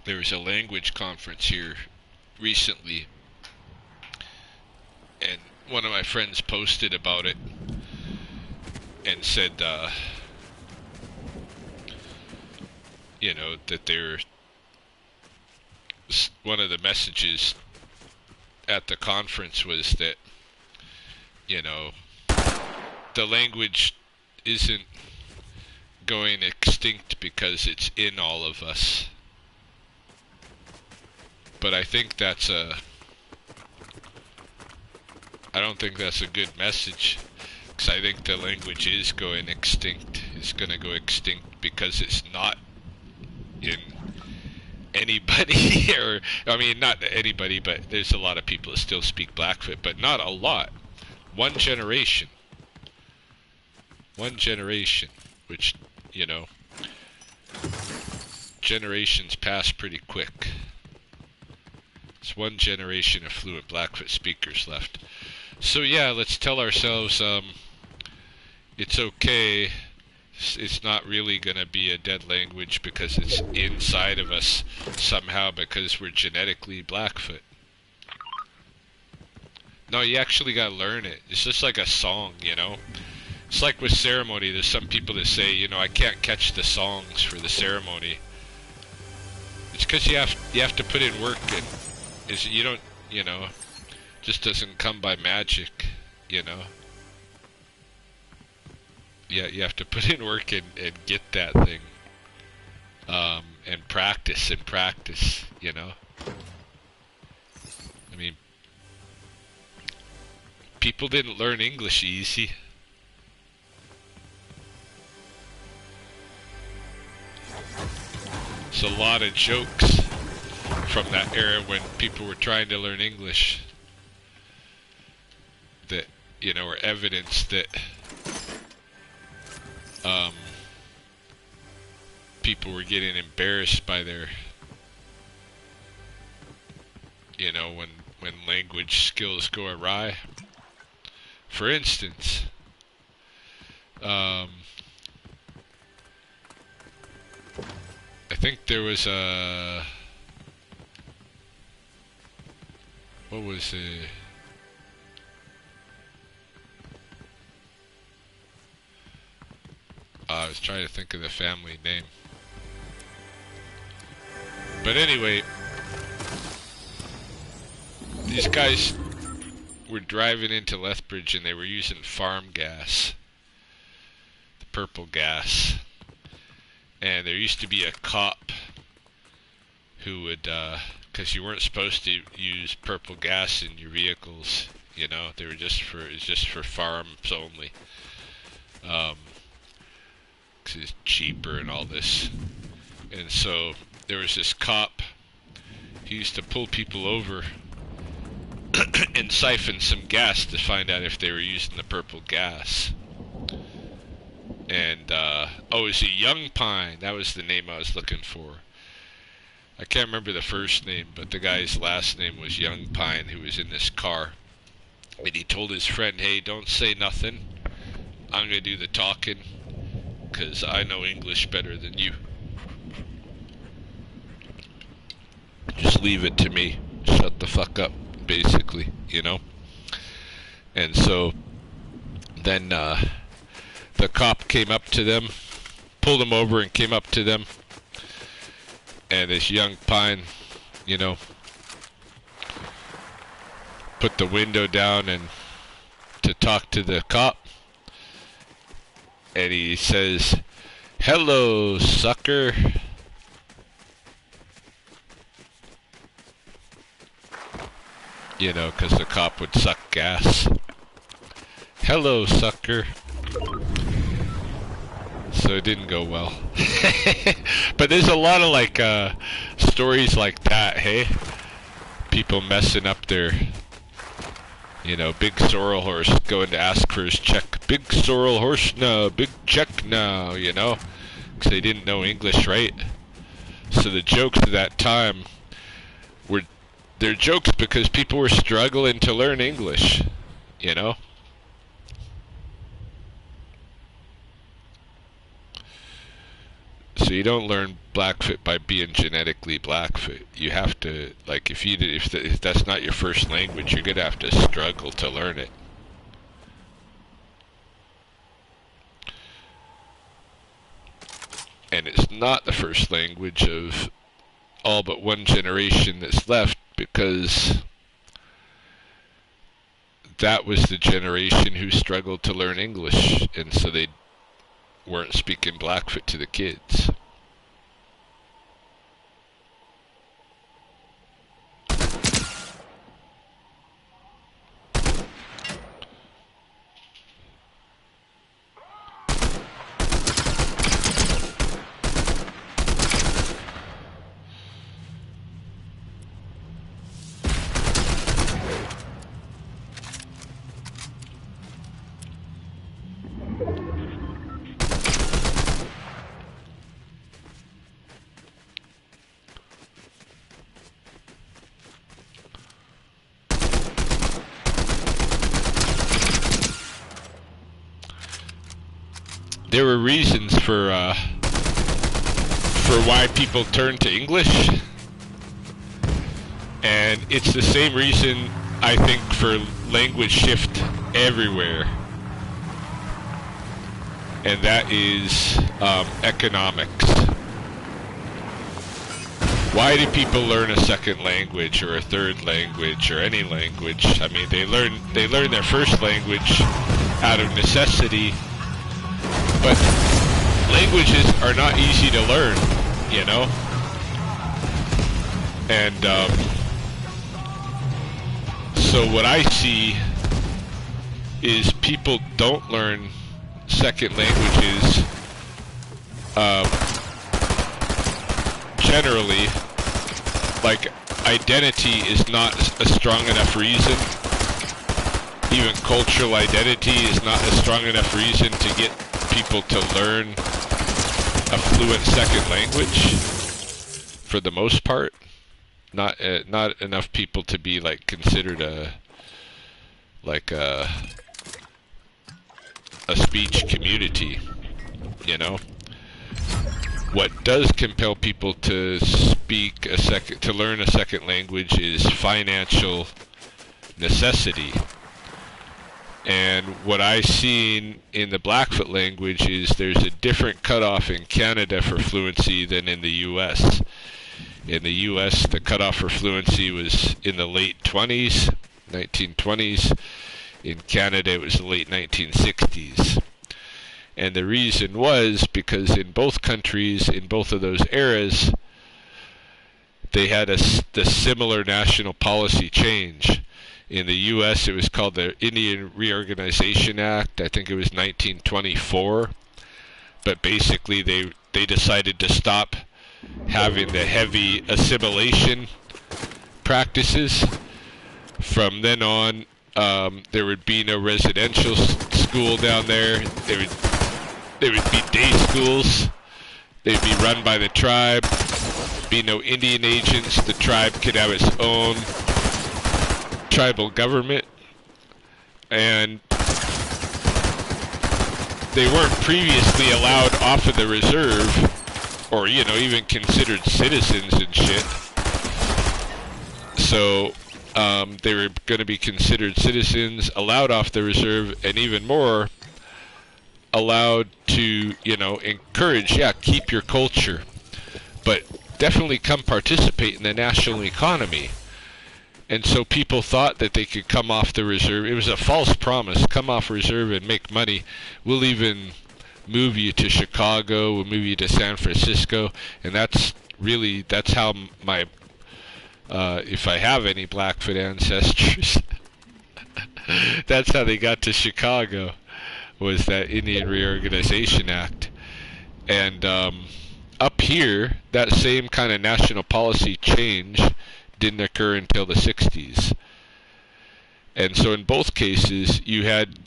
There was a language conference here recently, and one of my friends posted about it and said, you know, that one of the messages at the conference was that, you know, the language isn't going extinct because it's in all of us. But I think I don't think that's a good message, because I think the language is going extinct. It's going to go extinct because it's not in anybody, or, I mean, not anybody, but there's a lot of people that still speak Blackfoot, but not a lot. One generation, which, you know, generations pass pretty quick. It's one generation of fluent Blackfoot speakers left. So yeah, let's tell ourselves it's okay. It's not really going to be a dead language because it's inside of us somehow, because we're genetically Blackfoot. No, you actually got to learn it. It's just like a song, you know. It's like with ceremony. There's some people that say, you know, I can't catch the songs for the ceremony. It's because you have to put in work, and you don't, you know, just doesn't come by magic, you know. Yeah, you have to put in work and get that thing, and practice, you know. I mean, people didn't learn English easy. There's a lot of jokes from that era when people were trying to learn English that, you know, are evidence that people were getting embarrassed by their, you know, when language skills go awry. For instance, I think there was a... What was it? I was trying to think of the family name. But anyway, these guys were driving into Lethbridge and they were using farm gas. The purple gas. And there used to be a cop who would, because you weren't supposed to use purple gas in your vehicles, you know, they were just for farms only. 'Cause it's cheaper and all this. And so there was this cop, he used to pull people over and siphon some gas to find out if they were using the purple gas. And, oh, it was a Young Pine, that was the name I was looking for. I can't remember the first name, but the guy's last name was Young Pine, who was in this car. And he told his friend, hey, don't say nothing, I'm gonna do the talking, 'cause I know English better than you. Just leave it to me. Shut the fuck up, basically, you know? And so then the cop came up to them, pulled them over and came up to them. And this Young Pine, you know, put the window down and to talk to the cop. And he says, hello, sucker. You know, 'cause the cop would suck gas. Hello, sucker. So it didn't go well. But there's a lot of like stories like that, hey? People messing up their, you know, big sorrel horse going to ask for his check. Big sorrel horse now, big check now, you know? 'Cause they didn't know English, right? So the jokes at that time were, they're jokes because people were struggling to learn English, you know? So you don't learn Blackfoot by being genetically Blackfoot. You have to, like, if that's not your first language, you're gonna have to struggle to learn it. And it's not the first language of all but one generation that's left, because that was the generation who struggled to learn English, and so they weren't speaking Blackfoot to the kids. There were reasons for why people turn to English, and it's the same reason I think for language shift everywhere, and that is economics. Why do people learn a second language or a third language or any language? I mean, they learn their first language out of necessity. But languages are not easy to learn, you know? And so what I see is people don't learn second languages generally. Like, identity is not a strong enough reason. Even cultural identity is not a strong enough reason to get people to learn a fluent second language, for the most part. Not enough people to be like considered a a speech community, you know. What does compel people to learn a second language is financial necessity. And what I've seen in the Blackfoot language is there's a different cutoff in Canada for fluency than in the US. In the US, the cutoff for fluency was in the late 20s, 1920s. In Canada, it was the late 1960s. And the reason was because in both countries, in both of those eras, they had the similar national policy change. In the U.S., it was called the Indian Reorganization Act. I think it was 1924. But basically, they decided to stop having the heavy assimilation practices. From then on, there would be no residential school down there. There would be day schools. They'd be run by the tribe. Be no Indian agents. The tribe could have its own tribal government. And they weren't previously allowed off of the reserve, or, you know, even considered citizens and shit. So they were going to be considered citizens, allowed off the reserve, and even more, allowed to, you know, encourage, keep your culture, but definitely come participate in the national economy. And so people thought that they could come off the reserve. It was a false promise. Come off reserve and make money. We'll even move you to Chicago. We'll move you to San Francisco. And that's how my, if I have any Blackfoot ancestors, that's how they got to Chicago, was that Indian Reorganization Act. And up here, that same kind of national policy change didn't occur until the 60s. And so in both cases, you had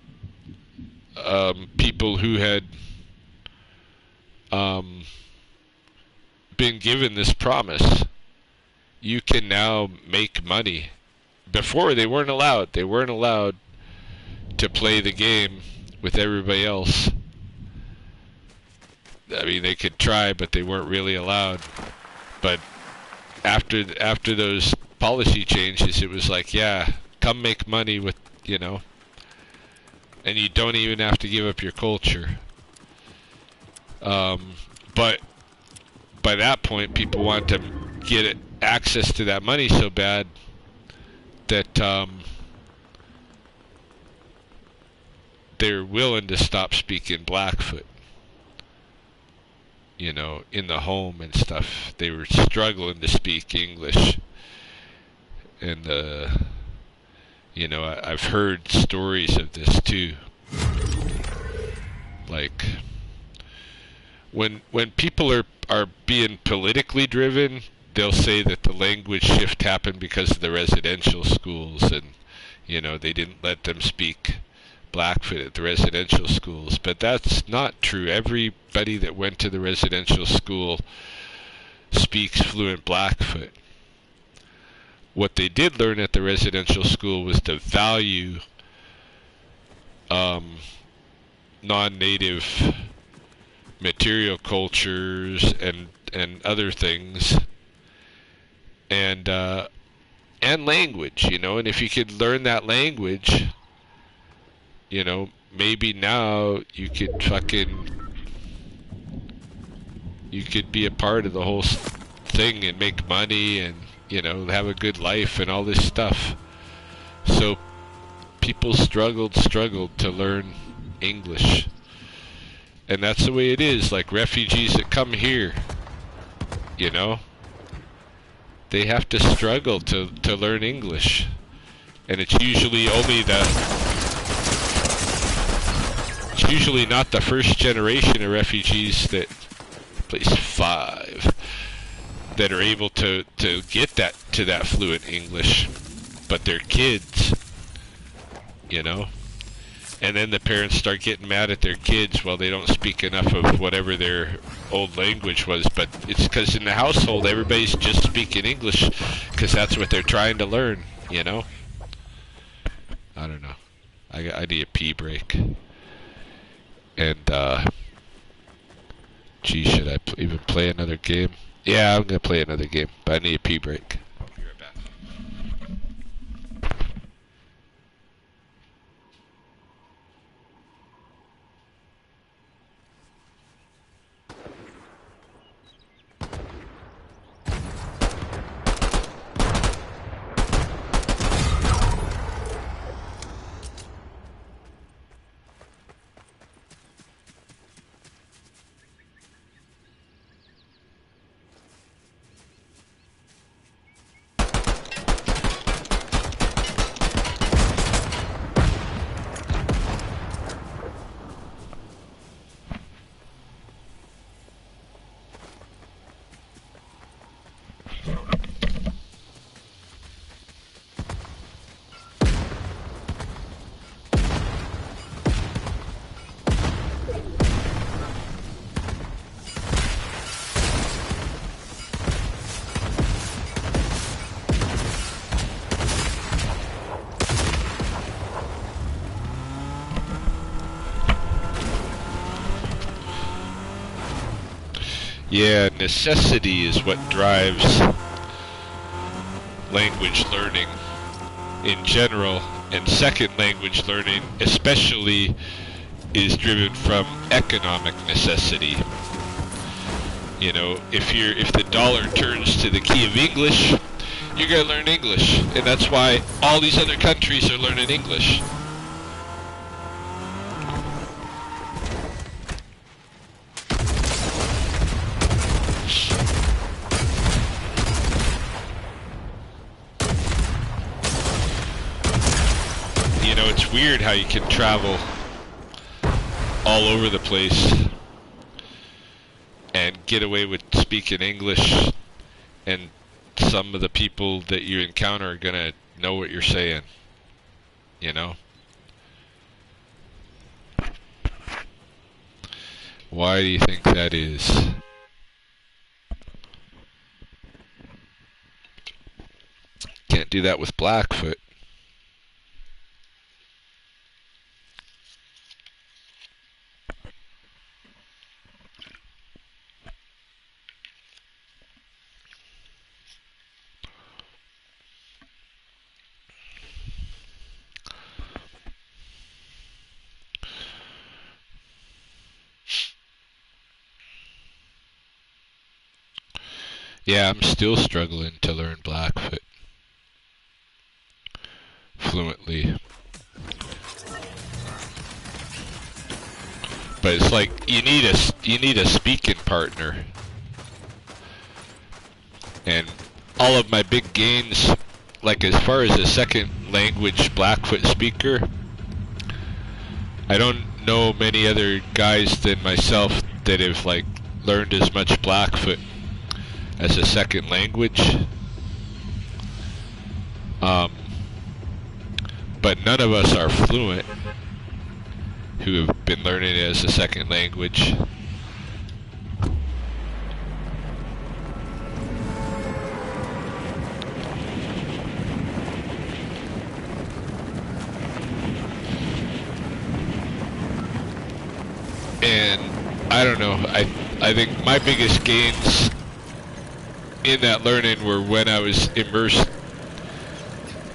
people who had been given this promise. You can now make money. Before, they weren't allowed. They weren't allowed to play the game with everybody else. I mean, they could try, but they weren't really allowed. But after those policy changes, it was like, come make money with, you know, and you don't even have to give up your culture. But by that point, people want to get access to that money so bad that they're willing to stop speaking Blackfoot. You know, in the home and stuff, they were struggling to speak English. And, you know, I've heard stories of this too. Like, when people are being politically driven, they'll say that the language shift happened because of the residential schools, and, you know, they didn't let them speak Blackfoot at the residential schools. But that's not true. Everybody that went to the residential school speaks fluent Blackfoot. What they did learn at the residential school was to value non-native material cultures and other things, and language, you know. And if you could learn that language, you know, maybe now you could be a part of the whole thing and make money and, you know, have a good life and all this stuff. So people struggled to learn English. And that's the way it is. Like refugees that come here, you know, they have to struggle to learn English. And it's usually not the first generation of refugees, that at least 5, that are able to get that fluent English, but they're kids, you know. And then the parents start getting mad at their kids while they don't speak enough of whatever their old language was. But it's because in the household everybody's just speaking English because that's what they're trying to learn, you know. I don't know. I need a pee break. And, gee, should I even play another game? Yeah, I'm gonna play another game, but I need a pee break. Be right back. Yeah, necessity is what drives language learning in general, and second language learning especially is driven from economic necessity. You know, if the dollar turns to the key of English, you're gonna learn English, and that's why all these other countries are learning English. You know, it's weird how you can travel all over the place and get away with speaking English, and some of the people that you encounter are gonna know what you're saying, you know? Why do you think that is? Can't do that with Blackfoot. Yeah, I'm still struggling to learn Blackfoot fluently. But it's like you need a speaking partner. And all of my big gains, like as far as a second language Blackfoot speaker, I don't know many other guys than myself that have like learned as much Blackfoot as a second language. But none of us are fluent who have been learning it as a second language. And I don't know, I think my biggest gains in that learning were when I was immersed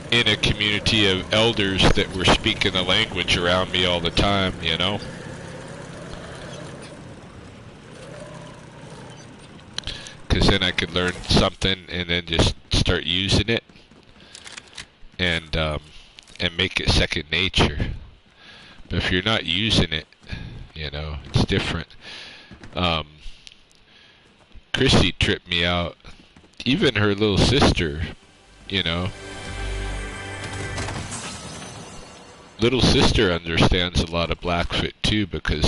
in a community of elders that were speaking the language around me all the time, you know? Because then I could learn something and then just start using it and make it second nature. But if you're not using it, you know, it's different. Chrissy tripped me out. Even her little sister, you know. Little sister understands a lot of Blackfoot too, because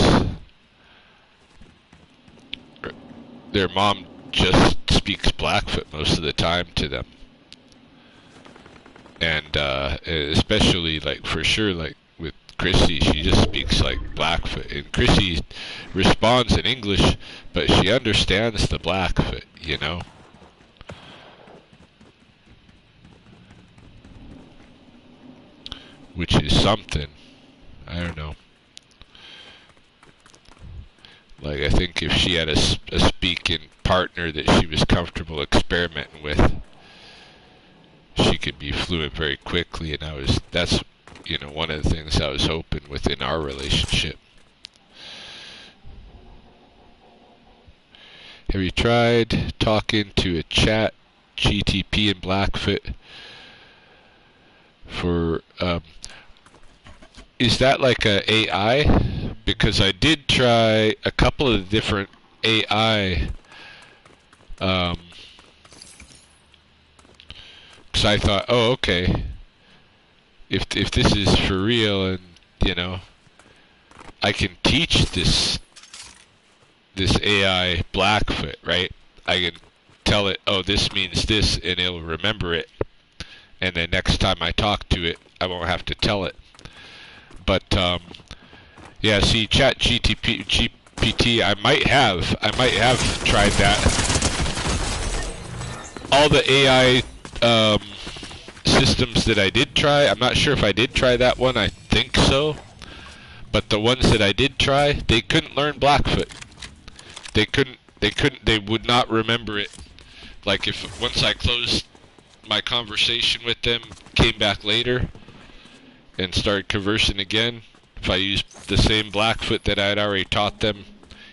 their mom just speaks Blackfoot most of the time to them. And especially, like, for sure, like with Chrissy, she just speaks like Blackfoot. And Chrissy responds in English, but she understands the Blackfoot, you know? Which is something. I don't know. Like, I think if she had a speaking partner that she was comfortable experimenting with, she could be fluent very quickly, and that's, you know, one of the things I was hoping within our relationship. Have you tried talking to a chat GTP in Blackfoot for, is that like a AI? Because I did try a couple of different AI, because I thought, oh, okay, if this is for real, and, you know, I can teach this AI Blackfoot, right? I can tell it, oh, this means this, and it'll remember it, and then next time I talk to it, I won't have to tell it. But yeah, see, Chat GPT, I might have tried that. All the AI systems that I did try, I'm not sure if I did try that one. I think so. But the ones that I did try, they couldn't learn Blackfoot. They would not remember it. Like, if once I closed my conversation with them, came back later, and started conversing again, if I used the same Blackfoot that I had already taught them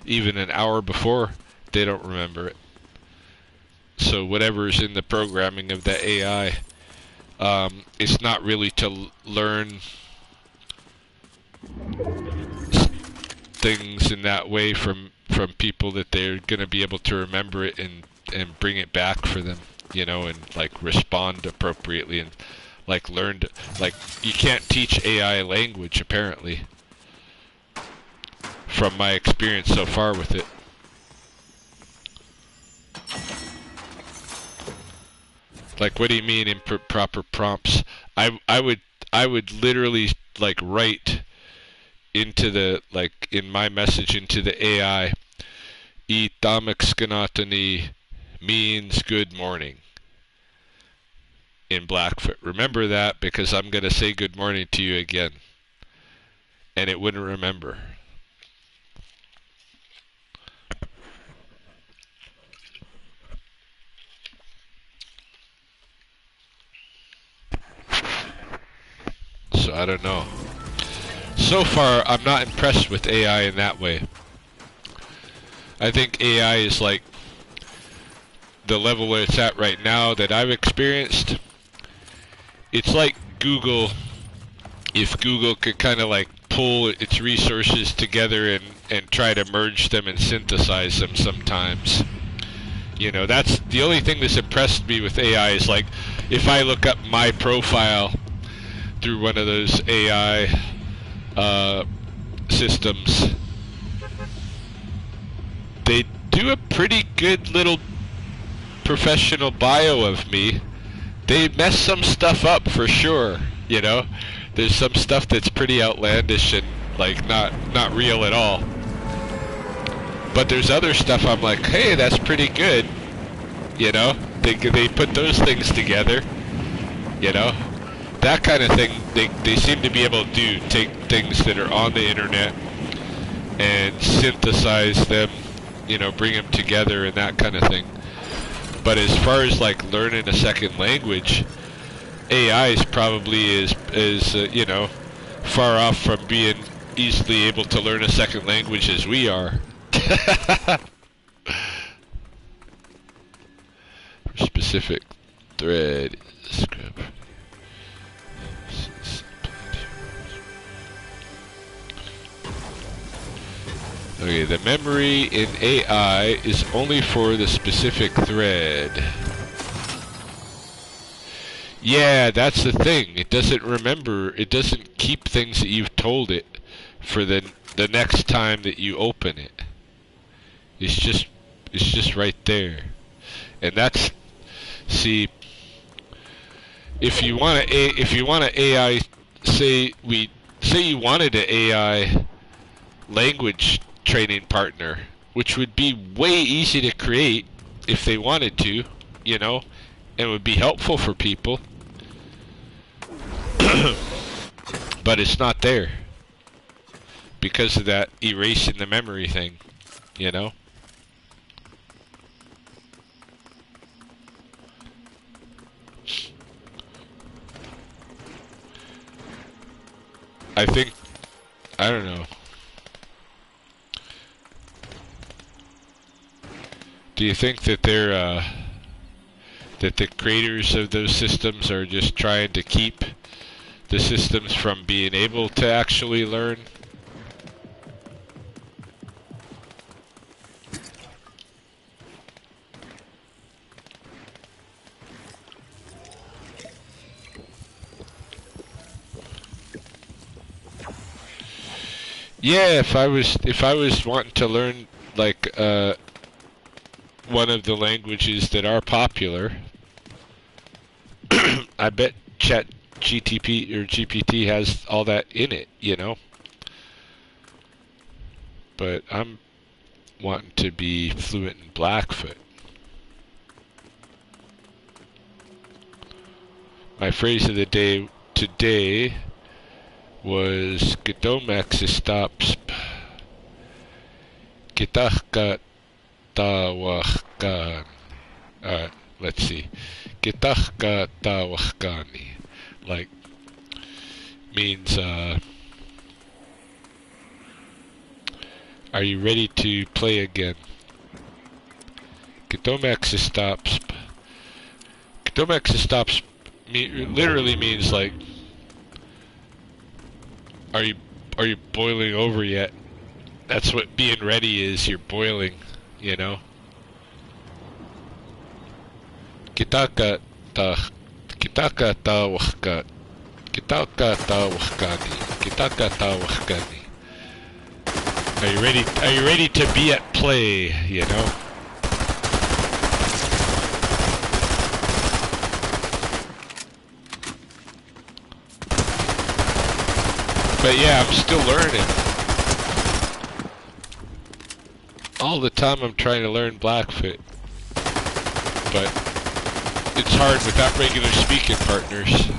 even an hour before, they don't remember it. So whatever's in the programming of the AI, it's not really to learn things in that way from people that they're going to be able to remember it and bring it back for them, you know, and like respond appropriately, and like learned, like, you can't teach AI language apparently, from my experience so far with it. Like, what do you mean improper prompts? I would literally, like, write into the, like, in my message into the AI, Itamakskanaatani means good morning in Blackfoot. Remember that, because I'm going to say good morning to you again. And it wouldn't remember. So I don't know. So far, I'm not impressed with AI in that way. I think AI is like the level where it's at right now that I've experienced. It's like Google, if Google could kind of like pull its resources together and try to merge them and synthesize them sometimes. You know, that's the only thing that's impressed me with AI, is like, if I look up my profile through one of those AI systems, they do a pretty good little professional bio of me. They mess some stuff up for sure, you know. There's some stuff that's pretty outlandish and like not real at all. But there's other stuff I'm like, hey, that's pretty good, you know. They put those things together, you know. That kind of thing, they seem to be able to do, take things that are on the internet and synthesize them, you know, bring them together and that kind of thing. But as far as like learning a second language, AI is probably you know, far off from being easily able to learn a second language as we are. Specific thread script. Okay, the memory in AI is only for the specific thread. Yeah, that's the thing. It doesn't remember, it doesn't keep things that you've told it for the next time that you open it. It's just right there. And that's, see, if you want to AI, say you wanted an AI language training partner, which would be way easy to create if they wanted to, you know, and would be helpful for people. But it's not there because of that erasing the memory thing. you know? I think, I don't know. Do you think that that the creators of those systems are just trying to keep the systems from being able to actually learn? Yeah, if I was wanting to learn like one of the languages that are popular, I bet Chat GTP or GPT has all that in it, you know. But I'm wanting to be fluent in Blackfoot. My phrase of the day today was Gdomex stops Kitahka Tawahkan. Let's see. Kitahka Tawahkani. Like, means, are you ready to play again? Gdomex stops. Gdomex stops literally means like, are you boiling over yet? That's what being ready is. You're boiling, you know. Kitaka ta wahkat. Kitaka ta wahkani. Kitaka ta wahkani. Are you ready? Are you ready to be at play? You know. But yeah, I'm still learning. All the time I'm trying to learn Blackfoot. But it's hard without regular speaking partners.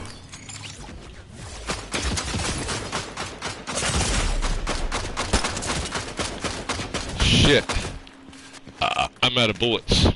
Shit. I'm out of bullets.